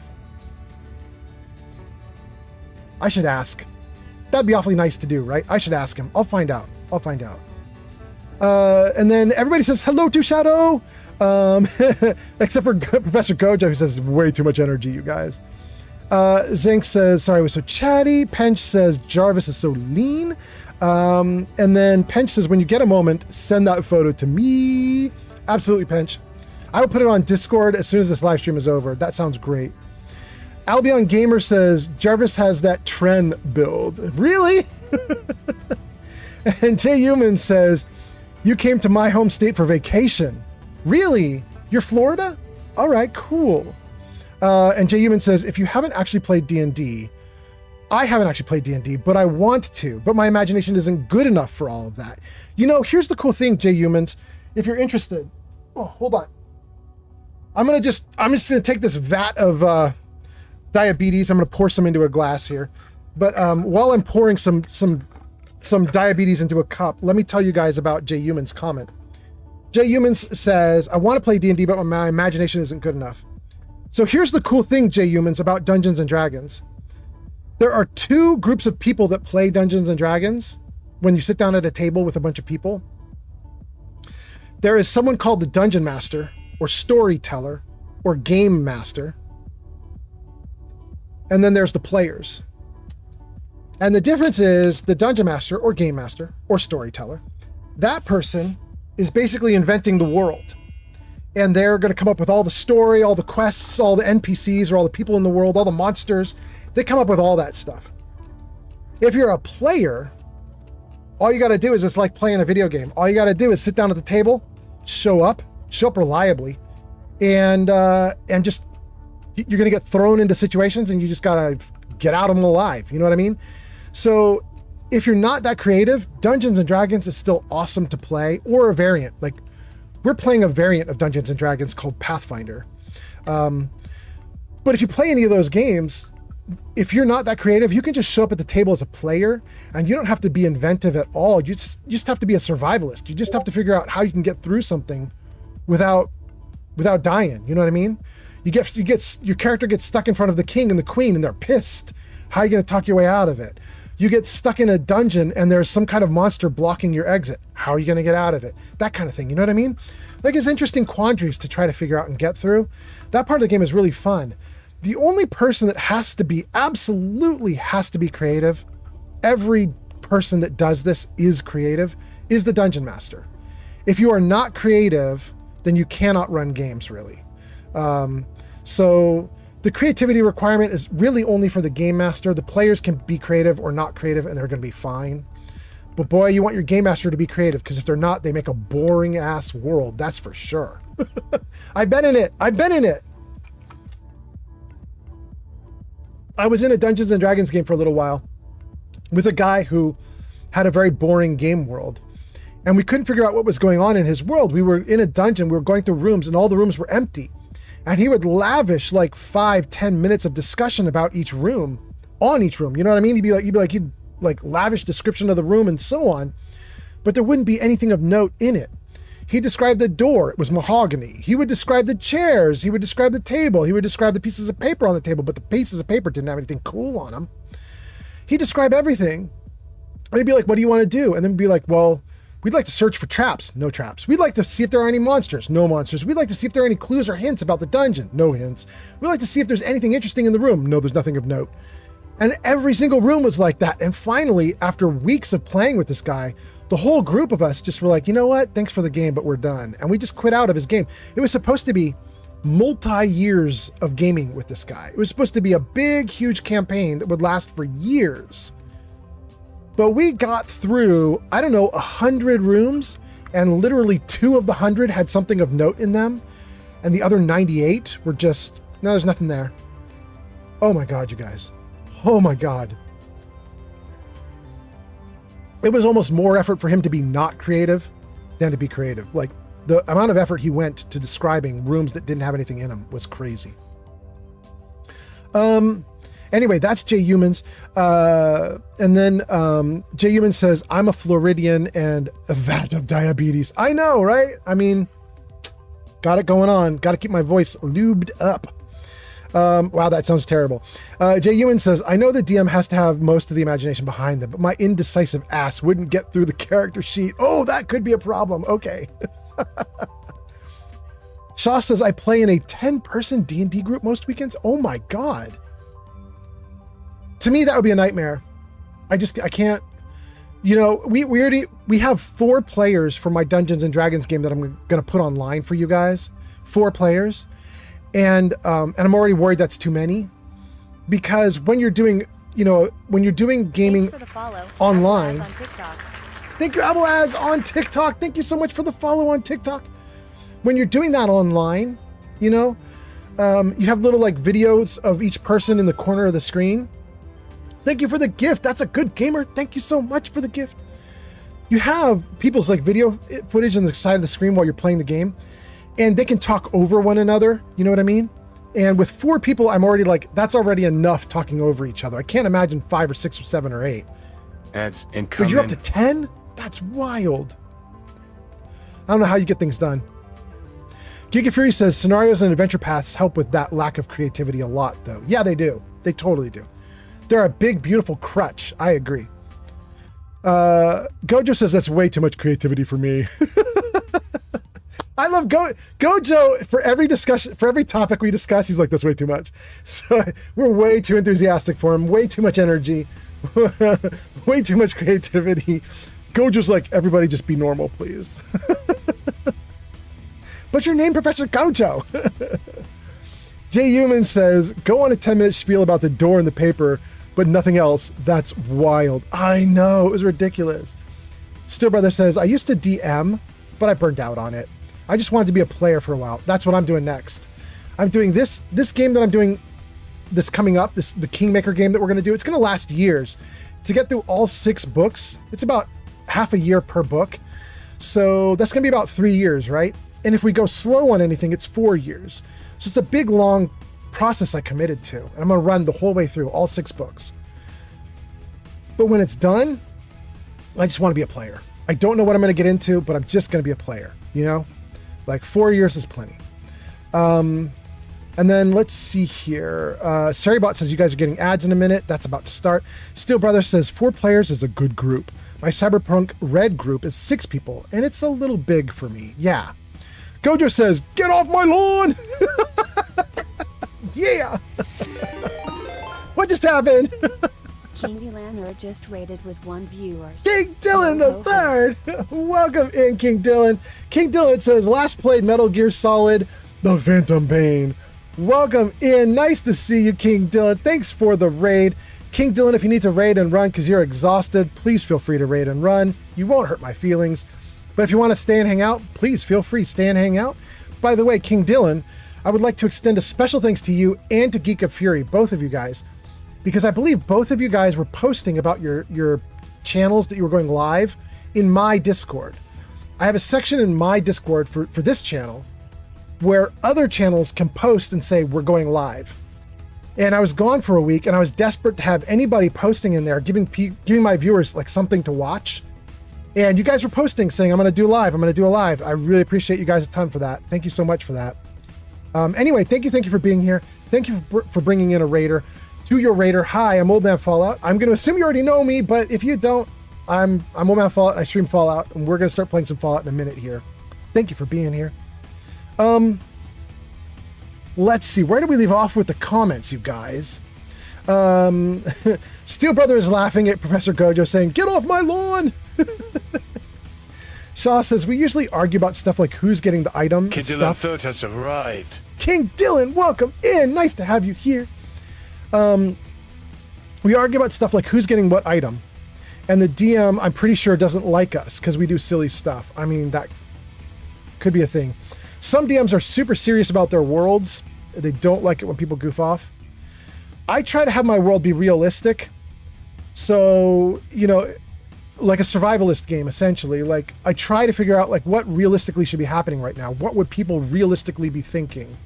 should ask. That'd be awfully nice to do, right? I should ask him. I'll find out. And then everybody says hello to Shadow. Except for Professor Gojo, who says way too much energy, you guys. Zink says, sorry, I was so chatty. Pench says, Jarvis is so lean. And then Pench says, when you get a moment, send that photo to me. Absolutely, Pench. I will put it on Discord as soon as this live stream is over. That sounds great. Albion Gamer says, Jarvis has that Tren build. Really? And Jay Human says, you came to my home state for vacation. Really? You're Florida? All right, cool. And Jay Human says, if you haven't actually played D&D, I haven't actually played D&D, but I want to, but my imagination isn't good enough for all of that. You know, here's the cool thing, Jay Humans, if you're interested. Oh, hold on. I'm just gonna take this vat of diabetes. I'm gonna pour some into a glass here. But while I'm pouring some diabetes into a cup, let me tell you guys about Jay Human's comment. Jay Humans says, I want to play D&D, but my imagination isn't good enough. So here's the cool thing, Jay Humans, about Dungeons and Dragons. There are two groups of people that play Dungeons and Dragons when you sit down at a table with a bunch of people. There is someone called the Dungeon Master, or Storyteller, or Game Master. And then there's the players. And the difference is the Dungeon Master, or Game Master, or Storyteller, that person is basically inventing the world. And they're going to come up with all the story, all the quests, all the NPCs, or all the people in the world, all the monsters. They come up with all that stuff. If you're a player, all you got to do is, it's like playing a video game. All you got to do is sit down at the table, show up reliably, and just, you're going to get thrown into situations and you just got to get out of them alive. You know what I mean? So if you're not that creative, Dungeons and Dragons is still awesome to play, or a variant. Like, we're playing a variant of Dungeons and Dragons called Pathfinder. But if you play any of those games, if you're not that creative, you can just show up at the table as a player, and you don't have to be inventive at all. You just have to be a survivalist. You just have to figure out how you can get through something without dying. You know what I mean? Your character gets stuck in front of the king and the queen, and they're pissed. How are you going to talk your way out of it? You get stuck in a dungeon and there's some kind of monster blocking your exit. How are you going to get out of it? That kind of thing. You know what I mean? Like, it's interesting quandaries to try to figure out and get through. That part of the game is really fun. The only person that absolutely has to be creative, every person that does this is creative, is the Dungeon Master. If you are not creative, then you cannot run games, really. So the creativity requirement is really only for the Game Master. The players can be creative or not creative, and they're going to be fine. But boy, you want your Game Master to be creative, because if they're not, they make a boring ass world. That's for sure. I've been in it. I was in a Dungeons and Dragons game for a little while with a guy who had a very boring game world, and we couldn't figure out what was going on in his world. We were in a dungeon, we were going through rooms, and all the rooms were empty. And he would lavish like 5-10 minutes of discussion about each room, on each room. You know what I mean? He'd lavish description of the room and so on, but there wouldn't be anything of note in it. He described the door, it was mahogany. He would describe the chairs, he would describe the table, he would describe the pieces of paper on the table, but the pieces of paper didn't have anything cool on them. He'd describe everything. And he'd be like, what do you want to do? And then be like, well, we'd like to search for traps. No traps. We'd like to see if there are any monsters. No monsters. We'd like to see if there are any clues or hints about the dungeon. No hints. We'd like to see if there's anything interesting in the room. No, there's nothing of note. And every single room was like that. And finally, after weeks of playing with this guy, the whole group of us just were like, you know what? Thanks for the game, but we're done. And we just quit out of his game. It was supposed to be multi-years of gaming with this guy. It was supposed to be a big, huge campaign that would last for years. But we got through, 100 rooms, and literally 2 of the 100 had something of note in them. And the other 98 were just, no, there's nothing there. Oh my God, you guys. Oh my God. It was almost more effort for him to be not creative than to be creative. Like, the amount of effort he went to describing rooms that didn't have anything in them was crazy. Anyway, that's Jay Humans. And then Jay Humans says, I'm a Floridian and a vat of diabetes. I know, right? I mean, got it going on. Got to keep my voice lubed up. Wow, that sounds terrible. Jay Ewan says, I know the DM has to have most of the imagination behind them, but my indecisive ass wouldn't get through the character sheet. Oh, that could be a problem. Okay. Shaw says, I play in a 10-person D&D group most weekends. Oh my God. To me, that would be a nightmare. I can't, we have 4 players for my Dungeons and Dragons game that I'm going to put online for you guys. 4 players. And I'm already worried that's too many, because when you're doing gaming online. Thank you, Abuaz on TikTok. Thank you so much for the follow on TikTok. When you're doing that online, you have little videos of each person in the corner of the screen. Thank you for the gift. That's a good gamer. Thank you so much for the gift. You have people's video footage on the side of the screen while you're playing the game, and they can talk over one another. You know what I mean? And with 4 people, I'm already like, that's already enough talking over each other. I can't imagine 5 or 6 or 7 or 8. Ads incoming. But you're up to 10? That's wild. I don't know how you get things done. Giga Fury says scenarios and adventure paths help with that lack of creativity a lot, though. Yeah, they do. They totally do. They're a big, beautiful crutch. I agree. Gojo says that's way too much creativity for me. I love Gojo. For every discussion, for every topic we discuss, he's like, that's way too much. So we're way too enthusiastic for him. Way too much energy. Way too much creativity. Gojo's like, everybody just be normal, please. But your name, Professor Gojo. Jay Human says, go on a 10-minute spiel about the door in the paper, but nothing else. That's wild. I know, it was ridiculous. Still Brother says, I used to DM, but I burned out on it. I just wanted to be a player for a while. That's what I'm doing next. I'm doing this game that I'm doing, this coming up, the Kingmaker game that we're going to do. It's going to last years. To get through all 6 books, it's about half a year per book. So that's going to be about 3 years, right? And if we go slow on anything, it's 4 years. So it's a big, long process I committed to. And I'm going to run the whole way through all 6 books. But when it's done, I just want to be a player. I don't know what I'm going to get into, but I'm just going to be a player, you know? Like 4 years is plenty. And then let's see here. Sarybot says you guys are getting ads in a minute. That's about to start. Steel Brother says 4 players is a good group. My Cyberpunk Red group is 6 people, and it's a little big for me. Yeah. Gojo says, get off my lawn! Yeah! What just happened? King Dylan just rated with 1 viewer. King Dylan the third! Welcome in, King Dylan. King Dylan says, last played Metal Gear Solid, The Phantom Pain. Welcome in. Nice to see you, King Dylan. Thanks for the raid. King Dylan, if you need to raid and run because you're exhausted, please feel free to raid and run. You won't hurt my feelings. But if you want to stay and hang out, please feel free. Stay and hang out. By the way, King Dylan, I would like to extend a special thanks to you and to Geek of Fury, both of you guys, because I believe both of you guys were posting about your channels that you were going live in my Discord. I have a section in my Discord for this channel where other channels can post and say, we're going live. And I was gone for a week and I was desperate to have anybody posting in there, giving my viewers like something to watch. And you guys were posting saying, I'm going to do live. I'm going to do a live. I really appreciate you guys a ton for that. Thank you so much for that. Anyway, thank you for being here. Thank you for bringing in a raider. To your raider, hi, I'm Old Man Fallout. I'm going to assume you already know me, but if you don't, I'm Old Man Fallout and I stream Fallout, and we're going to start playing some Fallout in a minute here. Thank you for being here. Let's see, where do we leave off with the comments, you guys? Steel Brother is laughing at Professor Gojo saying, get off my lawn! Shaw says, we usually argue about stuff like who's getting the item King Dylan Third has arrived. King Dylan, welcome in! Nice to have you here. We argue about stuff like who's getting what item. And the DM, I'm pretty sure, doesn't like us because we do silly stuff. I mean, that could be a thing. Some DMs are super serious about their worlds. They don't like it when people goof off. I try to have my world be realistic. So, you know, like a survivalist game, essentially. Like, I try to figure out, like, what realistically should be happening right now. What would people realistically be thinking?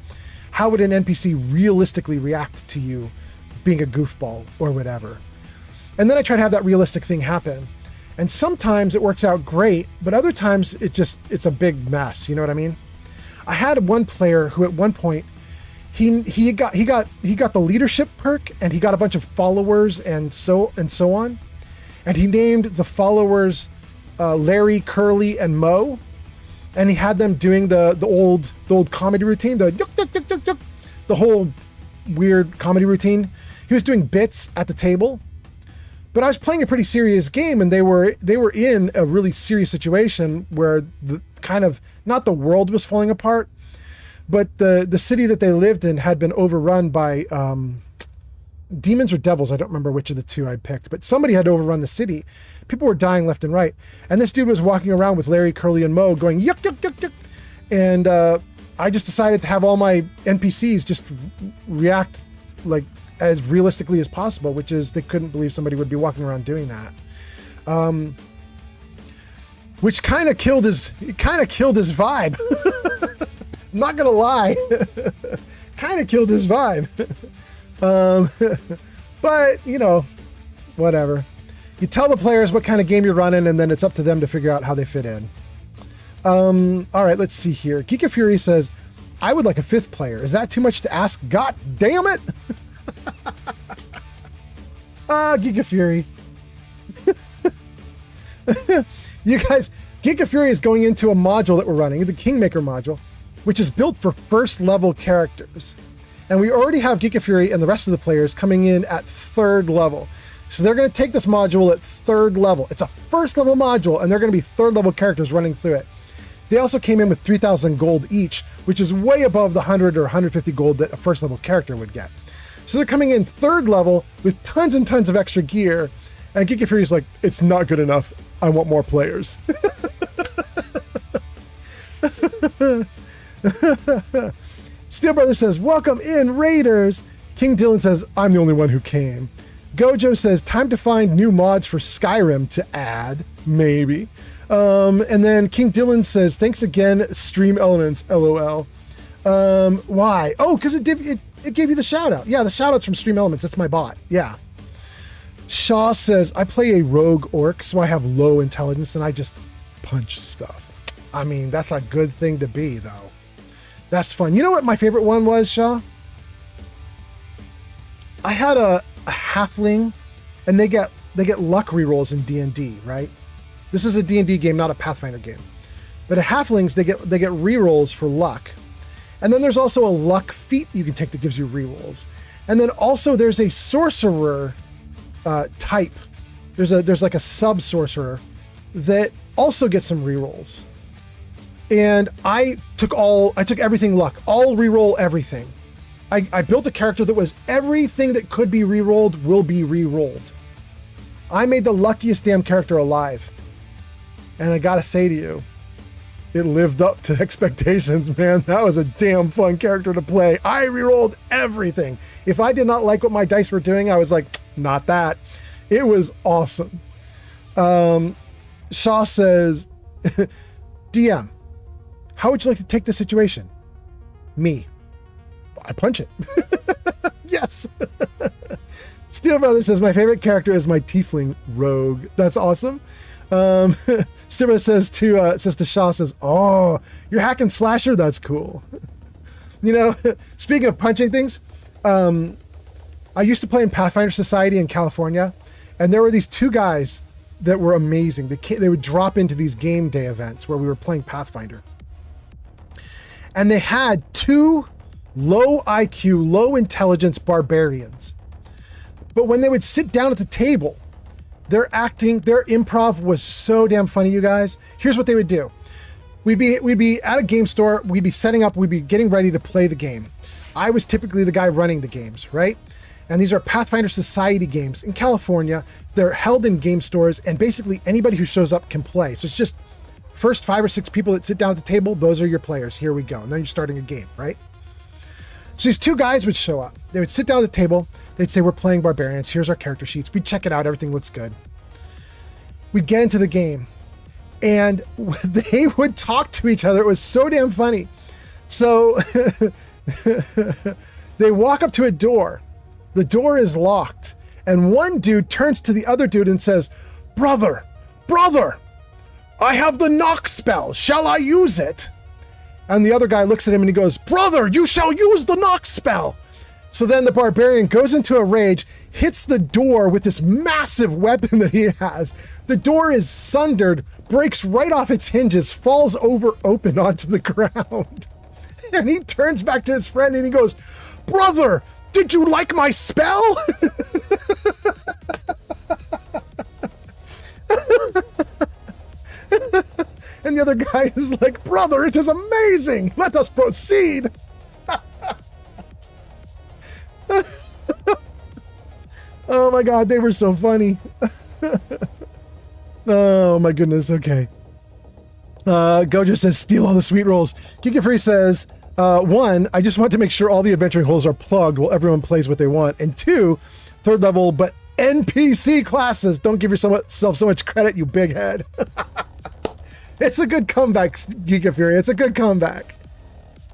How would an NPC realistically react to you being a goofball or whatever? And then I try to have that realistic thing happen. And sometimes it works out great, but other times it's a big mess. You know what I mean? I had one player who at one point, he got the leadership perk and he got a bunch of followers and so on. And he named the followers Larry, Curly, and Mo. And he had them doing the old comedy routine, the yuk, yuk, yuk, yuk, yuk, the whole weird comedy routine. He was doing bits at the table. But I was playing a pretty serious game, and they were in a really serious situation where the kind of, not the world was falling apart, but the city that they lived in had been overrun by demons or devils. I don't remember which of the two I picked, but somebody had overrun the city. People were dying left and right. And this dude was walking around with Larry, Curly, and Mo going, yuck, yuck, yuck, yuck. And I just decided to have all my NPCs just react like as realistically as possible, which is they couldn't believe somebody would be walking around doing that. Which kind of killed his vibe. I'm not gonna lie. kind of killed his vibe. But, you know, whatever. You tell the players what kind of game you're running, and then it's up to them to figure out how they fit in. All right, let's see here. Geek of Fury says, I would like a 5th player. Is that too much to ask? God damn it! Geek of Fury. You guys, Geek of Fury is going into a module that we're running, the Kingmaker module, which is built for 1st level characters. And we already have Geek of Fury and the rest of the players coming in at 3rd level. So they're going to take this module at 3rd level. It's a 1st level module, and they're going to be 3rd level characters running through it. They also came in with 3,000 gold each, which is way above the 100 or 150 gold that a 1st level character would get. So they're coming in 3rd level with tons and tons of extra gear. And Geek of Fury is like, it's not good enough. I want more players. Steel Brother says, welcome in, Raiders. King Dylan says, I'm the only one who came. Gojo says, time to find new mods for Skyrim to add. Maybe. And then King Dylan says, thanks again, Stream Elements, LOL. Why? Oh, because it gave you the shout out. Yeah, the shout out's from Stream Elements. That's my bot. Yeah. Shaw says, I play a rogue orc, so I have low intelligence and I just punch stuff. I mean, that's a good thing to be, though. That's fun. You know what my favorite one was, Shaw? I had a halfling, and they get luck rerolls in D&D, right? This is a D&D game, not a Pathfinder game. But a halflings, they get rerolls for luck. And then there's also a luck feat you can take that gives you rerolls. And then also there's a sorcerer type. There's like a sub sorcerer that also gets some rerolls. And I took everything luck, all reroll everything. I built a character that was everything that could be rerolled will be rerolled. I made the luckiest damn character alive. And I gotta say to you, it lived up to expectations, man. That was a damn fun character to play. I rerolled everything. If I did not like what my dice were doing, I was like, not that. It was awesome. Shaw says, DM, how would you like to take the situation? Me. I punch it. Yes. Steel Brother says, my favorite character is my tiefling rogue. That's awesome. Steel Brother says to Shaw, says, oh, you're hack and slasher? That's cool. You know, speaking of punching things, I used to play in Pathfinder Society in California, and there were these 2 guys that were amazing. They would drop into these game day events where we were playing Pathfinder. And they had 2 low IQ, low intelligence barbarians. But when they would sit down at the table, their improv was so damn funny, you guys. Here's what they would do. We'd be at a game store, we'd be setting up, we'd be getting ready to play the game. I was typically the guy running the games, right? And these are Pathfinder Society games in California. They're held in game stores, and basically anybody who shows up can play. So it's just first 5 or 6 people that sit down at the table, those are your players. Here we go. And then you're starting a game, right? So these 2 guys would show up. They would sit down at the table. They'd say, we're playing barbarians. Here's our character sheets. We'd check it out. Everything looks good. We'd get into the game, and they would talk to each other. It was so damn funny. So they walk up to a door. The door is locked. And one dude turns to the other dude and says, brother, I have the knock spell. Shall I use it? And the other guy looks at him and he goes, brother, you shall use the knock spell. So then the barbarian goes into a rage, hits the door with this massive weapon that he has. The door is sundered, breaks right off its hinges, falls over open onto the ground. And he turns back to his friend and he goes, brother, did you like my spell? And the other guy is like, brother, it is amazing. Let us proceed. Oh my God, they were so funny. Oh my goodness, okay. Gojo says, steal all the sweet rolls. Kika Free says, 1, I just want to make sure all the adventuring holes are plugged while everyone plays what they want. And 2, 3rd level, but NPC classes. Don't give yourself so much credit, you big head. It's a good comeback, Geek of Fury. It's a good comeback.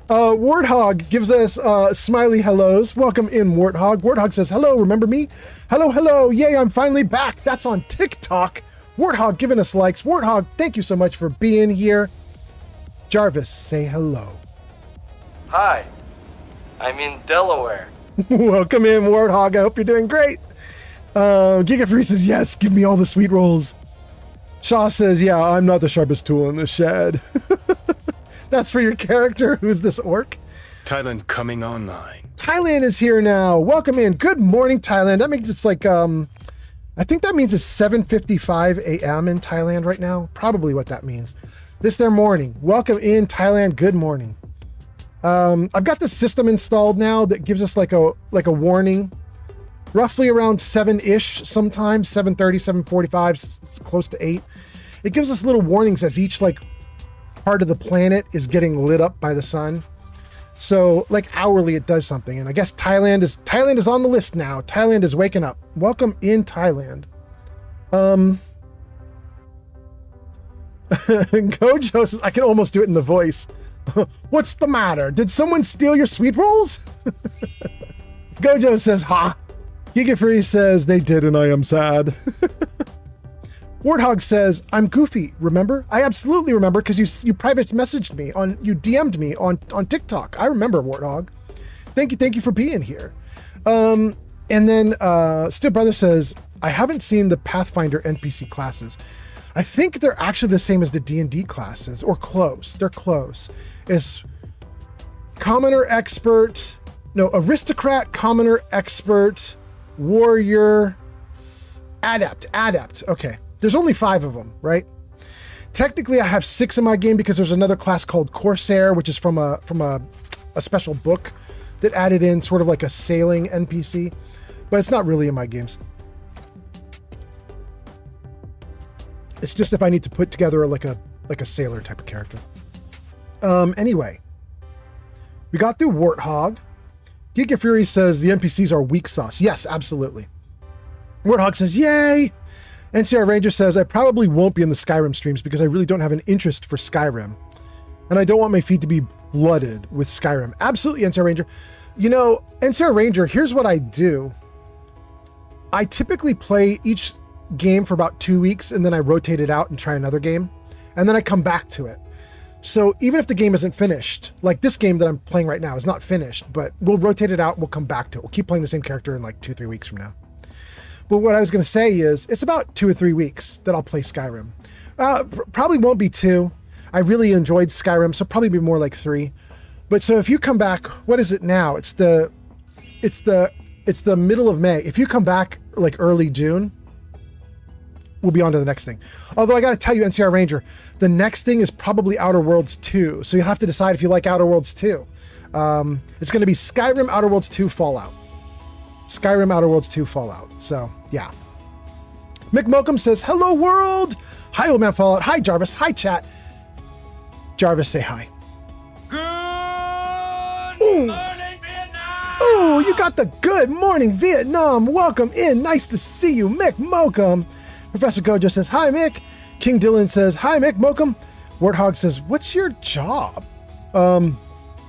Warthog gives us smiley hellos. Welcome in, Warthog. Warthog says, hello, remember me? Hello, hello. Yay, I'm finally back. That's on TikTok. Warthog giving us likes. Warthog, thank you so much for being here. Jarvis, say hello. Hi. I'm in Delaware. Welcome in, Warthog. I hope you're doing great. Gigafree says, yes, give me all the sweet rolls. Shaw says, yeah, I'm not the sharpest tool in the shed. That's for your character. Who's this orc? Thailand coming online. Thailand is here now. Welcome in. Good morning, Thailand. That means it's like, I think that means it's 7:55 a.m. in Thailand right now. Probably what that means. This their morning. Welcome in, Thailand. Good morning. I've got the system installed now that gives us like a warning. Roughly around 7-ish sometimes, 7:30, 7:45, close to 8. It gives us little warnings as each like part of the planet is getting lit up by the sun. So like hourly it does something. And I guess Thailand is on the list now. Thailand is waking up. Welcome in, Thailand. Gojo says, I can almost do it in the voice. What's the matter? Did someone steal your sweet rolls? Gojo says, ha. Gigafree says, they did and I am sad. Warthog says, I'm Goofy, remember? I absolutely remember because you private messaged me you DM'd me on TikTok. I remember, Warthog. Thank you for being here. And then Still Brother says, I haven't seen the Pathfinder NPC classes. I think they're actually the same as the D&D classes, or close. They're close. It's Commoner, Expert, no, Aristocrat, Commoner, Expert, Warrior, Adept. Okay. There's only 5 of them, right? Technically, I have 6 in my game because there's another class called Corsair, which is from a special book that added in sort of like a sailing NPC, but it's not really in my games. It's just if I need to put together like a sailor type of character. Anyway, we got through Warthog. Giga Fury says the NPCs are weak sauce. Yes, absolutely. Warthog says, yay! NCR Ranger says, I probably won't be in the Skyrim streams because I really don't have an interest for Skyrim. And I don't want my feed to be flooded with Skyrim. Absolutely, NCR Ranger. You know, NCR Ranger, here's what I do. I typically play each game for about 2 weeks and then I rotate it out and try another game. And then I come back to it. So even if the game isn't finished, like this game that I'm playing right now is not finished, but we'll rotate it out, we'll come back to it. We'll keep playing the same character in like 2-3 weeks from now. But what I was going to say is it's about 2 or 3 weeks that I'll play Skyrim. Probably won't be 2. I really enjoyed Skyrim, so probably be more like 3. But so if you come back, what is it now? It's the middle of May. If you come back like early June, we'll be on to the next thing. Although I got to tell you, NCR Ranger, the next thing is probably Outer Worlds 2. So you'll have to decide if you like Outer Worlds 2. It's going to be Skyrim, Outer Worlds 2, Fallout. Skyrim, Outer Worlds 2, Fallout. So, yeah. Mick Mokum says, hello, world. Hi, Old Man Fallout. Hi, Jarvis. Hi, chat. Jarvis, say hi. Good morning, Vietnam. Ooh, you got the good morning, Vietnam. Welcome in. Nice to see you, Mick Mokum. Professor Gojo says, hi, Mick. King Dylan says, hi, Mick Mokum. Warthog says, what's your job? And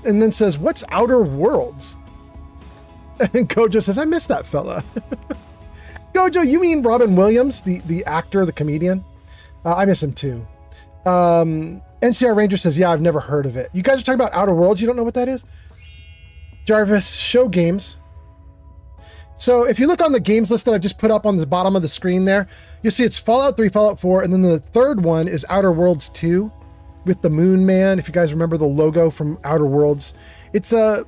then says, what's Outer Worlds? And Gojo says, I miss that fella. Gojo, you mean Robin Williams, the actor, the comedian? I miss him too. NCR Ranger says, yeah, I've never heard of it. You guys are talking about Outer Worlds? You don't know what that is? Jarvis, show games. So if you look on the games list that I've just put up on the bottom of the screen there, you'll see it's Fallout 3, Fallout 4, and then the third one is Outer Worlds 2 with the Moon Man, if you guys remember the logo from Outer Worlds. It's a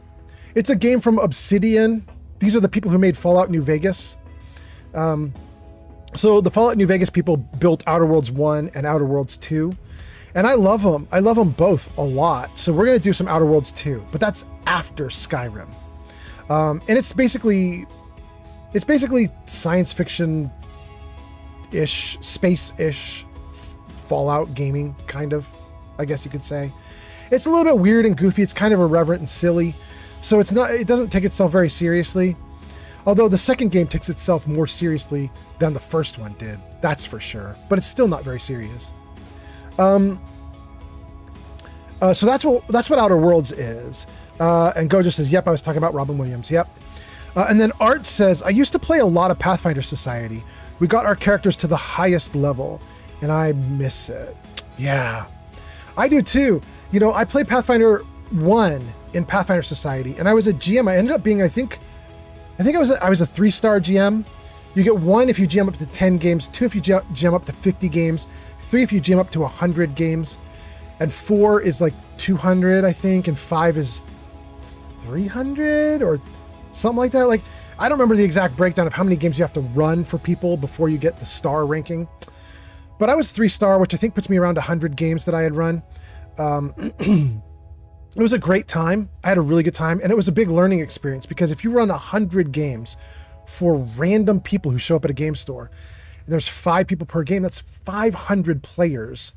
game from Obsidian. These are the people who made Fallout New Vegas. So the Fallout New Vegas people built Outer Worlds 1 and Outer Worlds 2. And I love them. I love them both a lot. So we're going to do some Outer Worlds 2, but that's after Skyrim. And it's basically science fiction-ish, space-ish Fallout gaming, kind of, I guess you could say. It's a little bit weird and goofy. It's kind of irreverent and silly. So it doesn't take itself very seriously. Although the second game takes itself more seriously than the first one did. That's for sure. But it's still not very serious. So that's what Outer Worlds is. And Gojo says, yep, I was talking about Robin Williams. Yep. And then Art says, I used to play a lot of Pathfinder Society. We got our characters to the highest level, and I miss it. Yeah, I do too. You know, I played Pathfinder 1 in Pathfinder Society, and I was a GM. I ended up being, I think I was a 3-star GM. You get 1 if you GM up to 10 games, 2 if you GM up to 50 games, 3 if you GM up to 100 games, and 4 is like 200, I think, and 5 is 300 or something like that. Like, I don't remember the exact breakdown of how many games you have to run for people before you get the star ranking. But I was 3-star, which I think puts me around 100 games that I had run. It was a great time. I had a really good time, and it was a big learning experience because if you run 100 games for random people who show up at a game store, and there's 5 people per game, that's 500 players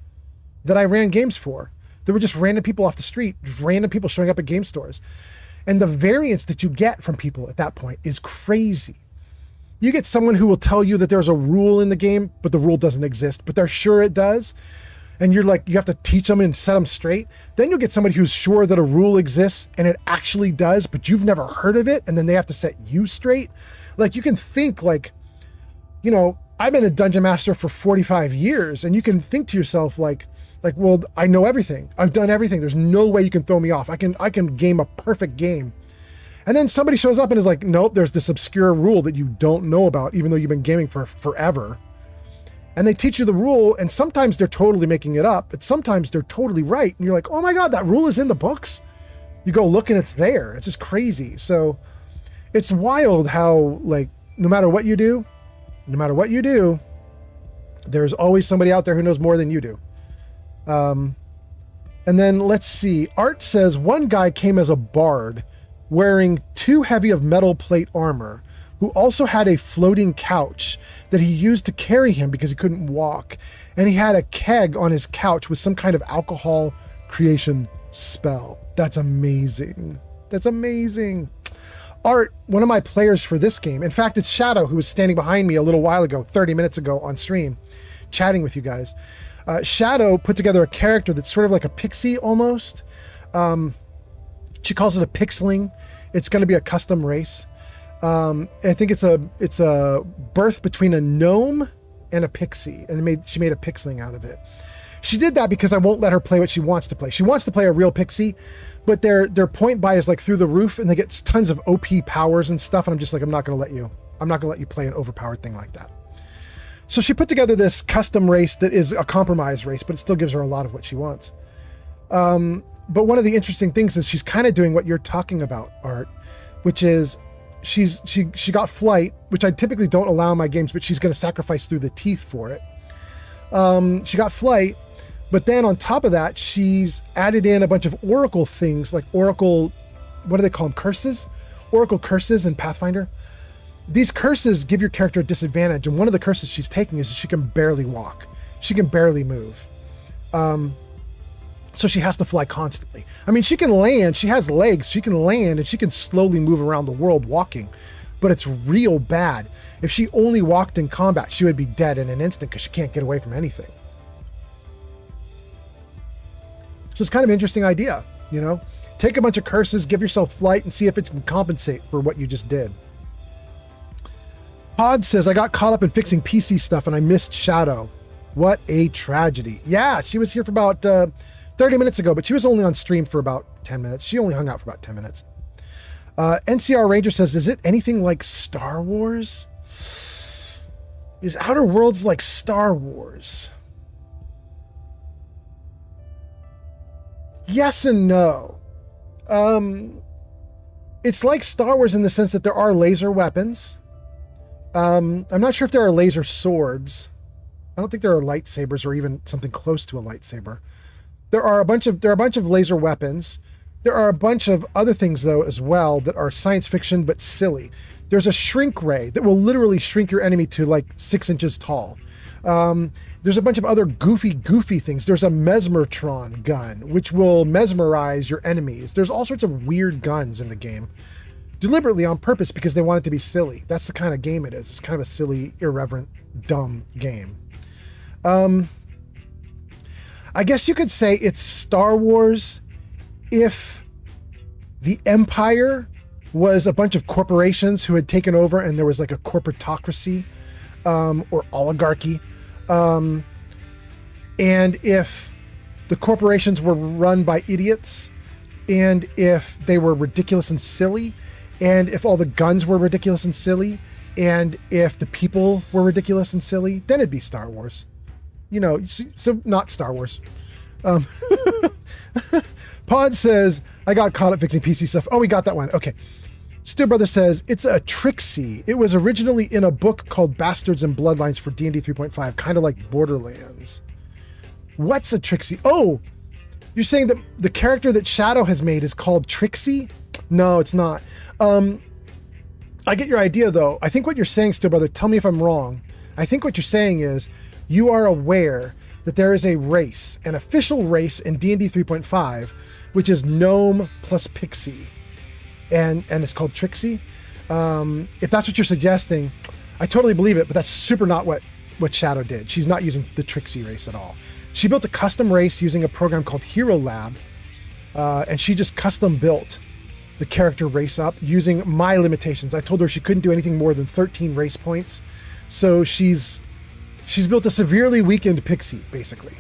that I ran games for. There were just random people off the street, just random people showing up at game stores. And the variance that you get from people at that point is crazy. You get someone who will tell you that there's a rule in the game, but the rule doesn't exist, but they're sure it does. And you're like, you have to teach them and set them straight. Then you'll get somebody who's sure that a rule exists and it actually does, but you've never heard of it. And then they have to set you straight. Like, you can think like, you know, I've been a dungeon master for 45 years, and you can think to yourself like, well, I know everything. I've done everything. There's no way you can throw me off. I can game a perfect game. And then somebody shows up and is like, nope, there's this obscure rule that you don't know about, even though you've been gaming for forever. And they teach you the rule, and sometimes they're totally making it up, but sometimes they're totally right. And you're like, oh my God, that rule is in the books. You go look and it's there. It's just crazy. So it's wild how, like, no matter what you do, there's always somebody out there who knows more than you do. And then let's see. Art says one guy came as a bard wearing too heavy of metal plate armor, who also had a floating couch that he used to carry him because he couldn't walk. And he had a keg on his couch with some kind of alcohol creation spell. That's amazing. That's amazing. Art, one of my players for this game, in fact, it's Shadow, who was standing behind me a little while ago, 30 minutes ago on stream, chatting with you guys. Shadow put together a character that's sort of like a pixie almost. She calls it a pixeling. It's going to be a custom race. I think it's a birth between a gnome and a pixie, and she made a pixeling out of it. She did that because I won't let her play what she wants to play. She wants to play a real pixie, but their point buy is like through the roof, and they get tons of OP powers and stuff. And I'm just like, I'm not going to let you play an overpowered thing like that. So she put together this custom race that is a compromise race, but it still gives her a lot of what she wants. But one of the interesting things is she's kind of doing what you're talking about, Art, which is she got flight, which I typically don't allow in my games, but she's going to sacrifice through the teeth for it. She got flight, but then on top of that, she's added in a bunch of oracle things, like oracle, what do they call them? Curses? Oracle curses in Pathfinder. These curses give your character a disadvantage, and one of the curses she's taking is she can barely walk. She can barely move. So she has to fly constantly. I mean, she can land, she has legs, she can land, and she can slowly move around the world walking, but it's real bad. If she only walked in combat, she would be dead in an instant because she can't get away from anything. So it's kind of an interesting idea, you know? Take a bunch of curses, give yourself flight, and see if it can compensate for what you just did. Pod says, I got caught up in fixing PC stuff and I missed Shadow. What a tragedy. Yeah, she was here for about 30 minutes ago, but she was only on stream for about 10 minutes. She only hung out for about 10 minutes. NCR Ranger says, is it anything like Star Wars? Is Outer Worlds like Star Wars? Yes and no. It's like Star Wars in the sense that there are laser weapons. I'm not sure if there are laser swords. I don't think there are lightsabers or even something close to a lightsaber. There are a bunch of laser weapons. There are a bunch of other things though as well that are science fiction but silly. There's a shrink ray that will literally shrink your enemy to like 6 inches tall. There's a bunch of other goofy things. There's a mesmertron gun which will mesmerize your enemies. There's all sorts of weird guns in the game, deliberately on purpose because they want it to be silly. That's the kind of game it is. It's kind of a silly, irreverent, dumb game. I guess you could say it's Star Wars if the Empire was a bunch of corporations who had taken over and there was like a corporatocracy or oligarchy. And if the corporations were run by idiots, and if they were ridiculous and silly, and if all the guns were ridiculous and silly, and if the people were ridiculous and silly, then it'd be Star Wars. You know, so not Star Wars. Pod says, I got caught up fixing PC stuff. Oh, we got that one. Okay. Still Brother says, it's a Trixie. It was originally in a book called Bastards and Bloodlines for D&D 3.5, kind of like Borderlands. What's a Trixie? Oh, you're saying that the character that Shadow has made is called Trixie? No, it's not. I get your idea, though. I think what you're saying, Still Brother, tell me if I'm wrong. I think what you're saying is you are aware that there is a race, an official race in D&D 3.5, which is gnome plus pixie. And it's called Trixie. If that's what you're suggesting, I totally believe it, but that's super not what Shadow did. She's not using the Trixie race at all. She built a custom race using a program called Hero Lab, and she just custom built the character race up using my limitations. I told her she couldn't do anything more than 13 race points, so she's built a severely weakened pixie, basically.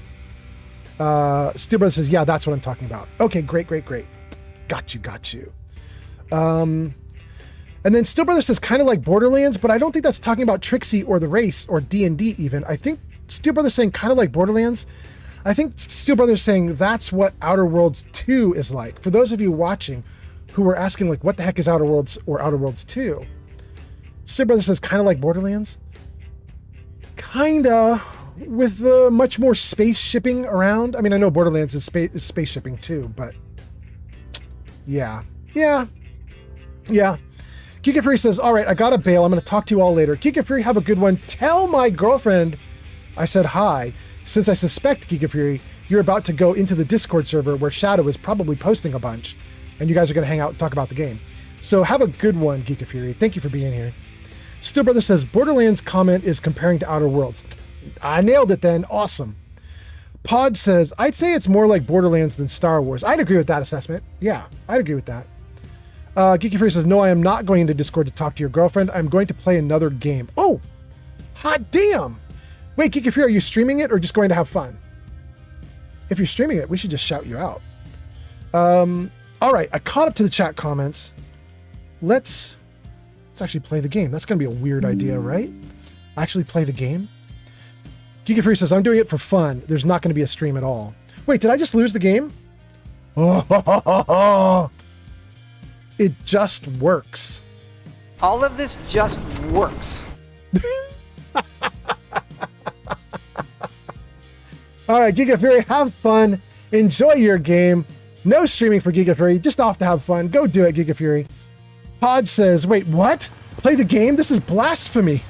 Steel Brother says, yeah, that's what I'm talking about. Okay, great. Got you. And then Still Brother says kind of like Borderlands, but I don't think that's talking about Trixie or the race or D&D even. I think Steel Brother's saying kind of like Borderlands. I think Steel Brother's saying that's what Outer Worlds 2 is like. For those of you watching who were asking like, what the heck is Outer Worlds or Outer Worlds 2? Steel Brother says kind of like Borderlands. Kinda, with much more space shipping around. I mean, I know Borderlands is space shipping too, but yeah. Kika Fury says, all right, I gotta bail. I'm gonna talk to you all later. Kika Fury, have a good one. Tell my girlfriend I said hi. Since I suspect, Kika Fury, you're about to go into the Discord server where Shadow is probably posting a bunch, and you guys are gonna hang out and talk about the game. So have a good one, Kika Fury. Thank you for being here. Still Brother says, Borderlands comment is comparing to Outer Worlds. I nailed it then. Awesome. Pod says, I'd say it's more like Borderlands than Star Wars. I'd agree with that assessment. Yeah, I'd agree with that. Geeky Fury says, no, I am not going into Discord to talk to your girlfriend. I'm going to play another game. Oh, hot damn. Wait, Geeky Fury, are you streaming it or just going to have fun? If you're streaming it, we should just shout you out. All right, I caught up to the chat comments. Let's actually play the game. That's going to be a weird idea, right? Actually play the game? Geeky Fury says, I'm doing it for fun. There's not going to be a stream at all. Wait, did I just lose the game? Oh, it just works. All of this just works. All right, Giga Fury, have fun. Enjoy your game. No streaming for Giga Fury, just off to have fun. Go do it, Giga Fury. Pod says, wait, what? Play the game? This is blasphemy.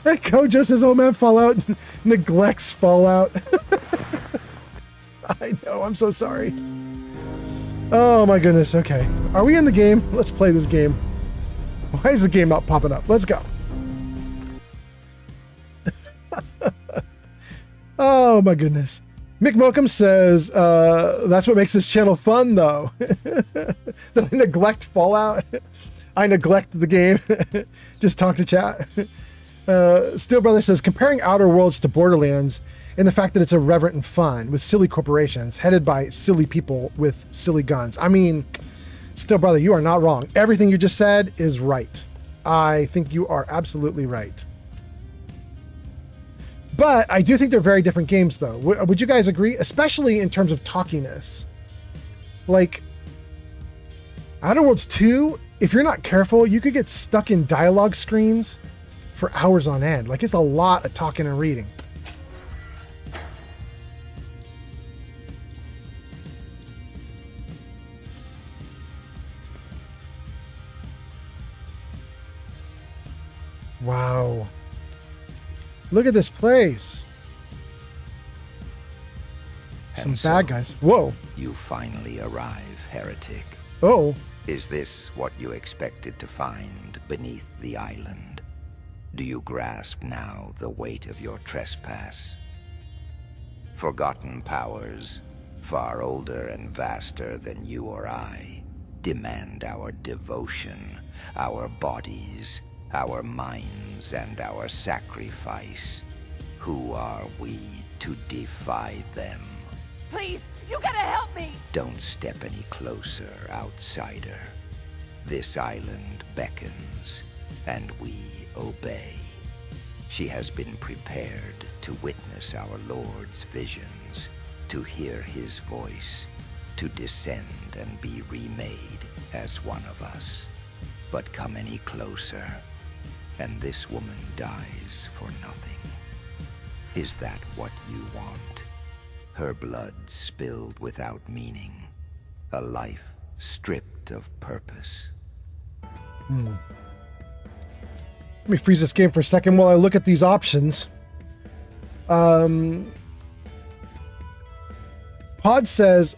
Kojo says, oh man, Fallout neglects Fallout. I know, I'm so sorry. Oh my goodness, okay. Are we in the game? Let's play this game. Why is the game not popping up? Let's go. Oh my goodness. Mick Mokum says, that's what makes this channel fun though. That I neglect Fallout. I neglect the game. Just talk to chat. Steel Brother says, comparing Outer Worlds to Borderlands in the fact that it's irreverent and fun with silly corporations headed by silly people with silly guns. I mean, Steel Brother, you are not wrong. Everything you just said is right. I think you are absolutely right. But I do think they're very different games, though. Would you guys agree? Especially in terms of talkiness. Like, Outer Worlds 2, if you're not careful, you could get stuck in dialogue screens for hours on end. Like, it's a lot of talking and reading. Wow. Look at this place. Some bad guys. Whoa. You finally arrive, heretic. Oh. Is this what you expected to find beneath the island? Do you grasp now the weight of your trespass? Forgotten powers, far older and vaster than you or I, demand our devotion, our bodies, our minds, and our sacrifice. Who are we to defy them? Please, you gotta help me! Don't step any closer, outsider. This island beckons, and we obey. She has been prepared to witness our Lord's visions, to hear his voice, to descend and be remade as one of us. But come any closer, and this woman dies for nothing. Is that what you want? Her blood spilled without meaning, a life stripped of purpose. Let me freeze this game for a second while I look at these options. Pod says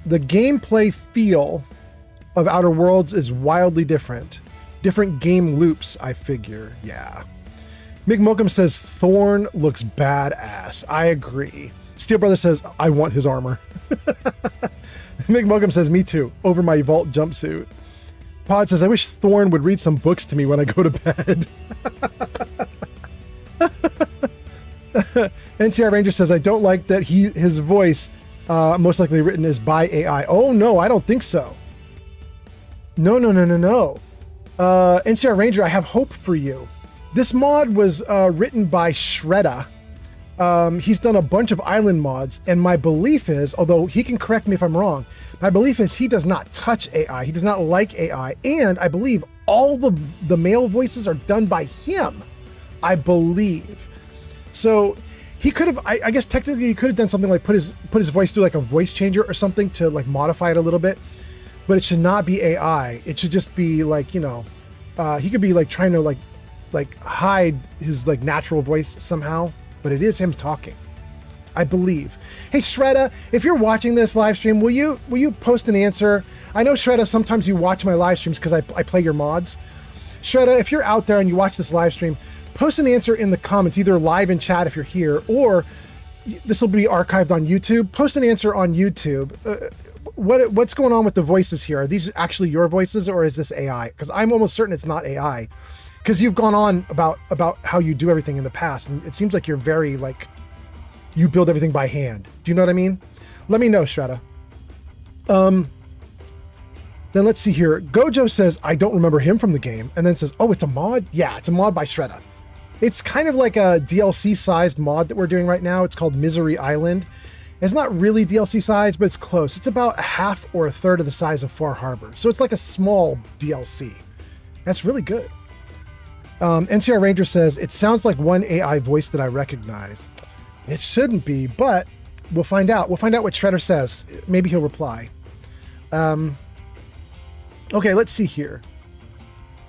the gameplay feel of Outer Worlds is wildly different. Different game loops, I figure. Yeah. Mick Mokum says Thorn looks badass. I agree. Steel Brother says I want his armor. Mick Mokum says me too, over my vault jumpsuit. Pod says I wish Thorn would read some books to me when I go to bed. NCR Ranger says I don't like that his voice most likely written is by AI. Oh no, I don't think so. No. NCR Ranger, I have hope for you. This mod was written by Shredda. He's done a bunch of island mods, and my belief is, although he can correct me if I'm wrong, my belief is he does not touch AI. He does not like AI, and I believe all the male voices are done by him. I believe. So he could have, I guess technically he could have done something like put his voice through like a voice changer or something to like modify it a little bit, but it should not be AI. It should just be like, you know, he could be like trying to like hide his like natural voice somehow, but it is him talking, I believe. Hey Shredda, if you're watching this live stream, will you post an answer? I know Shredda, sometimes you watch my live streams because I play your mods. Shredda, if you're out there and you watch this live stream, post an answer in the comments, either live in chat if you're here, or this will be archived on YouTube. Post an answer on YouTube. What's going on with the voices here? Are these actually your voices, or is this AI? Because I'm almost certain it's not AI. Because you've gone on about how you do everything in the past, and it seems like you're very like, you build everything by hand. Do you know what I mean? Let me know, Shredda. Then let's see here. Gojo says, I don't remember him from the game, and then says, oh, it's a mod? Yeah, it's a mod by Shredda. It's kind of like a DLC-sized mod that we're doing right now. It's called Misery Island. It's not really DLC-sized, but it's close. It's about a half or a third of the size of Far Harbor. So it's like a small DLC. That's really good. NCR Ranger says, it sounds like one AI voice that I recognize. It shouldn't be, but we'll find out. We'll find out what Shredder says. Maybe he'll reply. Okay, let's see here.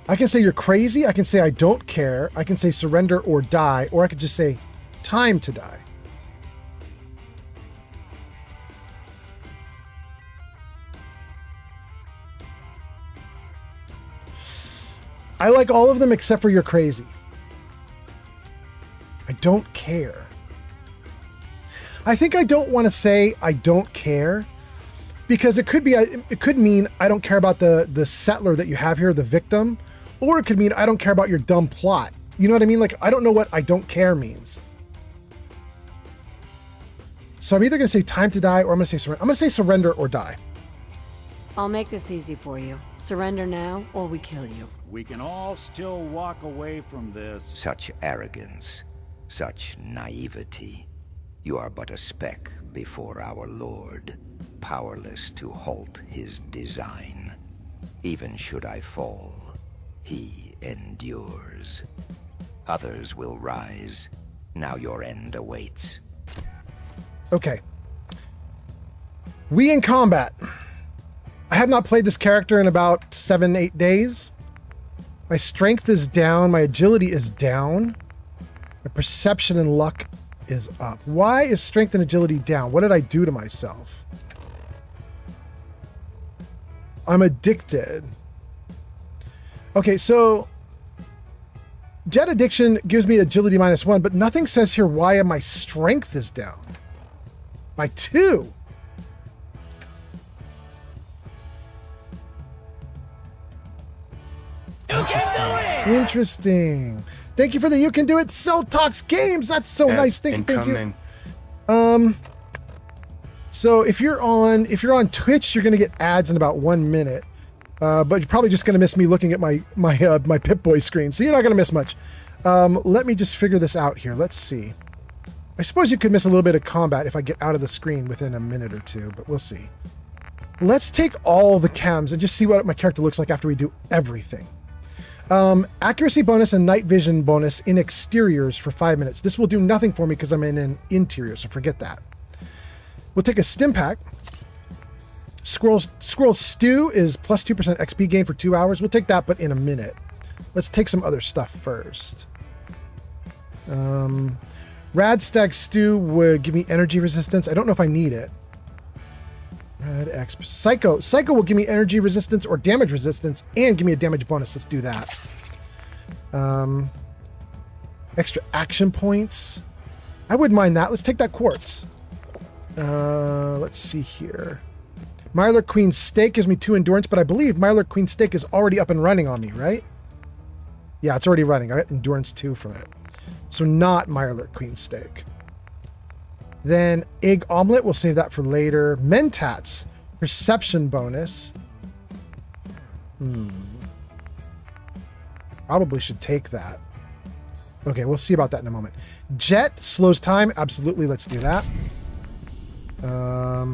I can say you're crazy. I can say I don't care. I can say surrender or die, or I could just say time to die. I like all of them except for you're crazy. I don't care. I think I don't want to say I don't care, because it could mean I don't care about the settler that you have here, the victim, or it could mean I don't care about your dumb plot. You know what I mean? Like, I don't know what I don't care means. So I'm either going to say time to die, or I'm going to say surrender. I'm going to say surrender or die. I'll make this easy for you. Surrender now, or we kill you. We can all still walk away from this. Such arrogance, such naivety. You are but a speck before our Lord, powerless to halt his design. Even should I fall, he endures. Others will rise. Now your end awaits. Okay. We in combat. I have not played this character in about 7-8 days. My strength is down. My agility is down. My perception and luck is up. Why is strength and agility down? What did I do to myself? I'm addicted. Okay, so jet addiction gives me agility -1, but nothing says here why my strength is down. By 2. Interesting. Thank you for the You Can Do It Cell Talks Games. That's so nice. Thank you. So if you're on Twitch, you're gonna get ads in about 1 minute. But you're probably just gonna miss me looking at my Pip-Boy screen. So you're not gonna miss much. Let me just figure this out here. Let's see. I suppose you could miss a little bit of combat if I get out of the screen within a minute or two, but we'll see. Let's take all the chems and just see what my character looks like after we do everything. Accuracy bonus and night vision bonus in exteriors for 5 minutes. This will do nothing for me because I'm in an interior, so forget that. We'll take a stim pack. Squirrel Stew is plus 2% XP gain for 2 hours. We'll take that, but in a minute. Let's take some other stuff first. Rad Stag Stew would give me energy resistance. I don't know if I need it. Rad X. Psycho will give me energy resistance or damage resistance and give me a damage bonus. Let's do that. Extra action points. I wouldn't mind that. Let's take that quartz. Let's see here. Mirelurk Queen Steak gives me 2 endurance, but I believe Mirelurk Queen Steak is already up and running on me, right? Yeah, it's already running. I got endurance 2 from it. So not Mirelurk Queen Steak. Then Egg Omelet, we'll save that for later. Mentats, Perception bonus. Probably should take that. Okay, we'll see about that in a moment. Jet slows time. Absolutely, let's do that. A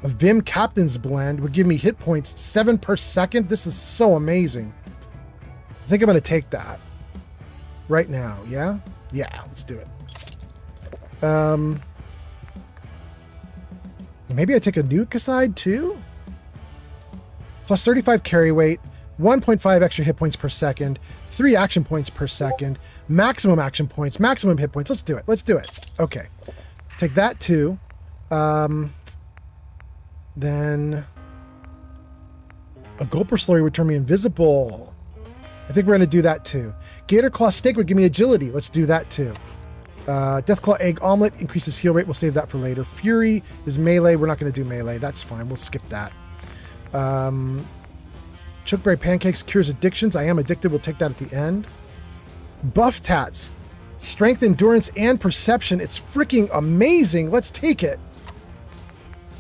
Vim Captain's Blend would give me hit points 7 per second. This is so amazing. I think I'm going to take that right now. Yeah? Yeah, let's do it. Maybe I take a nuke aside too? Plus 35 carry weight, 1.5 extra hit points per second, 3 action points per second, maximum action points, maximum hit points. Let's do it. Let's do it. Okay. Take that too. Then a Gulper Slurry would turn me invisible. I think we're going to do that too. Gator Claw Steak would give me agility. Let's do that too. Deathclaw Egg Omelet increases heal rate. We'll save that for later. Fury is melee. We're not going to do melee. That's fine. We'll skip that. Chokeberry Pancakes cures addictions. I am addicted. We'll take that at the end. Buff Tats. Strength, endurance, and perception. It's freaking amazing. Let's take it.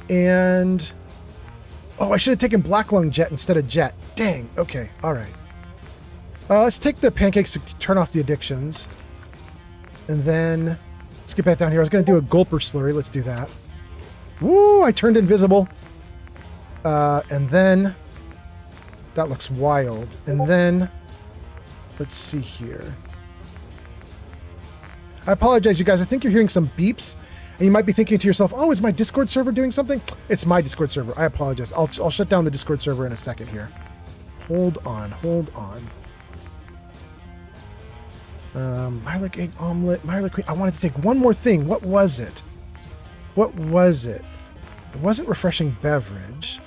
And... oh, I should have taken Black Lung Jet instead of Jet. Dang. Okay. All right. Let's take the pancakes to turn off the addictions. And then... let's get back down here. I was going to do a Gulper Slurry. Let's do that. Woo! I turned invisible. And then... that looks wild. And then... let's see here. I apologize, you guys. I think you're hearing some beeps. And you might be thinking to yourself, oh, is my Discord server doing something? It's my Discord server. I apologize. I'll shut down the Discord server in a second here. Hold on. Hold on. Mirelurk Egg Omelet. Mirelurk Queen. I wanted to take one more thing. What was it? What was it? It wasn't Refreshing Beverage.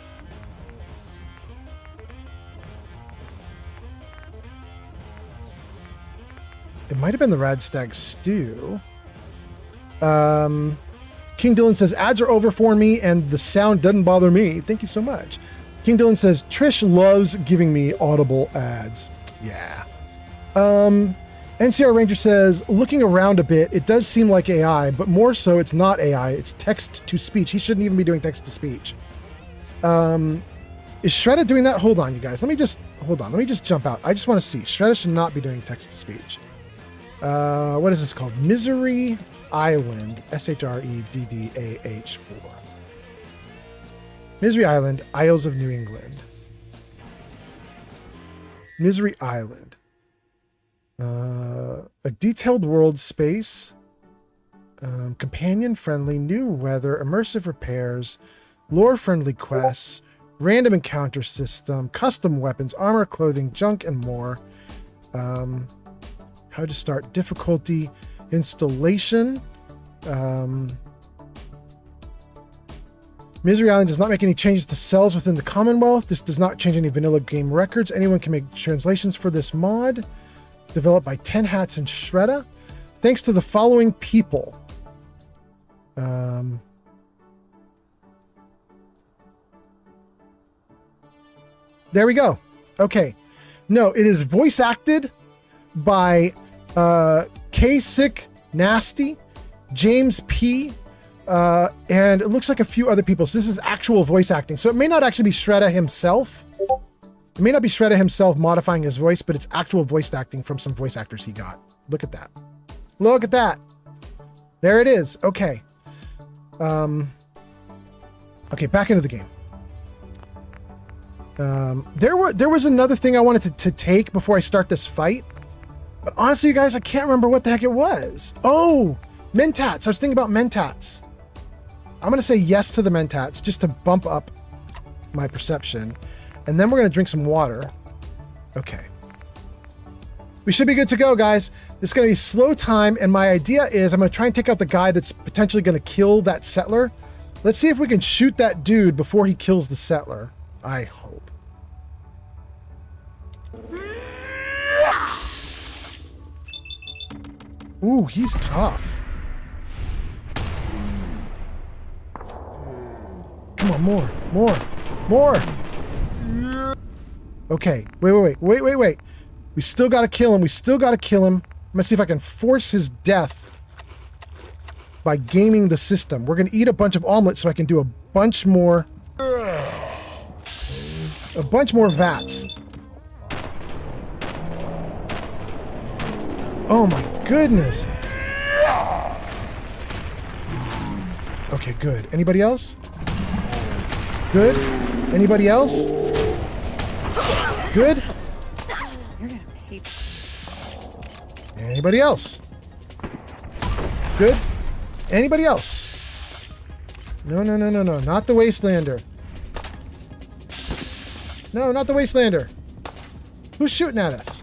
It might have been the Rad Stag Stew. King Dylan says, ads are over for me and the sound doesn't bother me. Thank you so much. King Dylan says, Trish loves giving me audible ads. Yeah. NCR Ranger says, looking around a bit, it does seem like AI, but more so it's not AI, it's text to speech. He shouldn't even be doing text to speech. Is Shredda doing that? Hold on, you guys. Let me just jump out. I just want to see. Shredda should not be doing text to speech. What is this called? Misery Island. SHREDDAH4. Misery Island, Isles of New England. Misery Island. A detailed world space. Companion-friendly, new weather, immersive repairs, lore-friendly quests, random encounter system, custom weapons, armor, clothing, junk, and more. How to start difficulty, installation. Misery Island does not make any changes to cells within the Commonwealth. This does not change any vanilla game records. Anyone can make translations for this mod. Developed by 10 Hats and Shredda. Thanks to the following people. There we go. Okay. No, it is voice acted by K-Sick Nasty, James P., and it looks like a few other people. So this is actual voice acting. So it may not actually be Shredder himself. It may not be Shredder himself modifying his voice, but it's actual voice acting from some voice actors he got. Look at that. Look at that. There it is. Okay. Okay, back into the game. There was another thing I wanted to take before I start this fight. But honestly, you guys, I can't remember what the heck it was. Oh, Mentats. I was thinking about Mentats. I'm going to say yes to the Mentats just to bump up my perception. And then we're going to drink some water. Okay. We should be good to go, guys. This is going to be slow time. And my idea is I'm going to try and take out the guy that's potentially going to kill that settler. Let's see if we can shoot that dude before he kills the settler. I hope. Ooh, he's tough. Come on, more. Okay, wait. We still gotta kill him. I'm gonna see if I can force his death by gaming the system. We're gonna eat a bunch of omelets so I can do a bunch more vats. Oh my goodness. Okay, good. Anybody else? Good. Anybody else? Good. You're gonna hate. Anybody else? Good. Anybody else? No. Not the Wastelander. No, not the Wastelander. Who's shooting at us?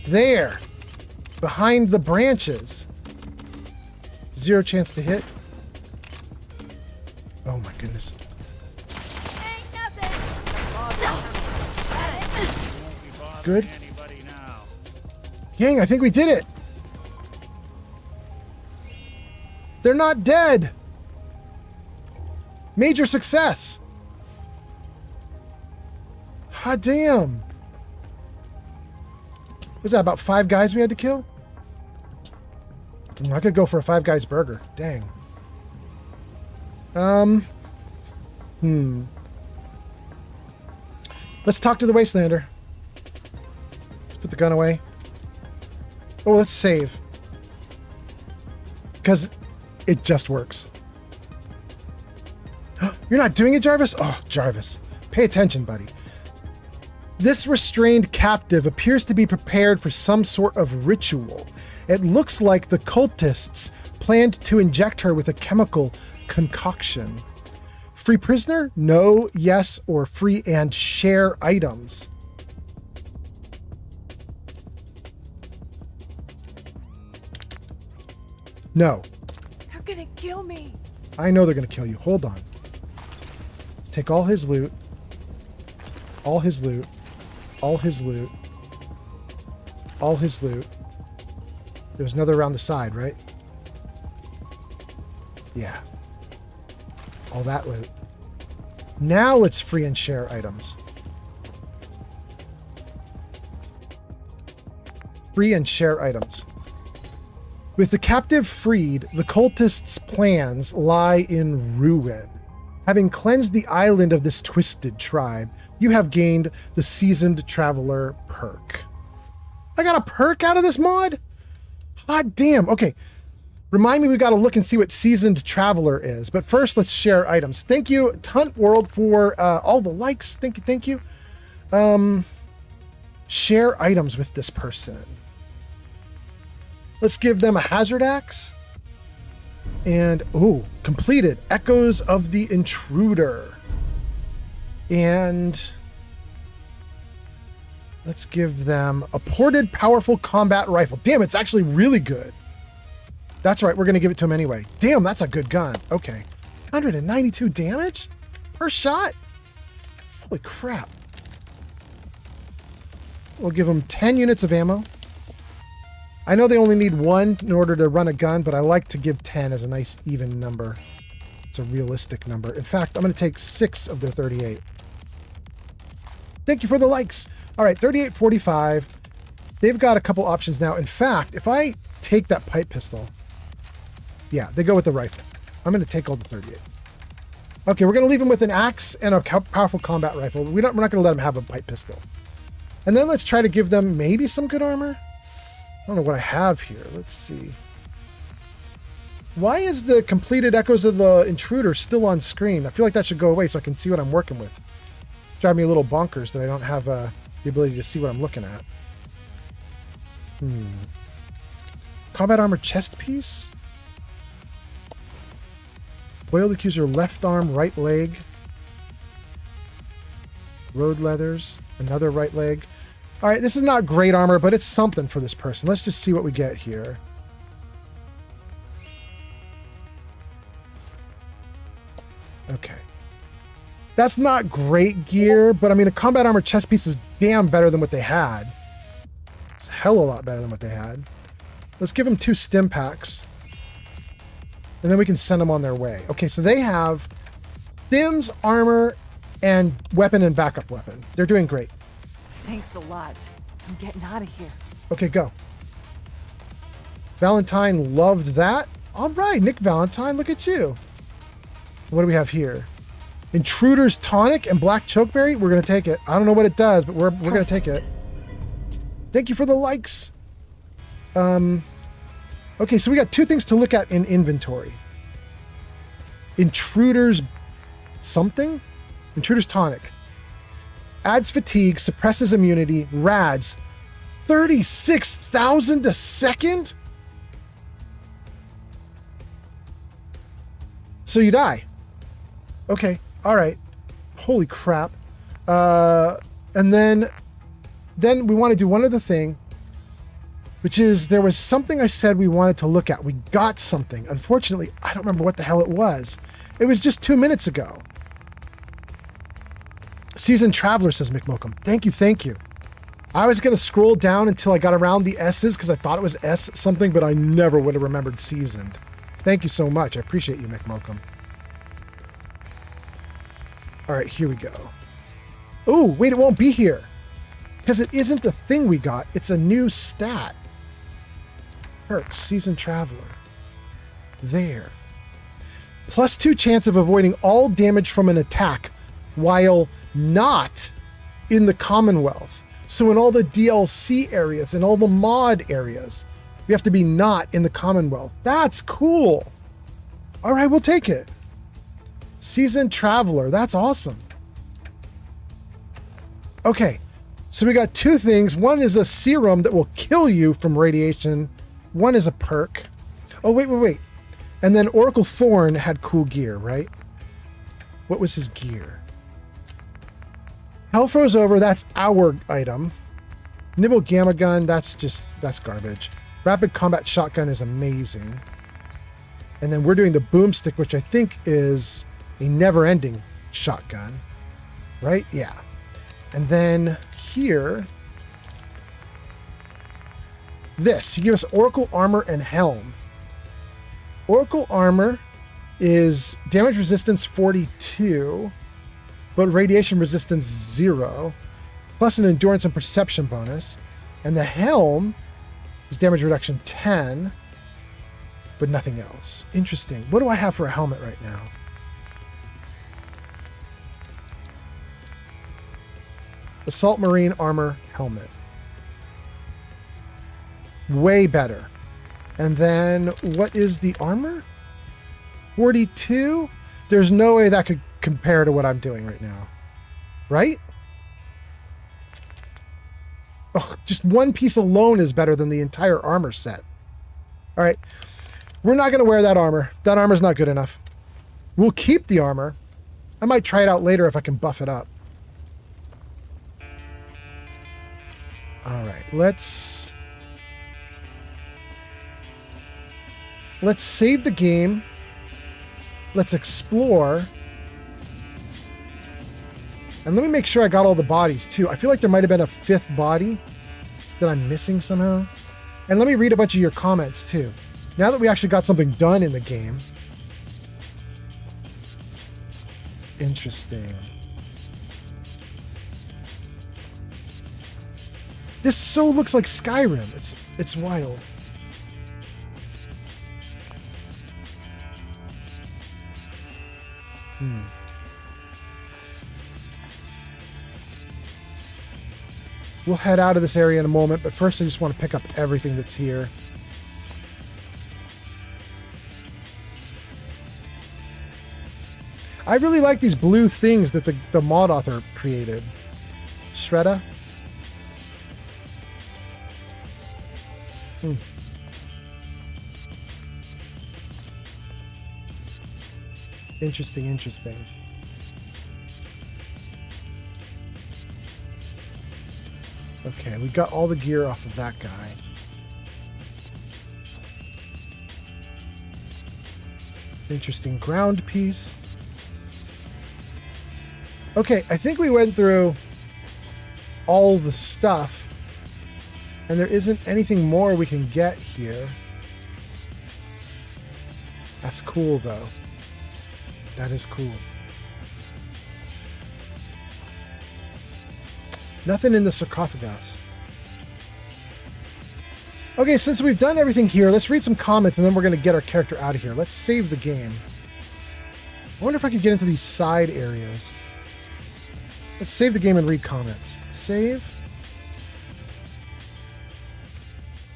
There. Behind the branches. 0 chance to hit. Oh my goodness. Good. Gang, I think we did it. They're not dead. Major success. Hot damn. Was that about 5 guys we had to kill? I could go for a 5 guys burger. Dang. Let's talk to the Wastelander. Let's put the gun away. Oh, let's save. Because it just works. You're not doing it, Jarvis? Oh, Jarvis. Pay attention, buddy. This restrained captive appears to be prepared for some sort of ritual. It looks like the cultists planned to inject her with a chemical concoction. Free prisoner? No, yes, or free and share items. No. They're gonna kill me. I know they're gonna kill you. Hold on. Let's take all his loot. All his loot. All his loot. All his loot. There's another around the side, right? Yeah. All that loot. Now let's free and share items. Free and share items. With the captive freed, the cultists' plans lie in ruin. Having cleansed the island of this twisted tribe, you have gained the Seasoned Traveler perk. I got a perk out of this mod? Hot damn. Okay. Remind me we got to look and see what Seasoned Traveler is. But first, let's share items. Thank you, Tunt World, for all the likes. Thank you. Share items with this person. Let's give them a hazard axe. And, ooh, completed. Echoes of the Intruder. And let's give them a ported powerful combat rifle. Damn, it's actually really good. That's right, we're going to give it to him anyway. Damn, that's a good gun. Okay. 192 damage per shot? Holy crap. We'll give him 10 units of ammo. I know they only need 1 in order to run a gun, but I like to give 10 as a nice even number. It's a realistic number. In fact, I'm going to take 6 of their 38. Thank you for the likes. All right, 38.45. They've got a couple options now. In fact, if I take that pipe pistol, yeah, they go with the rifle. I'm going to take all the 38. Okay, we're going to leave him with an axe and a powerful combat rifle. We're not going to let him have a pipe pistol. And then let's try to give them maybe some good armor. I don't know what I have here. Let's see. Why is the completed Echoes of the Intruder still on screen? I feel like that should go away so I can see what I'm working with. It's driving me a little bonkers that I don't have the ability to see what I'm looking at. Combat armor chest piece? Boiled Accuser left arm, right leg. Road leathers, another right leg. All right, this is not great armor, but it's something for this person. Let's just see what we get here. Okay. That's not great gear, but I mean, a combat armor chest piece is damn better than what they had. It's a hell of a lot better than what they had. Let's give them 2 stim packs. And then we can send them on their way. Okay, so they have stims, armor, and weapon and backup weapon. They're doing great. Thanks a lot. I'm getting out of here. Okay, go. Valentine loved that. All right, Nick Valentine, look at you. What do we have here? Intruder's Tonic and Black Chokeberry. We're going to take it. I don't know what it does, but we're going to take it. Thank you for the likes. Okay, so we got 2 things to look at in inventory. Intruder's something? Intruder's Tonic. Adds fatigue, suppresses immunity, rads. 36,000 a second? So you die. Okay, all right. Holy crap. And then we want to do one other thing, which is there was something I said we wanted to look at. We got something. Unfortunately, I don't remember what the hell it was. It was just 2 minutes ago. Seasoned Traveler, says McMokum. Thank you, thank you. I was going to scroll down until I got around the S's because I thought it was S something, but I never would have remembered Seasoned. Thank you so much. I appreciate you, McMokum. All right, here we go. Oh, wait, it won't be here. Because it isn't the thing we got. It's a new stat. Perks, Seasoned Traveler. There. +2 chance of avoiding all damage from an attack while not in the Commonwealth. So in all the DLC areas and all the mod areas, we have to be not in the Commonwealth. That's cool. All right, we'll take it. Seasoned Traveler. That's awesome. Okay, so we got 2 things. One is a serum that will kill you from radiation. One is a perk. Oh, wait. And then Oracle Thorn had cool gear, right? What was his gear? Hell Froze Over, that's our item. Nibble Gamma Gun, that's garbage. Rapid Combat Shotgun is amazing. And then we're doing the Boomstick, which I think is a never-ending shotgun. Right? Yeah. And then here, this. He gives us Oracle Armor and Helm. Oracle Armor is damage resistance 42, but radiation resistance 0, plus an endurance and perception bonus. And the Helm is damage reduction 10, but nothing else. Interesting. What do I have for a helmet right now? Assault Marine Armor Helmet. Way better. And then what is the armor? 42? There's no way that could compare to what I'm doing right now. Right? Oh, just one piece alone is better than the entire armor set. All right. We're not going to wear that armor. That armor's not good enough. We'll keep the armor. I might try it out later if I can buff it up. All right. Let's save the game. Let's explore. And let me make sure I got all the bodies too. I feel like there might have been a 5th body that I'm missing somehow. And let me read a bunch of your comments too. Now that we actually got something done in the game. Interesting. This so looks like Skyrim. It's wild. We'll head out of this area in a moment, but first I just want to pick up everything that's here. I really like these blue things that the mod author created. Shredda. Interesting, interesting. Okay, we got all the gear off of that guy. Interesting ground piece. Okay, I think we went through all the stuff, and there isn't anything more we can get here. That's cool, though. That is cool. Nothing in the sarcophagus. Okay, since we've done everything here, let's read some comments and then we're going to get our character out of here. Let's save the game. I wonder if I could get into these side areas. Let's save the game and read comments. Save.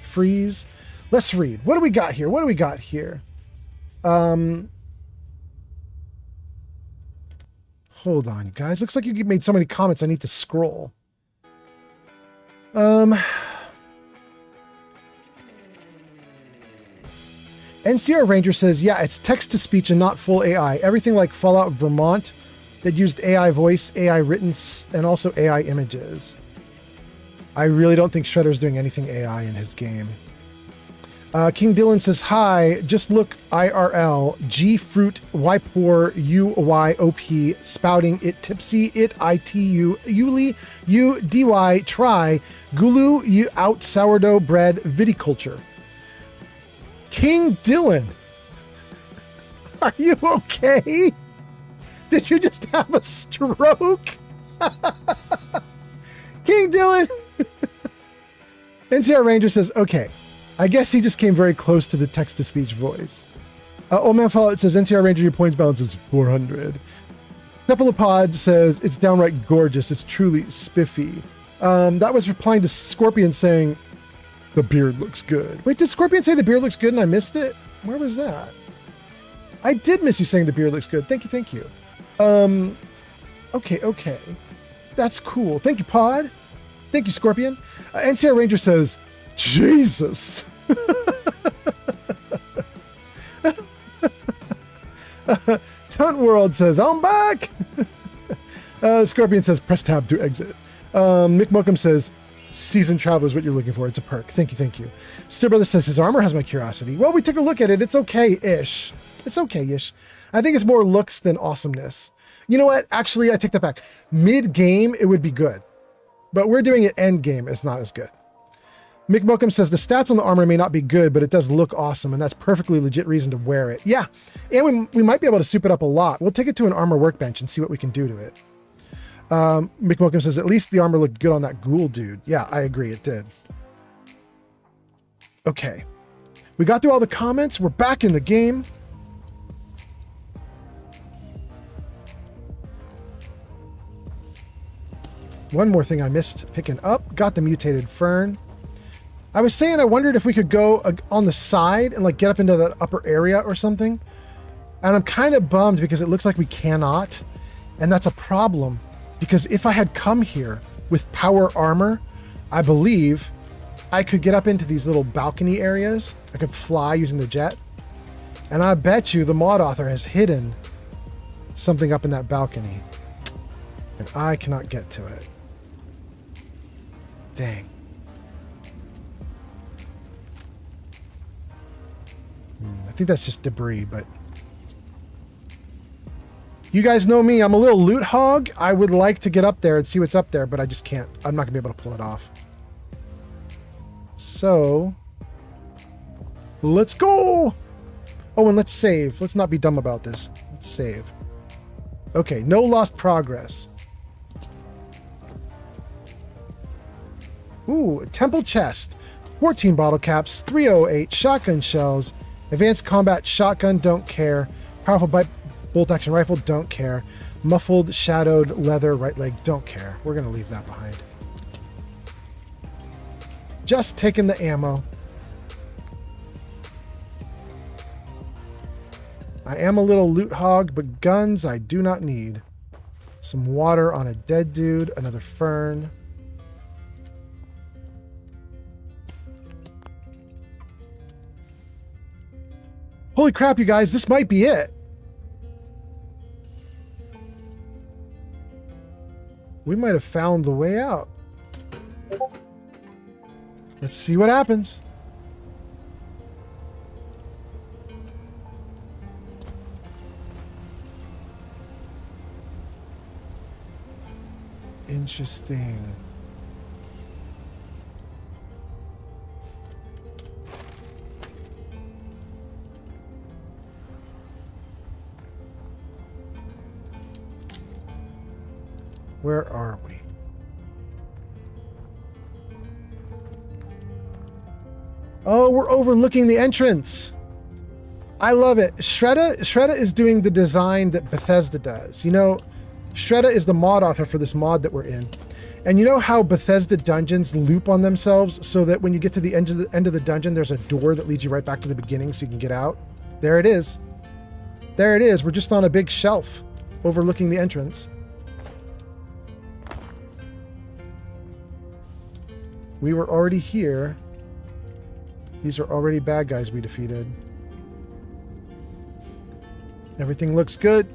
Freeze. Let's read. What do we got here? What do we got here? Hold on, you guys. Looks like you made so many comments I need to scroll. NCR Ranger says, yeah, it's text-to-speech and not full AI. Everything like Fallout Vermont that used AI voice, AI written, and also AI images. I really don't think Shredder's doing anything AI in his game. King Dylan says, hi, just look IRL, G fruit, Y poor, U Y O P, spouting, it tipsy, it ITU, Yuli, U DY, try, Gulu, you out sourdough bread, viticulture. King Dylan, are you okay? Did you just have a stroke? King Dylan. NCR Ranger says, okay. I guess he just came very close to the text-to-speech voice. Old Man Fallout says, NCR Ranger, your points balance is 400. Cephalopod says, it's downright gorgeous. It's truly spiffy. That was replying to Scorpion saying, the beard looks good. Wait, did Scorpion say the beard looks good and I missed it? Where was that? I did miss you saying the beard looks good. Thank you, thank you. Okay. That's cool. Thank you, Pod. Thank you, Scorpion. NCR Ranger says, Jesus. Tunt World says, I'm back. Scorpion says, press tab to exit. Mick Mokum says, seasoned traveler is what you're looking for. It's a perk. Thank you. Still Brother says, his armor has my curiosity. Well, we took a look at it. It's okay-ish. It's okay-ish. I think it's more looks than awesomeness. You know what? Actually, I take that back. Mid-game, it would be good. But we're doing it end-game. It's not as good. Mick Mokum says, the stats on the armor may not be good, but it does look awesome, and that's perfectly legit reason to wear it. Yeah, and we might be able to soup it up a lot. We'll take it to an armor workbench and see what we can do to it. Mick Mokum says, at least the armor looked good on that ghoul dude. Yeah, I agree, it did. Okay. We got through all the comments. We're back in the game. One more thing I missed picking up. Got the mutated fern. I was saying I wondered if we could go on the side and like get up into that upper area or something. And I'm kind of bummed because it looks like we cannot. And that's a problem because if I had come here with power armor, I believe I could get up into these little balcony areas. I could fly using the jet. And I bet you the mod author has hidden something up in that balcony. And I cannot get to it. Dang. I think that's just debris, but you guys know me. I'm a little loot hog. I would like to get up there and see what's up there, but I just can't. I'm not gonna be able to pull it off. So Let's go. Oh, and let's save. Let's not be dumb about this. Let's save. Okay, no lost progress. Ooh, a temple chest. 14 bottle caps, 308 shotgun shells, advanced combat shotgun, don't care. Powerful bolt action rifle, don't care. Muffled shadowed leather right leg, don't care. We're going to leave that behind. Just taking the ammo. I am a little loot hog, but guns I do not need. Some water on a dead dude, another fern. Holy crap, you guys, this might be it. We might have found the way out. Let's see what happens. Interesting. Where are we? Oh, we're overlooking the entrance. I love it. Shredda is doing the design that Bethesda does. You know, Shredda is the mod author for this mod that we're in. And you know how Bethesda dungeons loop on themselves so that when you get to the end of the dungeon, there's a door that leads you right back to the beginning so you can get out? There it is. There it is. We're just on a big shelf overlooking the entrance. We were already here. These are already bad guys we defeated. Everything looks good.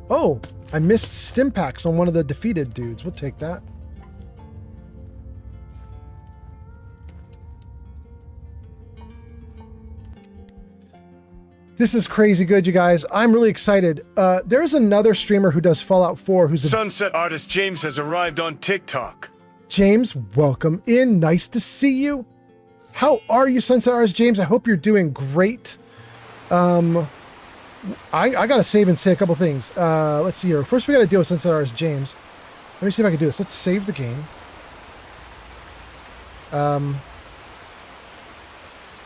Oh, I missed stim packs on one of the defeated dudes. We'll take that. This is crazy good, you guys. I'm really excited. There's another streamer who does Fallout 4 who's a... Sunset artist James has arrived on TikTok. James, welcome in. Nice to see you. How are you, Sunset Artist James? I hope you're doing great. I gotta save and say a couple things. Let's see here. First, we gotta deal with Sunset Artist James. Let me see if I can do this. Let's save the game.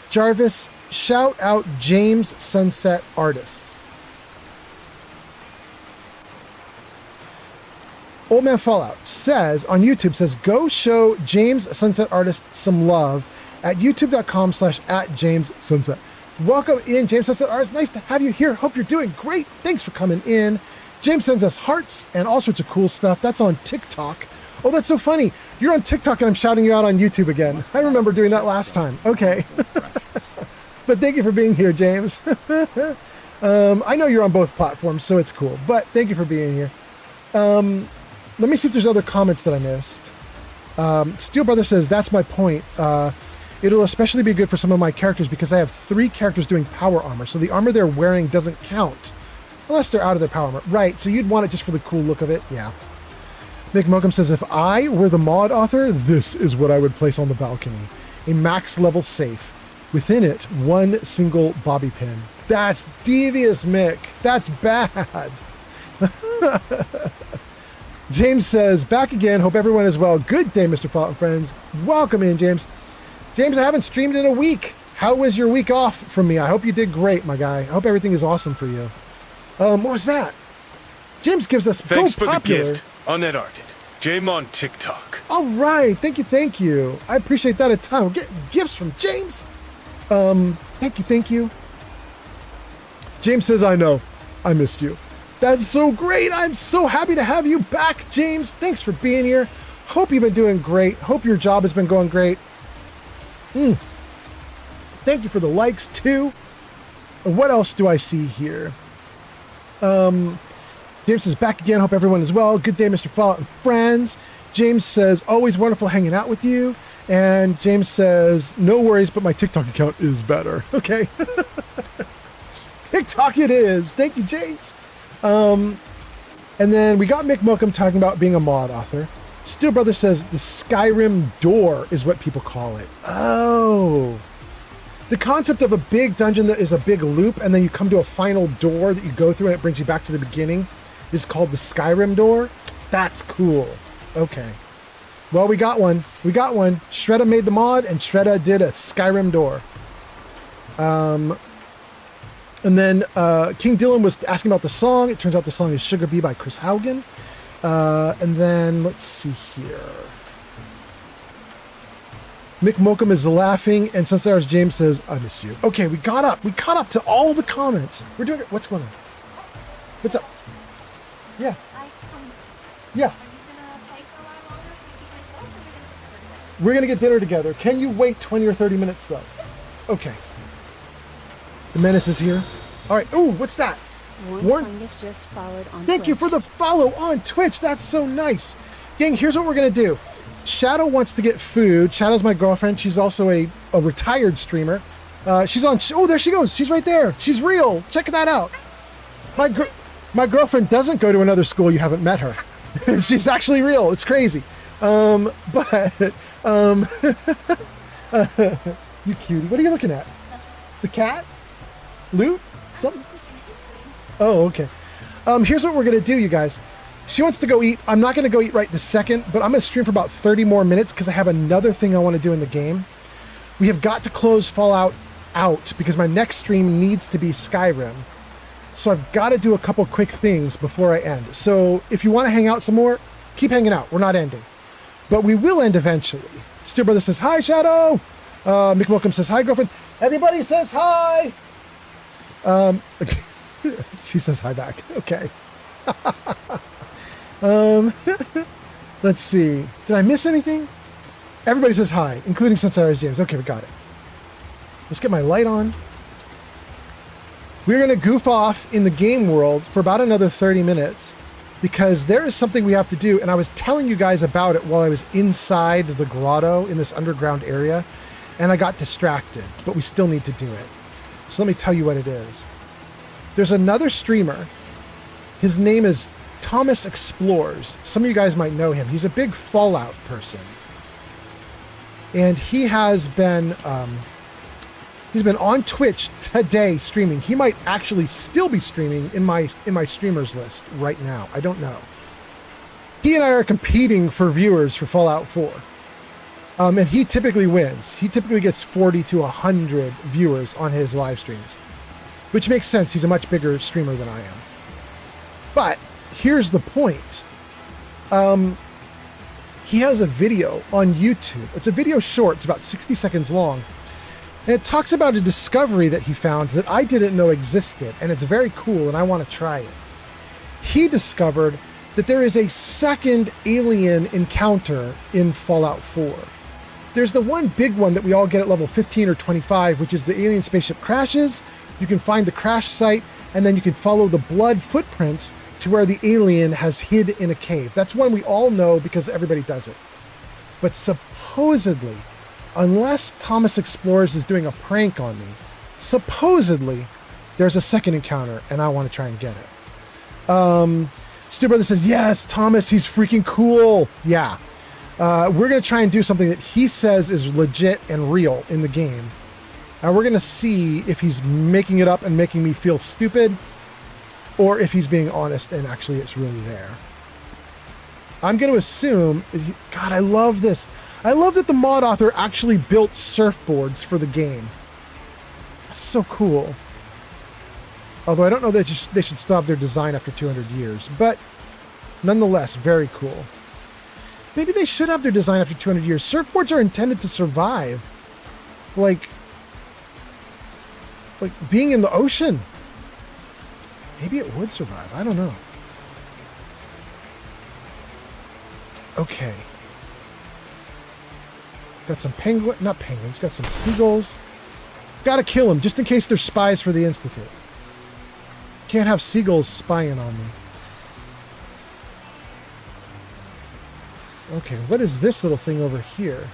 Jarvis, shout out James Sunset Artist. Old Man Fallout says on YouTube, says go show James Sunset Artist some love at youtube.com/@JamesSunset. Welcome in, James Sunset Artist. Nice to have you here. Hope you're doing great. Thanks for coming in. James sends us hearts and all sorts of cool stuff. That's on TikTok. Oh, that's so funny. You're on TikTok and I'm shouting you out on YouTube again. I remember doing that last time. Okay. But thank you for being here, James. I know you're on both platforms, so it's cool. But thank you for being here. Let me see if there's other comments that I missed. Steel Brother says, that's my point. It'll especially be good for some of my characters because I have 3 characters doing power armor. So the armor they're wearing doesn't count unless they're out of their power armor. Right, so you'd want it just for the cool look of it. Yeah. Nick Mokum says, if I were the mod author, this is what I would place on the balcony. A max level safe. Within it, 1 single bobby pin. That's devious, Mick. That's bad. James says, back again. Hope everyone is well. Good day, Mr. Fallout and friends. Welcome in, James. James, I haven't streamed in a week. How was your week off from me? I hope you did great, my guy. I hope everything is awesome for you. What was that? James gives us Thanks for the gift. Unedited. James on TikTok. All right. Thank you. I appreciate that a ton. We're getting gifts from James. Thank you. James says, I know. I missed you. That's so great. I'm so happy to have you back, James. Thanks for being here. Hope you've been doing great. Hope your job has been going great. Thank you for the likes, too. What else do I see here? James says, back again. Hope everyone is well. Good day, Mr. Fallout and friends. James says, always wonderful hanging out with you. And James says, no worries, but my TikTok account is better. Okay. TikTok it is. Thank you, James. And then we got Mick Mokum talking about being a mod author. Steel Brother says the Skyrim door is what people call it. Oh, The concept of a big dungeon that is a big loop and then you come to a final door that you go through and it brings you back to the beginning is called the Skyrim door. That's cool. Okay. Well, we got one. We got one. Shredda made the mod and Shredda did a Skyrim door. And then King Dylan was asking about the song. It turns out the song is Sugar Bee by Chris Haugen. And then let's see here. Mick Mokum is laughing, and Sunstars James says, I miss you. Okay, we got up. We caught up to all the comments. We're doing it. What's going on? What's up? Yeah. Yeah. We're going to get dinner together. Can you wait 20 or 30 minutes, though? Okay. The Menace is here. All right. Ooh, what's that? Warren Fungus just followed on Thank you for the follow on Twitch. That's so nice. Gang, here's what we're going to do. Shadow wants to get food. Shadow's my girlfriend. She's also a retired streamer. She's on... Oh, there she goes. She's right there. She's real. Check that out. My girlfriend doesn't go to another school. You haven't met her. She's actually real. It's crazy. You cutie. What are you looking at? The cat? Loot? Something? Oh, okay. Here's what we're going to do, you guys. She wants to go eat. I'm not going to go eat right this second, but I'm going to stream for about 30 more minutes because I have another thing I want to do in the game. We have got to close Fallout out because my next stream needs to be Skyrim. So I've got to do a couple quick things before I end. So if you want to hang out some more, keep hanging out. We're not ending. But we will end eventually. Steel Brother says, hi, Shadow. Mick Welcome says, hi, girlfriend. Everybody says hi. She says hi back. Okay. Let's see. Did I miss anything? Everybody says hi, including Sunstars James. Okay, we got it. Let's get my light on. We're going to goof off in the game world for about another 30 minutes because there is something we have to do, and I was telling you guys about it while I was inside the grotto in this underground area, and I got distracted, but we still need to do it. So let me tell you what it is. There's another streamer. His name is Thomas Explores. Some of you guys might know him. He's a big Fallout person. And he has been he's been on Twitch today streaming. He might actually still be streaming in my streamers list right now. I don't know. He and I are competing for viewers for Fallout 4. And he typically wins. He typically gets 40 to 100 viewers on his live streams, which makes sense. He's a much bigger streamer than I am. But here's the point. He has a video on YouTube. It's a video short. It's about 60 seconds long. And it talks about a discovery that he found that I didn't know existed. And it's very cool, and I want to try it. He discovered that there is a second alien encounter in Fallout 4. There's the one big one that we all get at level 15 or 25, which is the alien spaceship crashes. You can find the crash site, and then you can follow the blood footprints to where the alien has hid in a cave. That's one we all know because everybody does it. But supposedly, unless Thomas Explores is doing a prank on me, supposedly there's a second encounter, and I want to try and get it. Steel Brother says, yes, Thomas, he's freaking cool. Yeah. We're going to try and do something that he says is legit and real in the game. And we're going to see if he's making it up and making me feel stupid, or if he's being honest and actually it's really there. I'm going to assume... God, I love this. I love that the mod author actually built surfboards for the game. That's so cool. Although I don't know that they should stop their design after 200 years. But nonetheless, very cool. Maybe they should have their design after 200 years. Surfboards are intended to survive. Like being in the ocean. Maybe it would survive. I don't know. Okay. Got some not penguins, got some seagulls. Gotta kill them, just in case they're spies for the Institute. Can't have seagulls spying on me. Okay, what is this little thing over here?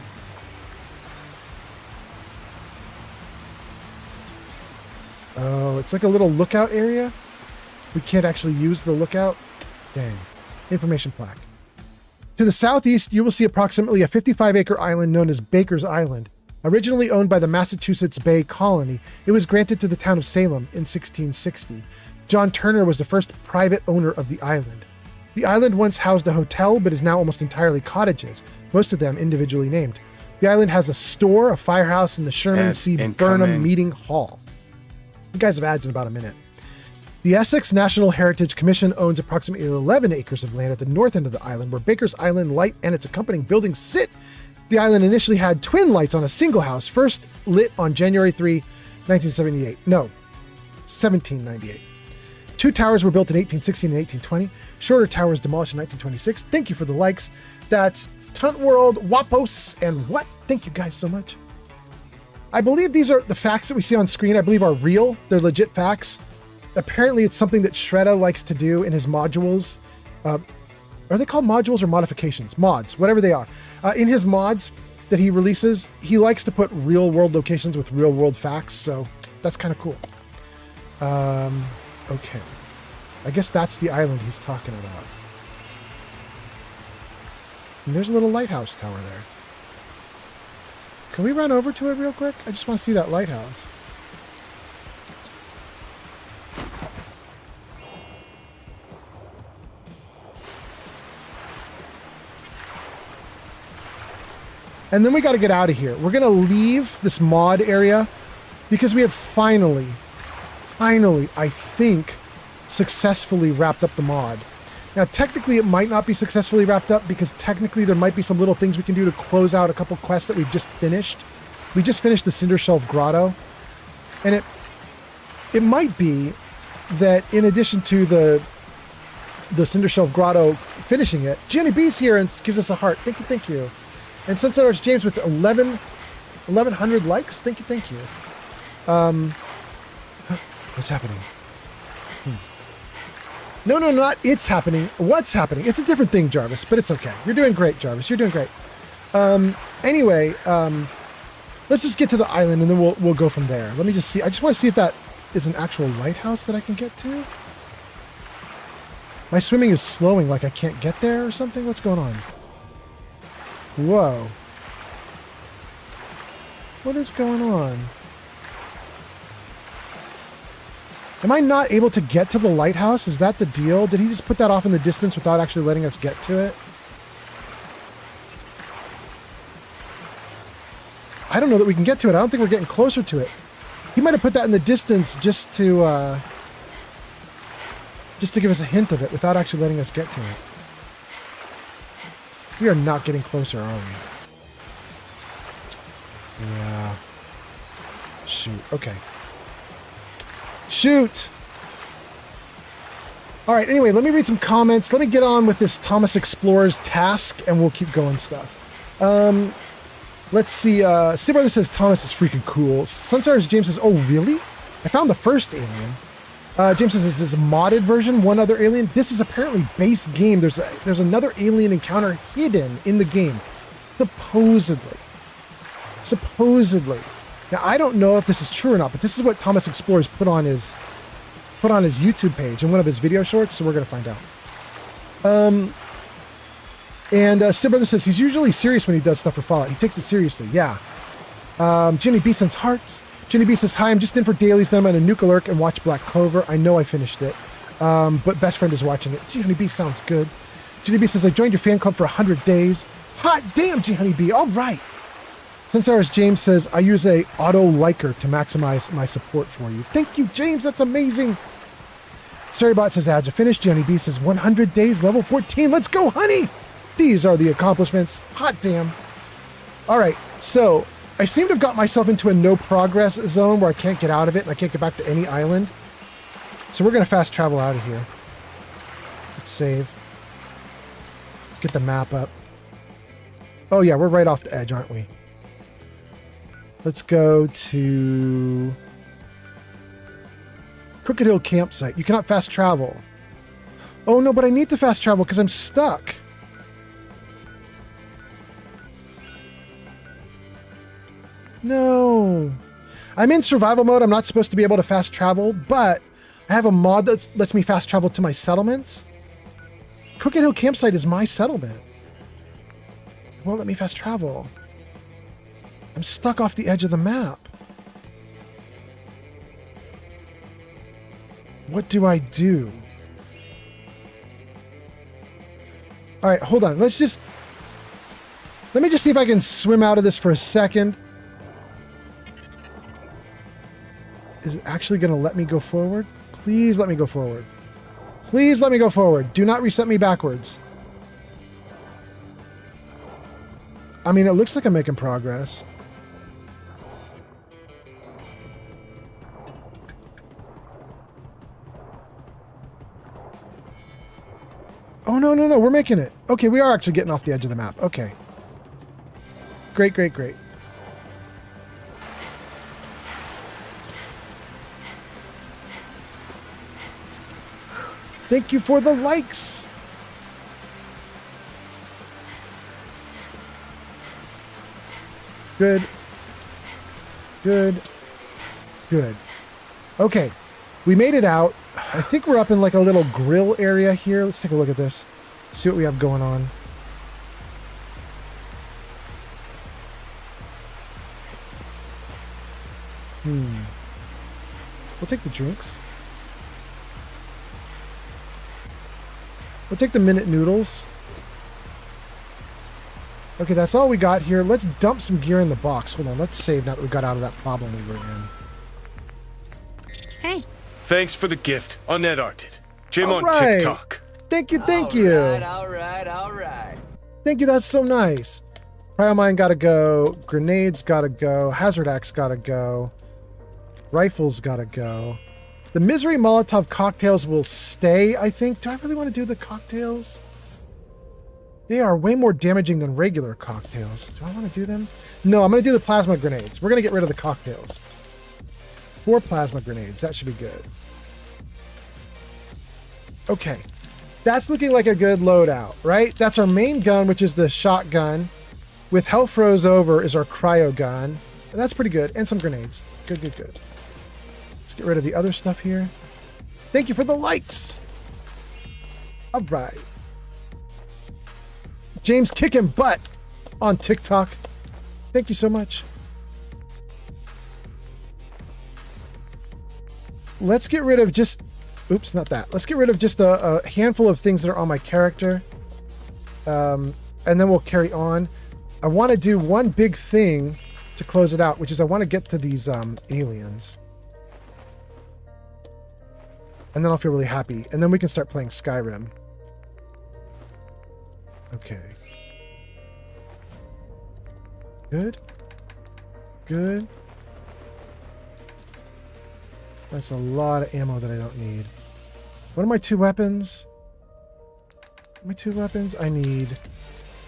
Oh, it's like a little lookout area. We can't actually use the lookout. Dang. Information plaque. To the southeast, you will see approximately a 55-acre island known as Baker's Island. Originally owned by the Massachusetts Bay Colony, it was granted to the town of Salem in 1660. John Turner was the first private owner of the island. The island once housed a hotel, but is now almost entirely cottages, most of them individually named. The island has a store, a firehouse, and the Sherman C. Burnham Meeting Hall. You guys have ads in about a minute. The Essex National Heritage Commission owns approximately 11 acres of land at the north end of the island, where Baker's Island Light and its accompanying buildings sit. The island initially had twin lights on a single house, first lit on January 3, 1978. No, 1798. Two towers were built in 1816 and 1820. Shorter towers demolished in 1926. Thank you for the likes. That's Tunt World, Wapos, and what? Thank you guys so much. I believe these are the facts that we see on screen. I believe are real. They're legit facts. Apparently, it's something that Shredder likes to do in his modules. Are they called modules or modifications? Mods, whatever they are. In his mods that he releases, he likes to put real-world locations with real-world facts, so that's kind of cool. Okay. I guess that's the island he's talking about. And there's a little lighthouse tower there. Can we run over to it real quick? I just want to see that lighthouse. And then we got to get out of here. We're going to leave this mod area because we have finally, I think, successfully wrapped up the mod. Now, technically, it might not be successfully wrapped up because technically there might be some little things we can do to close out a couple quests that we've just finished. We just finished the Cinder Shelf Grotto. And it might be that in addition to the Cinder Shelf Grotto finishing it, Jenny B's here and gives us a heart. Thank you, thank you. And Sunset Arts James with 1,100 likes. Thank you. What's happening? No, not it's happening. What's happening? It's a different thing, Jarvis, but it's okay. You're doing great, Jarvis. You're doing great. Anyway, let's just get to the island and then we'll go from there. Let me just see. I just want to see if that is an actual lighthouse that I can get to. My swimming is slowing like I can't get there or something. What's going on? Whoa. What is going on? Am I not able to get to the lighthouse? Is that the deal? Did he just put that off in the distance without actually letting us get to it? I don't know that we can get to it. I don't think we're getting closer to it. He might have put that in the distance just to give us a hint of it without actually letting us get to it. We are not getting closer, are we? Yeah. Shoot. Okay. Shoot! Alright, anyway, let me read some comments. Let me get on with this Thomas Explorer's task, and we'll keep going stuff. Let's see. Steve Brother says Thomas is freaking cool. Sunstars James says, oh, really? I found the first alien. James says this is a modded version, one other alien. This is apparently base game. There's another alien encounter hidden in the game. Supposedly. Now, I don't know if this is true or not, but this is what Thomas Explorers put on his YouTube page in one of his video shorts, so we're going to find out. And Steve Brother says he's usually serious when he does stuff for Fallout. He takes it seriously, yeah. Jenny B sends hearts. Jenny B says, hi, I'm just in for dailies, then I'm going to nuke alert and watch Black Clover. I know I finished it, but best friend is watching it. G Honey B sounds good. Jenny B says, I joined your fan club for 100 days. Hot damn, G Honey B, all right. Sunstars James says, I use a auto liker to maximize my support for you. Thank you, James, that's amazing. Sarybot says ads are finished. Jenny B says 100 days, level 14. Let's go, honey. These are the accomplishments. Hot damn. All right, so I seem to have got myself into a no progress zone where I can't get out of it and I can't get back to any island. So we're going to fast travel out of here. Let's save. Let's get the map up. Oh yeah, we're right off the edge, aren't we? Let's go to Crooked Hill Campsite. You cannot fast travel. Oh no, but I need to fast travel because I'm stuck. No. I'm in survival mode. I'm not supposed to be able to fast travel, but I have a mod that lets me fast travel to my settlements. Crooked Hill Campsite is my settlement. It won't let me fast travel. I'm stuck off the edge of the map. What do I do? All right, hold on. Let me just see if I can swim out of this for a second. Is it actually going to let me go forward? Please let me go forward. Please let me go forward. Do not reset me backwards. I mean, it looks like I'm making progress. Oh, no, no, no. We're making it. Okay, we are actually getting off the edge of the map. Okay. Great, great, great. Thank you for the likes. Good. Good. Good. Okay. We made it out. I think we're up in like a little grill area here. Let's take a look at this. See what we have going on. We'll take the drinks. We'll take the minute noodles. Okay, that's all we got here. Let's dump some gear in the box. Hold on, let's save now that we got out of that problem we were in. Hey. Thanks for the gift. Unedited. Jim on right. TikTok. Thank you, thank you. All right. Thank you, that's so nice. Pryomine gotta go. Grenades gotta go. Hazard axe gotta go. Rifles gotta go. The Misery Molotov cocktails will stay, I think. Do I really want to do the cocktails? They are way more damaging than regular cocktails. Do I want to do them? No, I'm going to do the plasma grenades. We're going to get rid of the cocktails. 4 plasma grenades. That should be good. Okay. That's looking like a good loadout, right? That's our main gun, which is the shotgun. With hell froze over is our cryo gun. That's pretty good. And some grenades. Good, good, good. Let's get rid of the other stuff here. Thank you for the likes. All right. James kicking butt on TikTok. Thank you so much. Let's get rid of just... Oops, not that. Let's get rid of just a handful of things that are on my character. And then we'll carry on. I want to do one big thing to close it out, which is I want to get to these aliens. And then I'll feel really happy. And then we can start playing Skyrim. Okay. Good. Good. That's a lot of ammo that I don't need. What are my 2 weapons? My 2 weapons? I need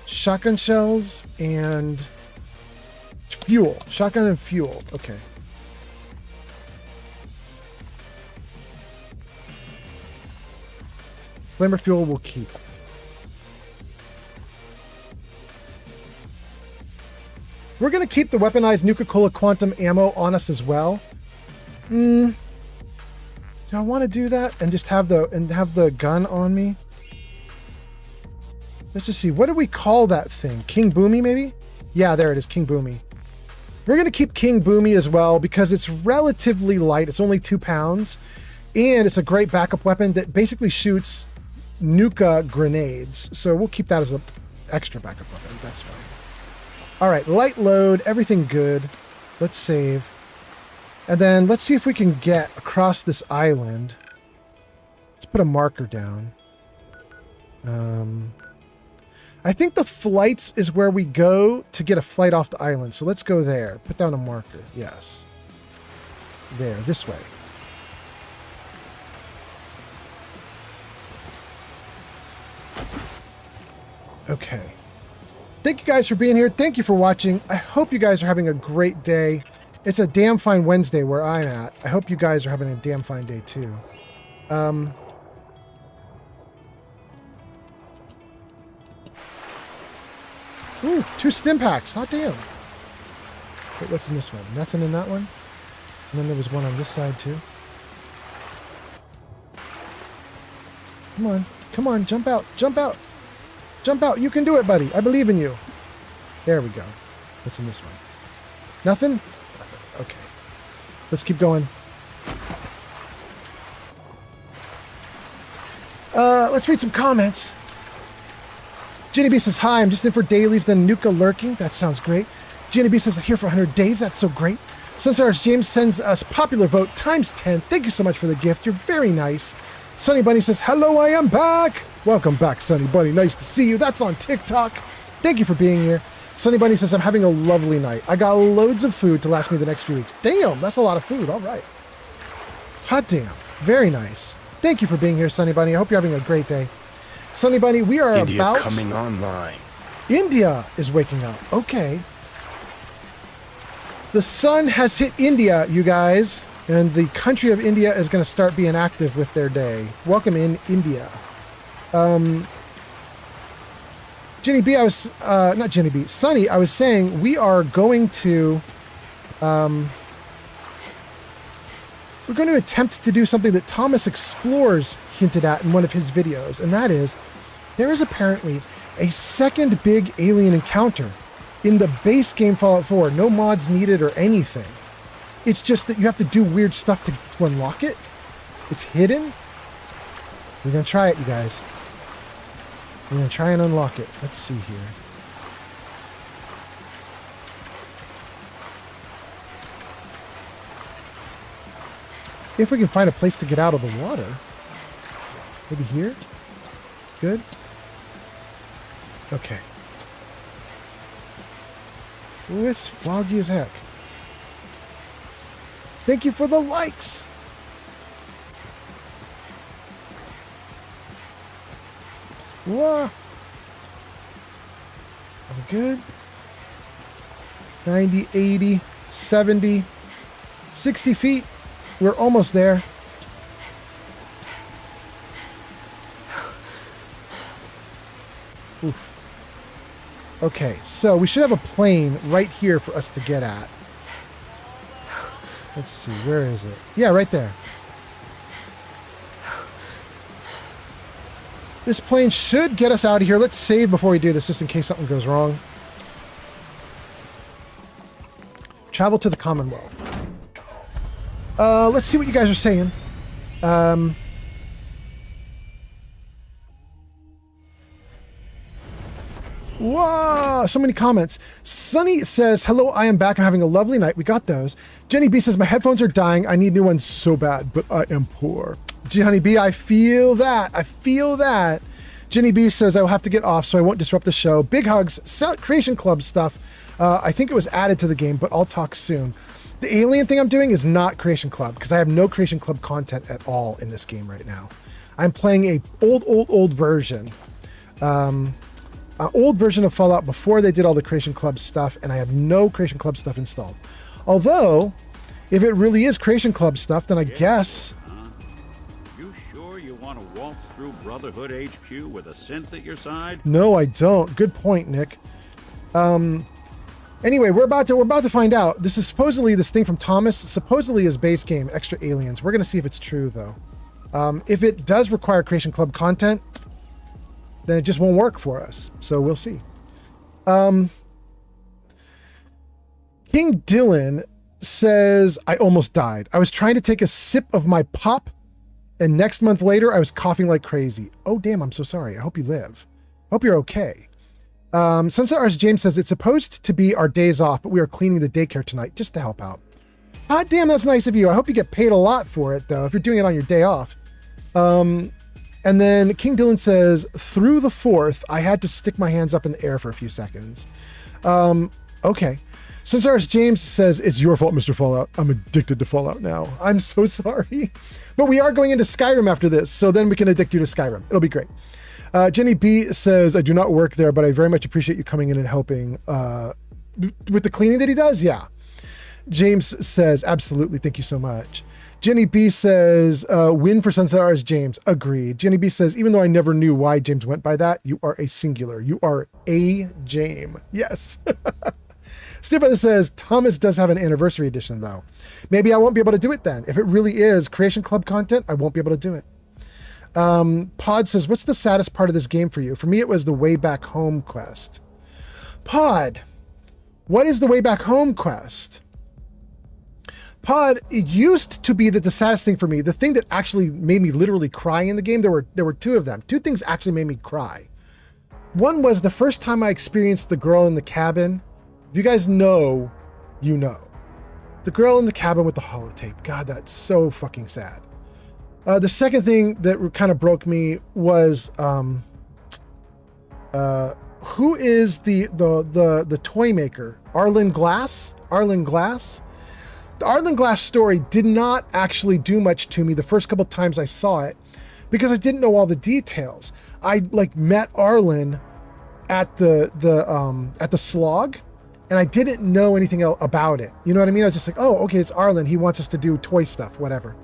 shotgun shells and fuel. Shotgun and fuel. Okay. Flamer fuel will keep. We're going to keep the weaponized Nuka-Cola quantum ammo on us as well. Do I want to do that and just have the gun on me? Let's just see. What do we call that thing? King Boomy, maybe? Yeah, there it is. King Boomy. We're going to keep King Boomy as well because it's relatively light. It's only 2 pounds. And it's a great backup weapon that basically shoots Nuka grenades. So we'll keep that as an extra backup weapon. That's fine. All right, light load, everything good. Let's save. And then let's see if we can get across this island. Let's put a marker down. I think the flights is where we go to get a flight off the island. So let's go there. Put down a marker. Yes. There, this way. Okay. Thank you guys for being here. Thank you for watching. I hope you guys are having a great day. It's a damn fine Wednesday where I'm at. I hope you guys are having a damn fine day too. Ooh, 2 stim packs. Hot damn. Wait, what's in this one? Nothing in that one? And then there was one on this side too. Come on. Come on. Jump out. Jump out. Jump out. You can do it, buddy. I believe in you. There we go. What's in this one? Nothing? Okay. Let's keep going. Let's read some comments. Jenny B says, hi, I'm just in for dailies, then Nuka lurking. That sounds great. Jenny B says, here for 100 days. That's so great. Sunstars James sends us popular vote times 10. Thank you so much for the gift. You're very nice. Sunny Bunny says, hello, I am back. Welcome back, Sunny Bunny. Nice to see you. That's on TikTok. Thank you for being here. Sunny Bunny says, I'm having a lovely night. I got loads of food to last me the next few weeks. Damn, that's a lot of food. All right. Hot damn. Very nice. Thank you for being here, Sunny Bunny. I hope you're having a great day. Sunny Bunny, we are India about... coming online. India is waking up. Okay. The sun has hit India, you guys, and the country of India is going to start being active with their day. Welcome in, India. Jenny B, not Jenny B, Sunny, I was saying we are going to, we're going to attempt to do something that Thomas Explores hinted at in one of his videos, and that is, there is apparently a second big alien encounter in the base game Fallout 4. No mods needed or anything. It's just that you have to do weird stuff to unlock it. It's hidden. We're going to try it, you guys. We're going to try and unlock it. Let's see here. If we can find a place to get out of the water. Maybe here? Good. Okay. Ooh, it's foggy as heck. Thank you for the likes. Whoa. All good. 90, 80, 70, 60 feet. We're almost there. Oof. Okay, so we should have a plane right here for us to get at. Let's see, where is it? Yeah, right there. This plane should get us out of here. Let's save before we do this, just in case something goes wrong. Travel to the Commonwealth. Let's see what you guys are saying. Whoa, so many comments. Sunny says, hello, I am back. I'm having a lovely night. We got those. Jenny B says, my headphones are dying. I need new ones so bad, but I am poor. Jenny B, I feel that. I feel that. Jenny B says, I will have to get off so I won't disrupt the show. Big hugs. Creation Club stuff. I think it was added to the game, but I'll talk soon. The alien thing I'm doing is not Creation Club because I have no Creation Club content at all in this game right now. I'm playing a old version. Old version of Fallout before they did all the Creation Club stuff, and I have no Creation Club stuff installed. Although, if it really is Creation Club stuff, then I guess... You sure you want to walk through Brotherhood HQ with a synth at your side? No, I don't. Good point, Nick. Anyway, we're about to find out. This is supposedly, this thing from Thomas, supposedly is base game, Extra Aliens. We're going to see if it's true, though. If it does require Creation Club content, then it just won't work for us. So we'll see. King Dylan says, I almost died. I was trying to take a sip of my pop, and next month later, I was coughing like crazy. Oh, damn, I'm so sorry. I hope you live. I hope you're okay. Sunset Rs James says, it's supposed to be our days off, but we are cleaning the daycare tonight just to help out. Ah, damn, that's nice of you. I hope you get paid a lot for it, though, if you're doing it on your day off. And then King Dylan says, through the 4th, I had to stick my hands up in the air for a few seconds. Okay. Cesarus James says, it's your fault, Mr. Fallout. I'm addicted to Fallout now. I'm so sorry. But we are going into Skyrim after this, so then we can addict you to Skyrim. It'll be great. Jenny B says, I do not work there, but I very much appreciate you coming in and helping. With the cleaning that he does? Yeah. James says, absolutely. Thank you so much. Jenny B says, win for Sunset Rs James. Agreed. Jenny B says, even though I never knew why James went by that, you are a singular. You are a James. Yes. Steve Brother says, Thomas does have an anniversary edition, though. Maybe I won't be able to do it then. If it really is Creation Club content, I won't be able to do it. Pod says, what's the saddest part of this game for you? For me, it was the Way Back Home quest. Pod, What is the Way Back Home quest? Pod, it used to be that the saddest thing for me, the thing that actually made me literally cry in the game, there were two of them. Two things actually made me cry. One was the first time I experienced the girl in the cabin. If you guys know, you know. The girl in the cabin with the holotape. God, that's so fucking sad. The second thing that kind of broke me was who is the toy maker? Arlen Glass? Arlen Glass? The Arlen Glass story did not actually do much to me the first couple times I saw it because I didn't know all the details. I met Arlen at the slog, and I didn't know anything else about it. You know what I mean? I was just like, oh, okay, it's Arlen. He wants us to do toy stuff, whatever.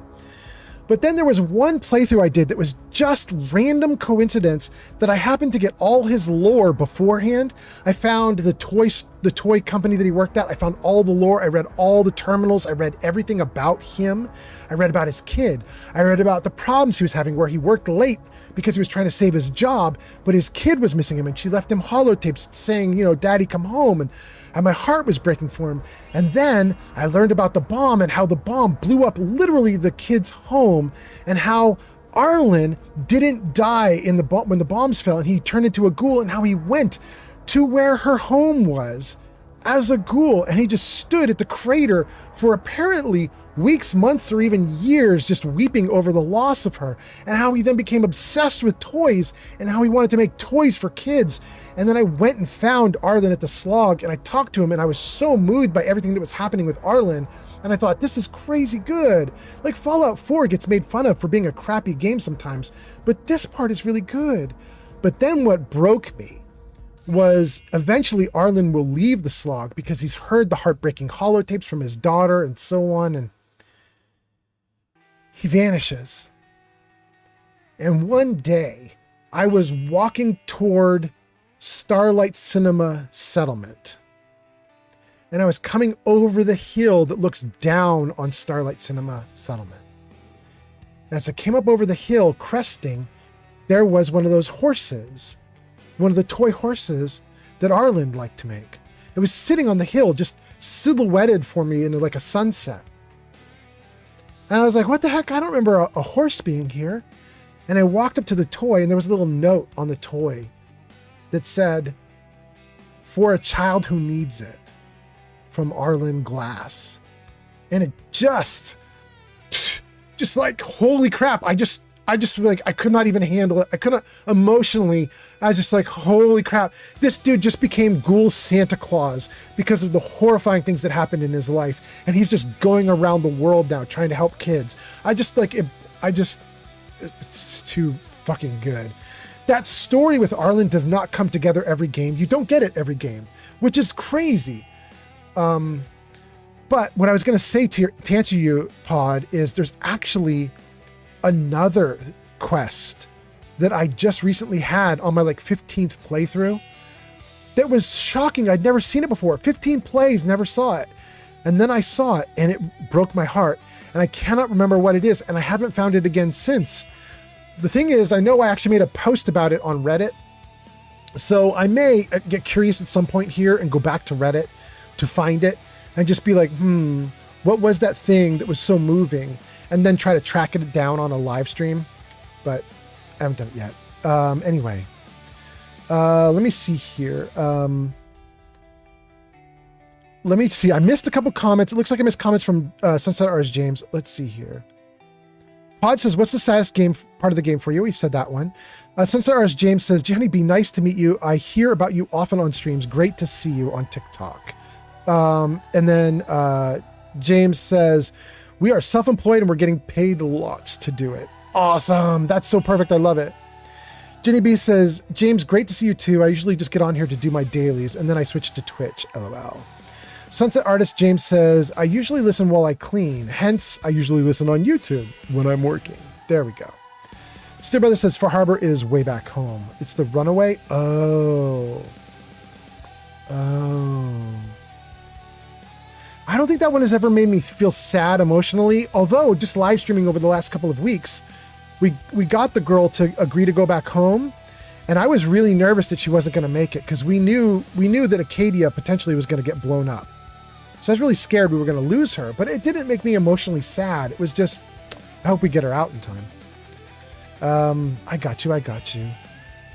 But then there was one playthrough I did that was just random coincidence that I happened to get all his lore beforehand. I found the toy company that he worked at. I found all the lore. I read all the terminals. I read everything about him. I read about his kid. I read about the problems he was having where he worked late because he was trying to save his job, but his kid was missing him and she left him holotapes saying, Daddy, come home. And my heart was breaking for him. And then I learned about the bomb and how the bomb blew up literally the kid's home and how Arlen didn't die when the bombs fell and he turned into a ghoul, and how he went to where her home was as a ghoul, and he just stood at the crater for apparently weeks, months, or even years just weeping over the loss of her, and how he then became obsessed with toys and how he wanted to make toys for kids. And then I went and found Arlen at the slog and I talked to him, and I was so moved by everything that was happening with Arlen, and I thought, this is crazy good. Like Fallout 4 gets made fun of for being a crappy game sometimes, but this part is really good. But then what broke me was eventually Arlen will leave the slog because he's heard the heartbreaking holotapes from his daughter and so on, and he vanishes. And one day I was walking toward Starlight Cinema Settlement, and I was coming over the hill that looks down on Starlight Cinema Settlement. And as I came up over the hill cresting, there was one of those horses, one of the toy horses that Arlen liked to make. It was sitting on the hill, just silhouetted for me in like a sunset. And I was like, what the heck? I don't remember a horse being here. And I walked up to the toy, and there was a little note on the toy that said, "For a child who needs it, from Arlen Glass." And it just like, holy crap. I just like, I could not even handle it. I couldn't emotionally. I was just like, holy crap. This dude just became Ghoul Santa Claus because of the horrifying things that happened in his life. And he's just going around the world now trying to help kids. It's too fucking good. That story with Arlen does not come together every game. You don't get it every game, which is crazy. But what I was going to say to answer you, Pod, is there's actually another quest that I just recently had on my 15th playthrough that was shocking. I'd never seen it before. 15 plays, never saw it. And then I saw it and it broke my heart, and I cannot remember what it is, and I haven't found it again since. The thing is, I know I actually made a post about it on Reddit, so I may get curious at some point here and go back to Reddit to find it and just be like, what was that thing that was so moving? And then try to track it down on a live stream, but I haven't done it yet. Anyway, let me see here. Let me see. I missed a couple comments. It looks like I missed comments from Sunset Rs James. Let's see here. Pod says, what's the saddest part of the game for you? He said that one. Sunset Rs James says, Johnny, be nice to meet you. I hear about you often on streams. Great to see you on TikTok. And then James says, we are self-employed and we're getting paid lots to do it. Awesome. That's so perfect. I love it. Jenny B says, James, great to see you too. I usually just get on here to do my dailies and then I switch to Twitch. LOL. Sunset Artist James says, I usually listen while I clean. Hence, I usually listen on YouTube when I'm working. There we go. Still Brother says, Far Harbor is Way Back Home. It's the Runaway. Oh. I don't think that one has ever made me feel sad emotionally, although just live streaming over the last couple of weeks, we got the girl to agree to go back home, And I was really nervous that she wasn't going to make it because we knew that Acadia potentially was going to get blown up. So I was really scared we were going to lose her, but it didn't make me emotionally sad. It was just, I hope we get her out in time. I got you.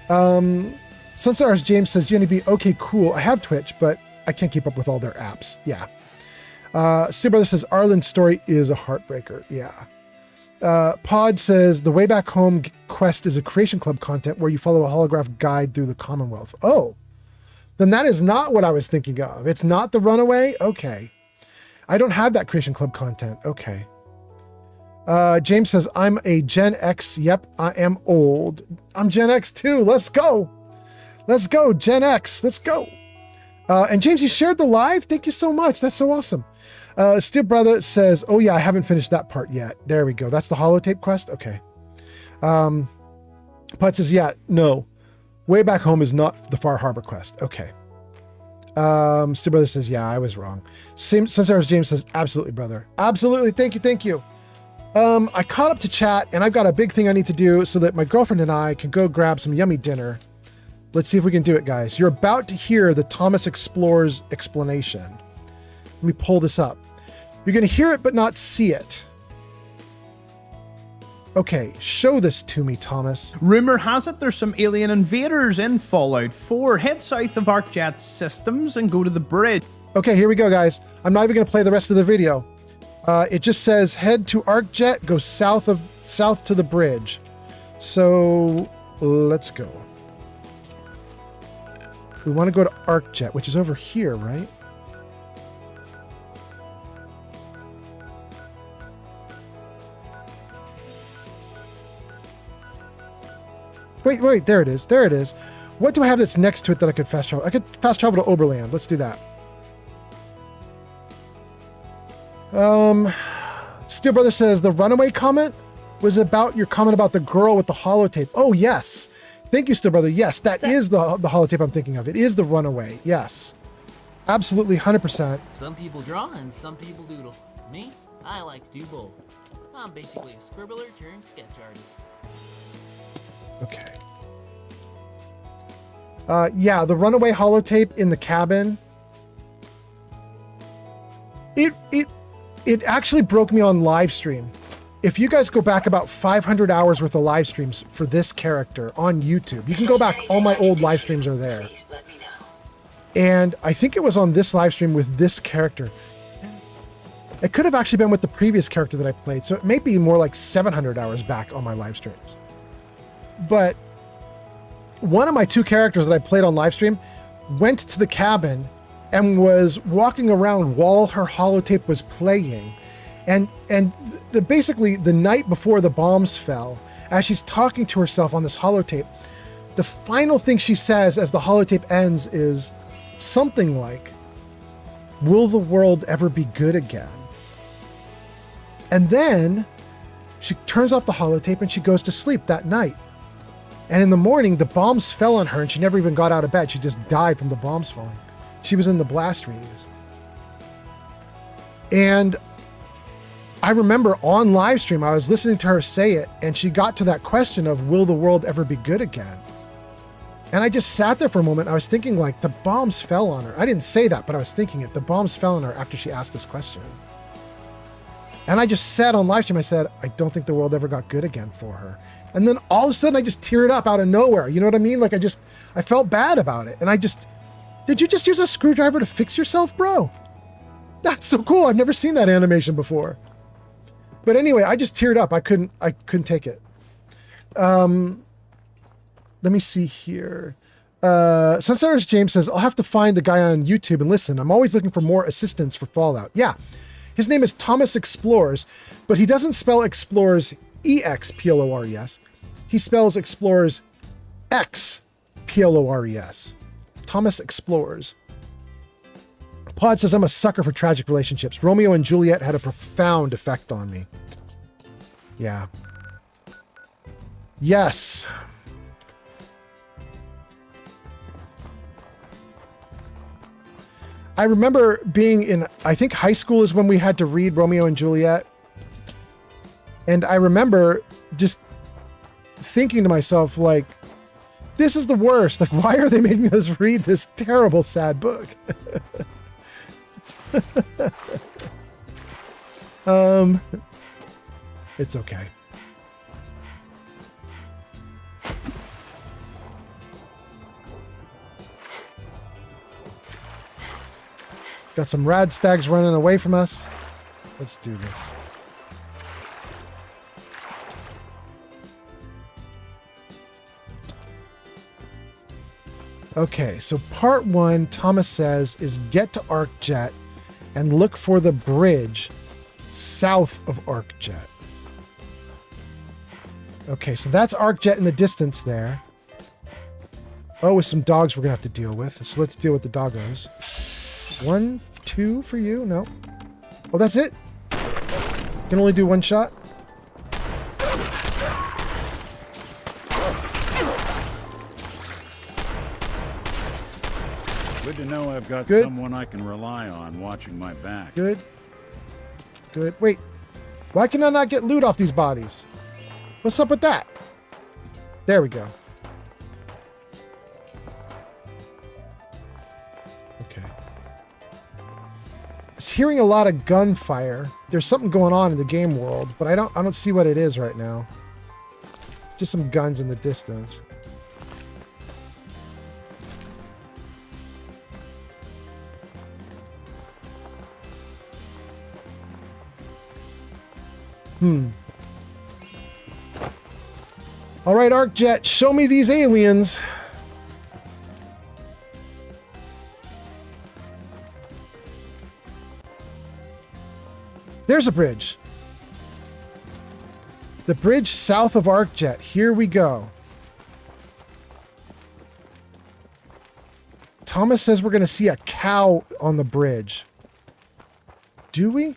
Sunstars James says, Jenny B, okay, cool. I have Twitch, but I can't keep up with all their apps. Yeah. Steel Brother says, Arlen's story is a heartbreaker. Yeah. Pod says, the Way Back Home quest is a Creation Club content where you follow a holograph guide through the Commonwealth. Oh, then that is not what I was thinking of. It's not the Runaway? Okay. I don't have that Creation Club content. Okay. James says, I'm a Gen X. Yep, I am old. I'm Gen X too. Let's go. Let's go, Gen X. Let's go. And James, you shared the live? Thank you so much. That's so awesome. Steel Brother says, oh yeah, I haven't finished that part yet. There we go. That's the holotape quest? Okay. Putt says, yeah, no. Way Back Home is not the Far Harbor quest. Okay. Steel Brother says, yeah, I was wrong. Sunstars James says, absolutely, brother. Absolutely. Thank you. I caught up to chat and I've got a big thing I need to do so that my girlfriend and I can go grab some yummy dinner. Let's see if we can do it, guys. You're about to hear the Thomas Explorer's explanation. Let me pull this up. You're going to hear it, but not see it. Okay, show this to me, Thomas. Rumor has it there's some alien invaders in Fallout 4. Head south of ArcJet Systems and go to the bridge. Okay, here we go, guys. I'm not even going to play the rest of the video. It just says head to ArcJet, go south to the bridge. So let's go. We want to go to ArcJet, which is over here, right? Wait, there it is. What do I have that's next to it that I could fast travel? I could fast travel to Oberland. Let's do that. Steel Brother says, the Runaway comment was about your comment about the girl with the holotape. Oh, yes. Thank you, Steel Brother. Yes, that is the holotape I'm thinking of. It is the Runaway. Yes. Absolutely, 100%. Some people draw and some people doodle. Me, I like to do both. I'm basically a scribbler turned sketch artist. Okay. Yeah, the Runaway holotape in the cabin. It actually broke me on live stream. If you guys go back about 500 hours worth of live streams for this character on YouTube, you can go back. All my old live streams are there. And I think it was on this live stream with this character. It could have actually been with the previous character that I played. So it may be more like 700 hours back on my live streams. But one of my two characters that I played on live stream went to the cabin and was walking around while her holotape was playing. And basically the night before the bombs fell, as she's talking to herself on this holotape, the final thing she says as the holotape ends is something like, "Will the world ever be good again?" And then she turns off the holotape and she goes to sleep that night. And in the morning, the bombs fell on her and she never even got out of bed. She just died from the bombs falling. She was in the blast radius. And I remember on live stream, I was listening to her say it, and she got to that question of, will the world ever be good again? And I just sat there for a moment. I was thinking, like, the bombs fell on her. I didn't say that, but I was thinking it. The bombs fell on her after she asked this question. And I just said on live stream, I said, I don't think the world ever got good again for her. And then all of a sudden I just teared up out of nowhere. You know what I mean? Like I felt bad about it. And did you just use a screwdriver to fix yourself, bro? That's so cool. I've never seen that animation before. But anyway, I just teared up. I couldn't take it. Let me see here. Sunstars James says, I'll have to find the guy on YouTube and listen. I'm always looking for more assistance for Fallout. Yeah. His name is Thomas Explorers, but he doesn't spell Explorers E-X-P-L-O-R-E-S. He spells Explorers X-P-L-O-R-E-S. Thomas Explorers. Pod says, I'm a sucker for tragic relationships. Romeo and Juliet had a profound effect on me. Yeah. Yes. I remember being in, I think high school is when we had to read Romeo and Juliet. And I remember just thinking to myself, like, This is the worst. Like, why are they making us read this terrible, sad book? It's okay. Got some rad stags running away from us. Let's do this. Okay, so part 1, Thomas says, is get to ArcJet and look for the bridge south of ArcJet. Okay, so that's ArcJet in the distance there. Oh, with some dogs we're going to have to deal with. So let's deal with the doggos. 1, 2 for you? No. Oh, that's it? Can only do 1 shot? Good to know I've got Good. someone I can rely on watching my back. Good. Good. Wait. Why can I not get loot off these bodies? What's up with that? There we go. Okay. I was hearing a lot of gunfire. There's something going on in the game world, but I don't see what it is right now. Just some guns in the distance. All right, ArcJet, show me these aliens. There's a bridge. The bridge south of ArcJet. Here we go. Thomas says we're going to see a cow on the bridge. Do we?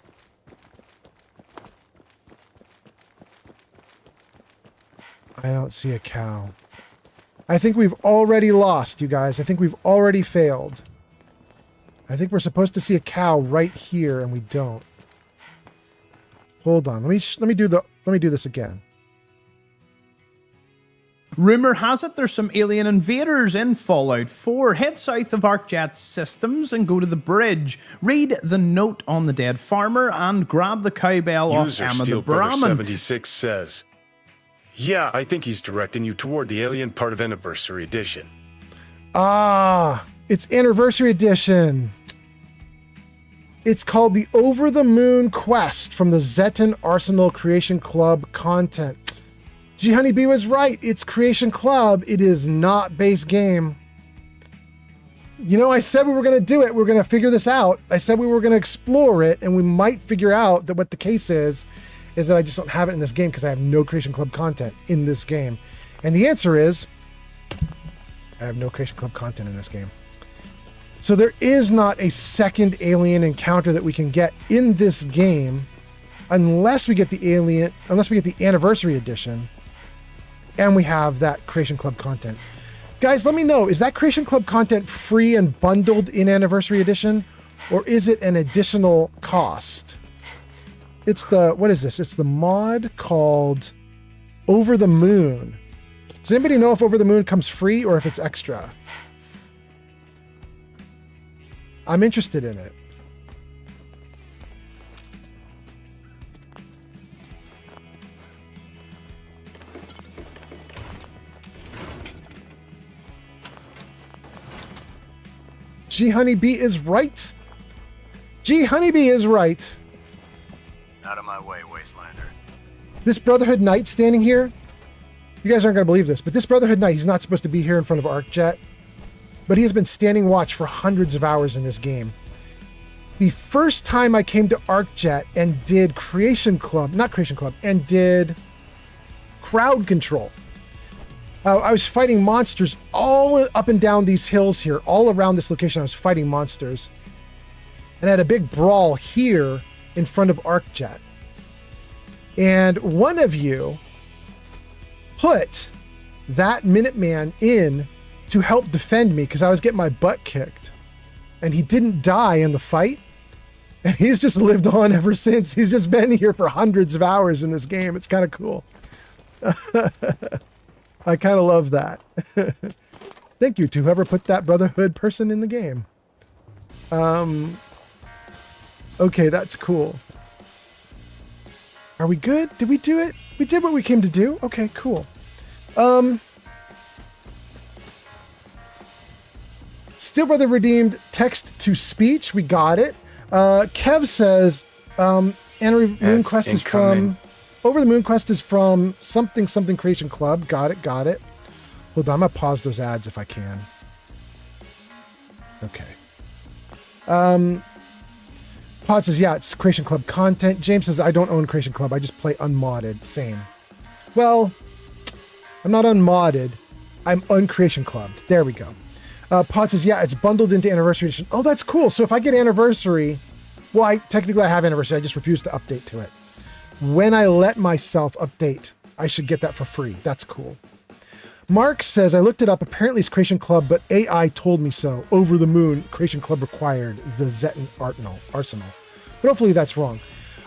I don't see a cow. I think we've already lost, you guys. I think we've already failed. I think we're supposed to see a cow right here, and we don't. Hold on. Let me do this again. Rumor has it there's some alien invaders in Fallout 4. Head south of ArcJet Systems and go to the bridge. Read the note on the dead farmer and grab the cowbell off Emma the Brahmin. 76 says, yeah, I think he's directing you toward the alien part of Anniversary Edition. Ah, it's Anniversary Edition. It's called the Over the Moon Quest from the Zeton Arsenal Creation Club content. G Honeybee was right. It's Creation Club. It is not base game. You know, I said we were going to do it. We were going to figure this out. I said we were going to explore it, and we might figure out that what the case is that I just don't have it in this game because I have no Creation Club content in this game. And the answer is, I have no Creation Club content in this game. So there is not a second alien encounter that we can get in this game unless we get the Anniversary Edition and we have that Creation Club content. Guys, let me know, is that Creation Club content free and bundled in Anniversary Edition, or is it an additional cost? It's the, what is this? It's the mod called Over the Moon. Does anybody know if Over the Moon comes free or if it's extra? I'm interested in it. G Honeybee is right. G Honeybee is right. Out of my way, Wastelander. This Brotherhood Knight standing here, you guys aren't going to believe this, but this Brotherhood Knight, he's not supposed to be here in front of ArcJet, but he has been standing watch for hundreds of hours in this game. The first time I came to ArcJet and did and did crowd control, I was fighting monsters all up and down these hills here, all around this location. I was fighting monsters, and I had a big brawl here in front of ArcJet. And one of you put that Minuteman in to help defend me because I was getting my butt kicked. And he didn't die in the fight. And he's just lived on ever since. He's just been here for hundreds of hours in this game. It's kind of cool. I kind of love that. Thank you to whoever put that Brotherhood person in the game. Okay, that's cool. Are we good? Did we do it? We did what we came to do? Okay, cool. Steel Brother redeemed text to speech. We got it. Kev says, Moon Quest is from... Over the Moon Quest is from something creation club. Got it. Hold on, I'm gonna pause those ads if I can. Okay. Pod says, yeah, it's Creation Club content. James says, I don't own Creation Club. I just play unmodded. Same. Well, I'm not unmodded. I'm uncreation clubbed. There we go. Pod says, yeah, it's bundled into Anniversary Edition. Oh, that's cool. So if I get Anniversary, well, I have Anniversary. I just refuse to update to it. When I let myself update, I should get that for free. That's cool. Mark says, I looked it up. Apparently it's Creation Club, but AI told me so. Over the moon, Creation Club required is the Zeton Arsenal. But hopefully that's wrong.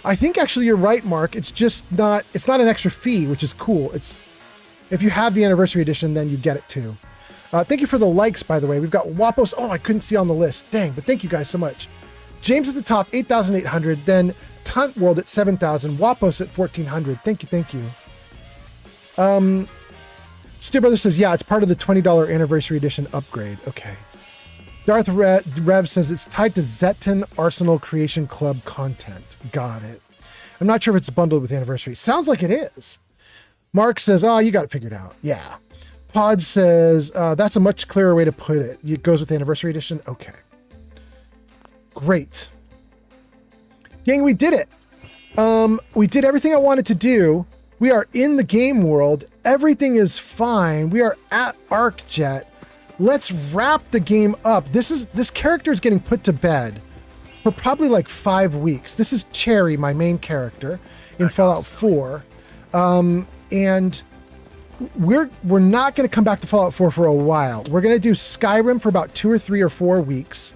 I think actually you're right, Mark. It's just not, it's not an extra fee, which is cool. It's, if you have the Anniversary Edition, then you get it too. Thank you for the likes, by the way. We've got Wapos. Oh, I couldn't see on the list. Dang, but thank you guys so much. James at the top, 8,800. Then Tunt World at 7,000. Wapos at 1,400. Thank you. Steel Brother says, yeah, it's part of the $20 Anniversary Edition upgrade. Okay. Darth Rev says it's tied to Zeton Arsenal Creation Club content. Got it. I'm not sure if it's bundled with Anniversary. Sounds like it is. Mark says, oh, you got it figured out. Yeah. Pod says, that's a much clearer way to put it. It goes with the Anniversary Edition. Okay. Great. Gang, we did it. We did everything I wanted to do. We are in the game world. Everything is fine. We are at ArcJet. Let's wrap the game up. This character is getting put to bed for probably like 5 weeks. This is Cherry, my main character in Fallout 4. And we're not going to come back to Fallout 4 for a while. We're going to do Skyrim for about 2 or 3 or 4 weeks.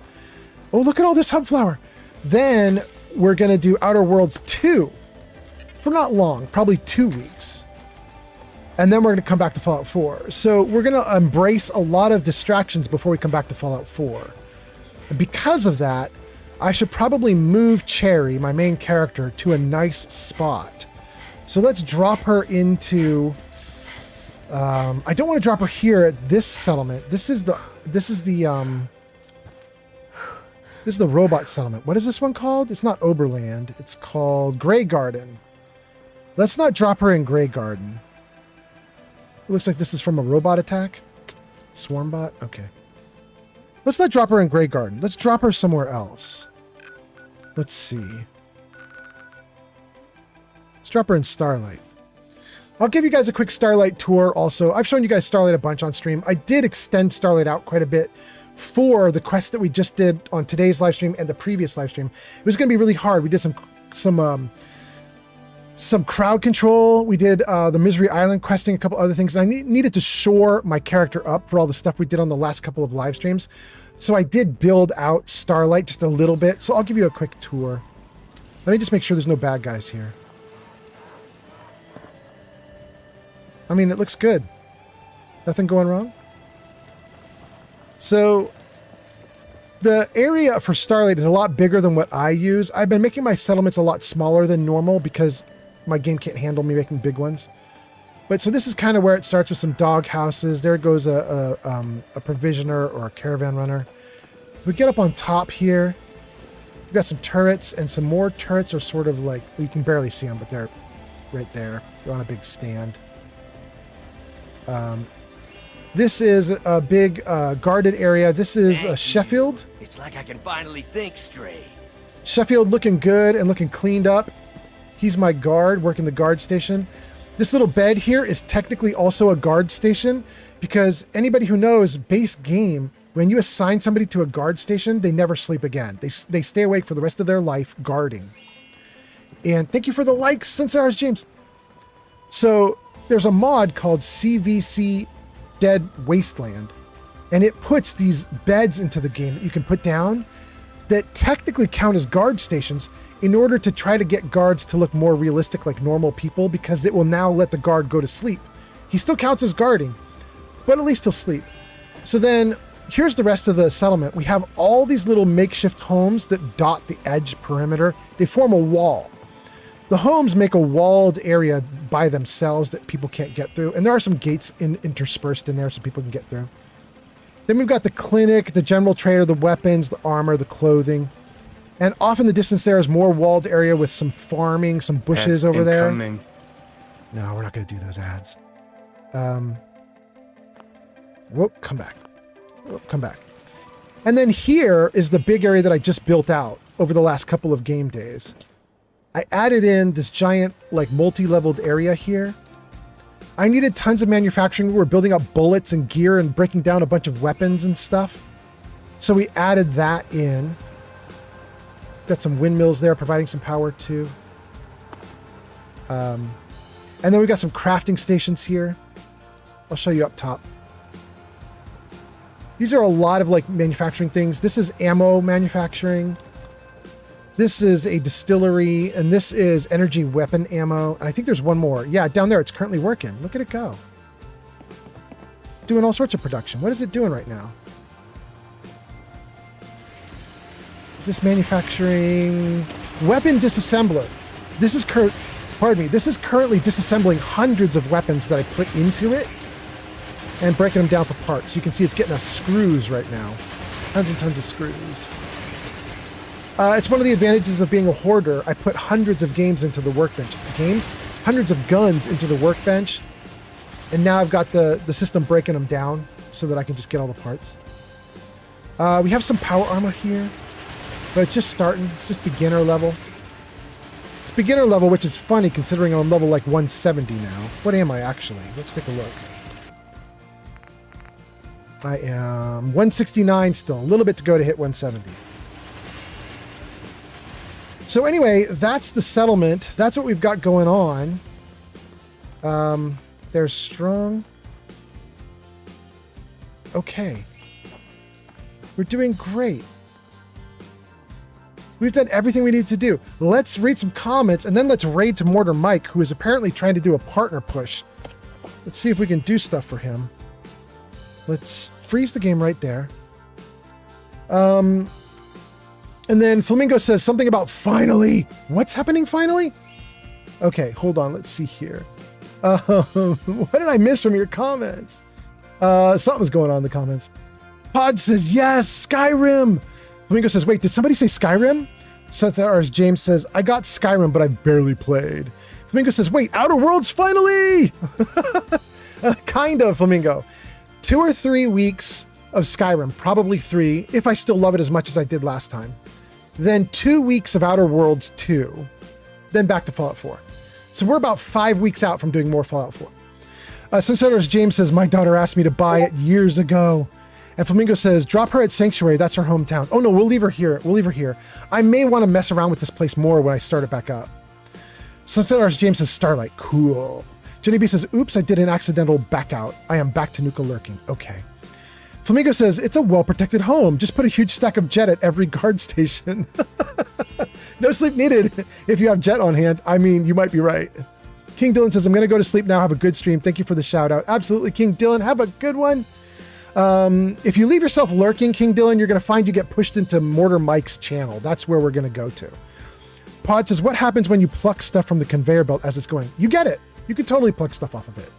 Oh, look at all this hub flower. Then we're going to do Outer Worlds 2 for not long, probably 2 weeks. And then we're going to come back to Fallout 4. So we're going to embrace a lot of distractions before we come back to Fallout 4. And because of that, I should probably move Cherry, my main character, to a nice spot. So let's drop her into... I don't want to drop her here at this settlement. This is the robot settlement. What is this one called? It's not Oberland. It's called Grey Garden. Let's not drop her in Grey Garden. It looks like this is from a robot attack. Swarmbot? Okay. Let's not drop her in Grey Garden. Let's drop her somewhere else. Let's see. Let's drop her in Starlight. I'll give you guys a quick Starlight tour also. I've shown you guys Starlight a bunch on stream. I did extend Starlight out quite a bit for the quest that we just did on today's live stream and the previous live stream. It was going to be really hard. We did some crowd control. We did the Misery Island questing, a couple other things. And I needed to shore my character up for all the stuff we did on the last couple of live streams. So I did build out Starlight just a little bit. So I'll give you a quick tour. Let me just make sure there's no bad guys here. I mean, it looks good. Nothing going wrong. So the area for Starlight is a lot bigger than what I use. I've been making my settlements a lot smaller than normal because my game can't handle me making big ones. But so this is kind of where it starts with some dog houses. There goes a provisioner or a caravan runner. If we get up on top here, we've got some turrets, and some more turrets are sort of like, you can barely see them, but they're right there. They're on a big stand. This is a big guarded area. This is Sheffield. It's like I can finally think straight. Sheffield looking good and looking cleaned up. He's my guard, working the guard station. This little bed here is technically also a guard station because anybody who knows base game, when you assign somebody to a guard station, they never sleep again. They stay awake for the rest of their life guarding. And thank you for the likes, Since James. So there's a mod called CVC Dead Wasteland, and it puts these beds into the game that you can put down that technically count as guard stations in order to try to get guards to look more realistic like normal people, because it will now let the guard go to sleep. He still counts as guarding, but at least he'll sleep. So then here's the rest of the settlement. We have all these little makeshift homes that dot the edge perimeter. They form a wall. The homes make a walled area by themselves that people can't get through. And there are some gates interspersed in there so people can get through. Then we've got the clinic, the general trader, the weapons, the armor, the clothing. And off in the distance there is more walled area with some farming, some bushes over there. No, we're not going to do those ads. Whoop, come back. Whoop, come back. And then here is the big area that I just built out over the last couple of game days. I added in this giant, like, multi-leveled area here. I needed tons of manufacturing. We were building up bullets and gear and breaking down a bunch of weapons and stuff. So we added that in. Got some windmills there providing some power too. And then we got some crafting stations here. I'll show you up top. These are a lot of like manufacturing things. This is ammo manufacturing. This is a distillery, and this is energy weapon ammo. And I think there's one more. Yeah, down there it's currently working. Look at it go. Doing all sorts of production. What is it doing right now? Is this manufacturing? Weapon disassembler. This is this is currently disassembling hundreds of weapons that I put into it and breaking them down for parts. You can see it's getting us screws right now. Tons and tons of screws. It's one of the advantages of being a hoarder. I put hundreds of games into the workbench. Hundreds of guns into the workbench. And now I've got the system breaking them down so that I can just get all the parts. We have some power armor here, but it's just starting. It's just beginner level. Beginner level, which is funny considering I'm level like 170 now. What am I actually? Let's take a look. I am 169 still. A little bit to go to hit 170. So anyway, that's the settlement. That's what we've got going on. There's strong. Okay. We're doing great. We've done everything we need to do. Let's read some comments, and then let's raid to Mortar Mike, who is apparently trying to do a partner push. Let's see if we can do stuff for him. Let's freeze the game right there. And then Flamingo says something about finally. What's happening finally? Okay, hold on. Let's see here. What did I miss from your comments? Something's going on in the comments. Pod says, yes, Skyrim. Flamingo says, wait, did somebody say Skyrim? Sethars James says, I got Skyrim, but I barely played. Flamingo says, wait, Outer Worlds finally? Kind of, Flamingo. 2 or 3 weeks of Skyrim, probably 3, if I still love it as much as I did last time. Then 2 weeks of Outer Worlds 2, then back to Fallout 4. So we're about 5 weeks out from doing more Fallout 4. Sethars James says, my daughter asked me to buy it years ago. And Flamingo says, drop her at Sanctuary. That's her hometown. Oh no, we'll leave her here. We'll leave her here. I may want to mess around with this place more when I start it back up. Sethars James says, Starlight. Cool. Jenny B says, oops, I did an accidental back out. I am back to Nuka lurking. Okay. Flamingo says, it's a well-protected home. Just put a huge stack of jet at every guard station. No sleep needed if you have jet on hand. I mean, you might be right. King Dylan says, I'm going to go to sleep now. Have a good stream. Thank you for the shout out. Absolutely, King Dylan. Have a good one. If you leave yourself lurking, King Dylan, you're going to find you get pushed into Mortar Mike's channel. That's where we're going to go to. Pod says, what happens when you pluck stuff from the conveyor belt as it's going? You get it. You can totally pluck stuff off of it.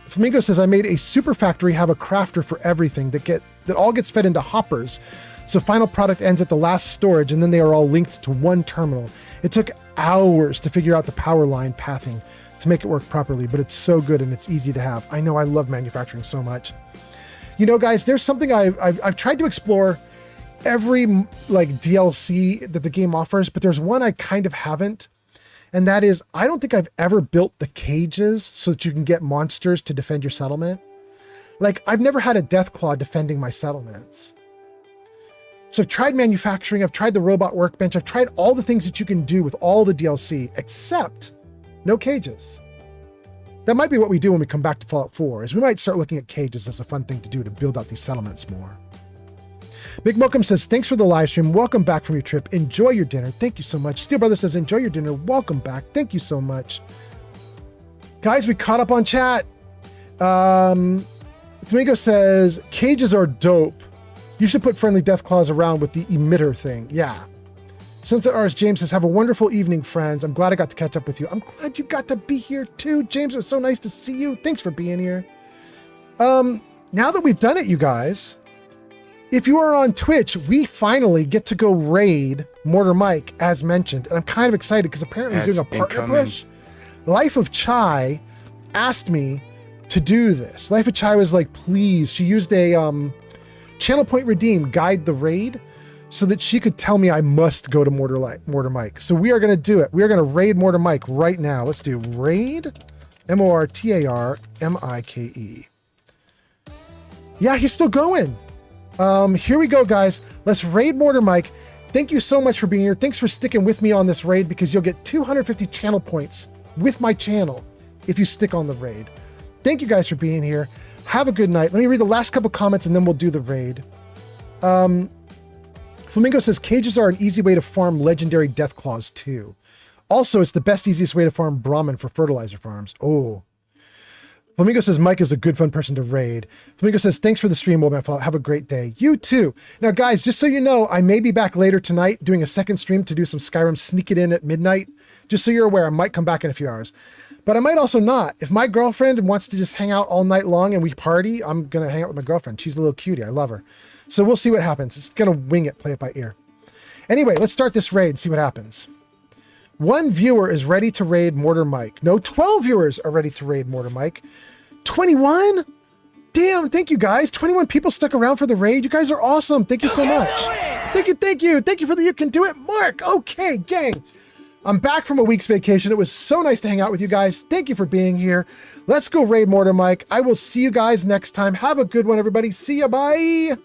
Flamingo says, I made a super factory, have a crafter for everything that all gets fed into hoppers. So final product ends at the last storage, and then they are all linked to one terminal. It took hours to figure out the power line pathing to make it work properly, but it's so good and it's easy to have. I know, I love manufacturing so much. You know, guys, there's something I've tried to explore every like DLC that the game offers, but there's one I kind of haven't. And that is, I don't think I've ever built the cages so that you can get monsters to defend your settlement. Like, I've never had a Deathclaw defending my settlements. So I've tried manufacturing, I've tried the robot workbench, I've tried all the things that you can do with all the DLC, except no cages. That might be what we do when we come back to Fallout 4, is we might start looking at cages as a fun thing to do to build out these settlements more. Big Mokum says, thanks for the live stream. Welcome back from your trip. Enjoy your dinner. Thank you so much. Steel Brother says, enjoy your dinner. Welcome back. Thank you so much. Guys, we caught up on chat. Flamingo says, cages are dope. You should put friendly death claws around with the emitter thing. Yeah. Sunset Rs James says, have a wonderful evening, friends. I'm glad I got to catch up with you. I'm glad you got to be here too. James, it was so nice to see you. Thanks for being here. Now that we've done it, you guys, if you are on Twitch, we finally get to go raid Mortar Mike, as mentioned. And I'm kind of excited because apparently he's doing a partner push. Life of Chai asked me to do this. Life of Chai was like, please. She used a channel point redeem, guide the raid, so that she could tell me I must go to Mortar Mike. So we are going to do it. We are going to raid Mortar Mike right now. Let's do raid MORTARMIKE. Yeah, he's still going. Here we go, guys. Let's raid Mortar Mike. Thank you so much for being here. Thanks for sticking with me on this raid, because you'll get 250 channel points with my channel if you stick on the raid. Thank you guys for being here. Have a good night. Let me read the last couple comments and then we'll do the raid. Flamingo says, cages are an easy way to farm legendary death claws too. Also, it's the best, easiest way to farm Brahmin for fertilizer farms. Oh. Flamingo says, Mike is a good, fun person to raid. Flamingo says, thanks for the stream, Old Man Fallout. Have a great day. You too. Now, guys, just so you know, I may be back later tonight doing a second stream to do some Skyrim, sneak it in at midnight. Just so you're aware, I might come back in a few hours. But I might also not. If my girlfriend wants to just hang out all night long and we party, I'm going to hang out with my girlfriend. She's a little cutie. I love her. So we'll see what happens. It's going to wing it, play it by ear. Anyway, let's start this raid and see what happens. 1 viewer is ready to raid Mortar Mike. No, 12 viewers are ready to raid Mortar Mike. 21? Damn, thank you guys. 21 people stuck around for the raid. You guys are awesome. Thank you so much. Thank you, thank you. Thank you for the You Can Do It, Mark. Okay, gang. I'm back from a week's vacation. It was so nice to hang out with you guys. Thank you for being here. Let's go raid Mortar Mike. I will see you guys next time. Have a good one, everybody. See ya. Bye.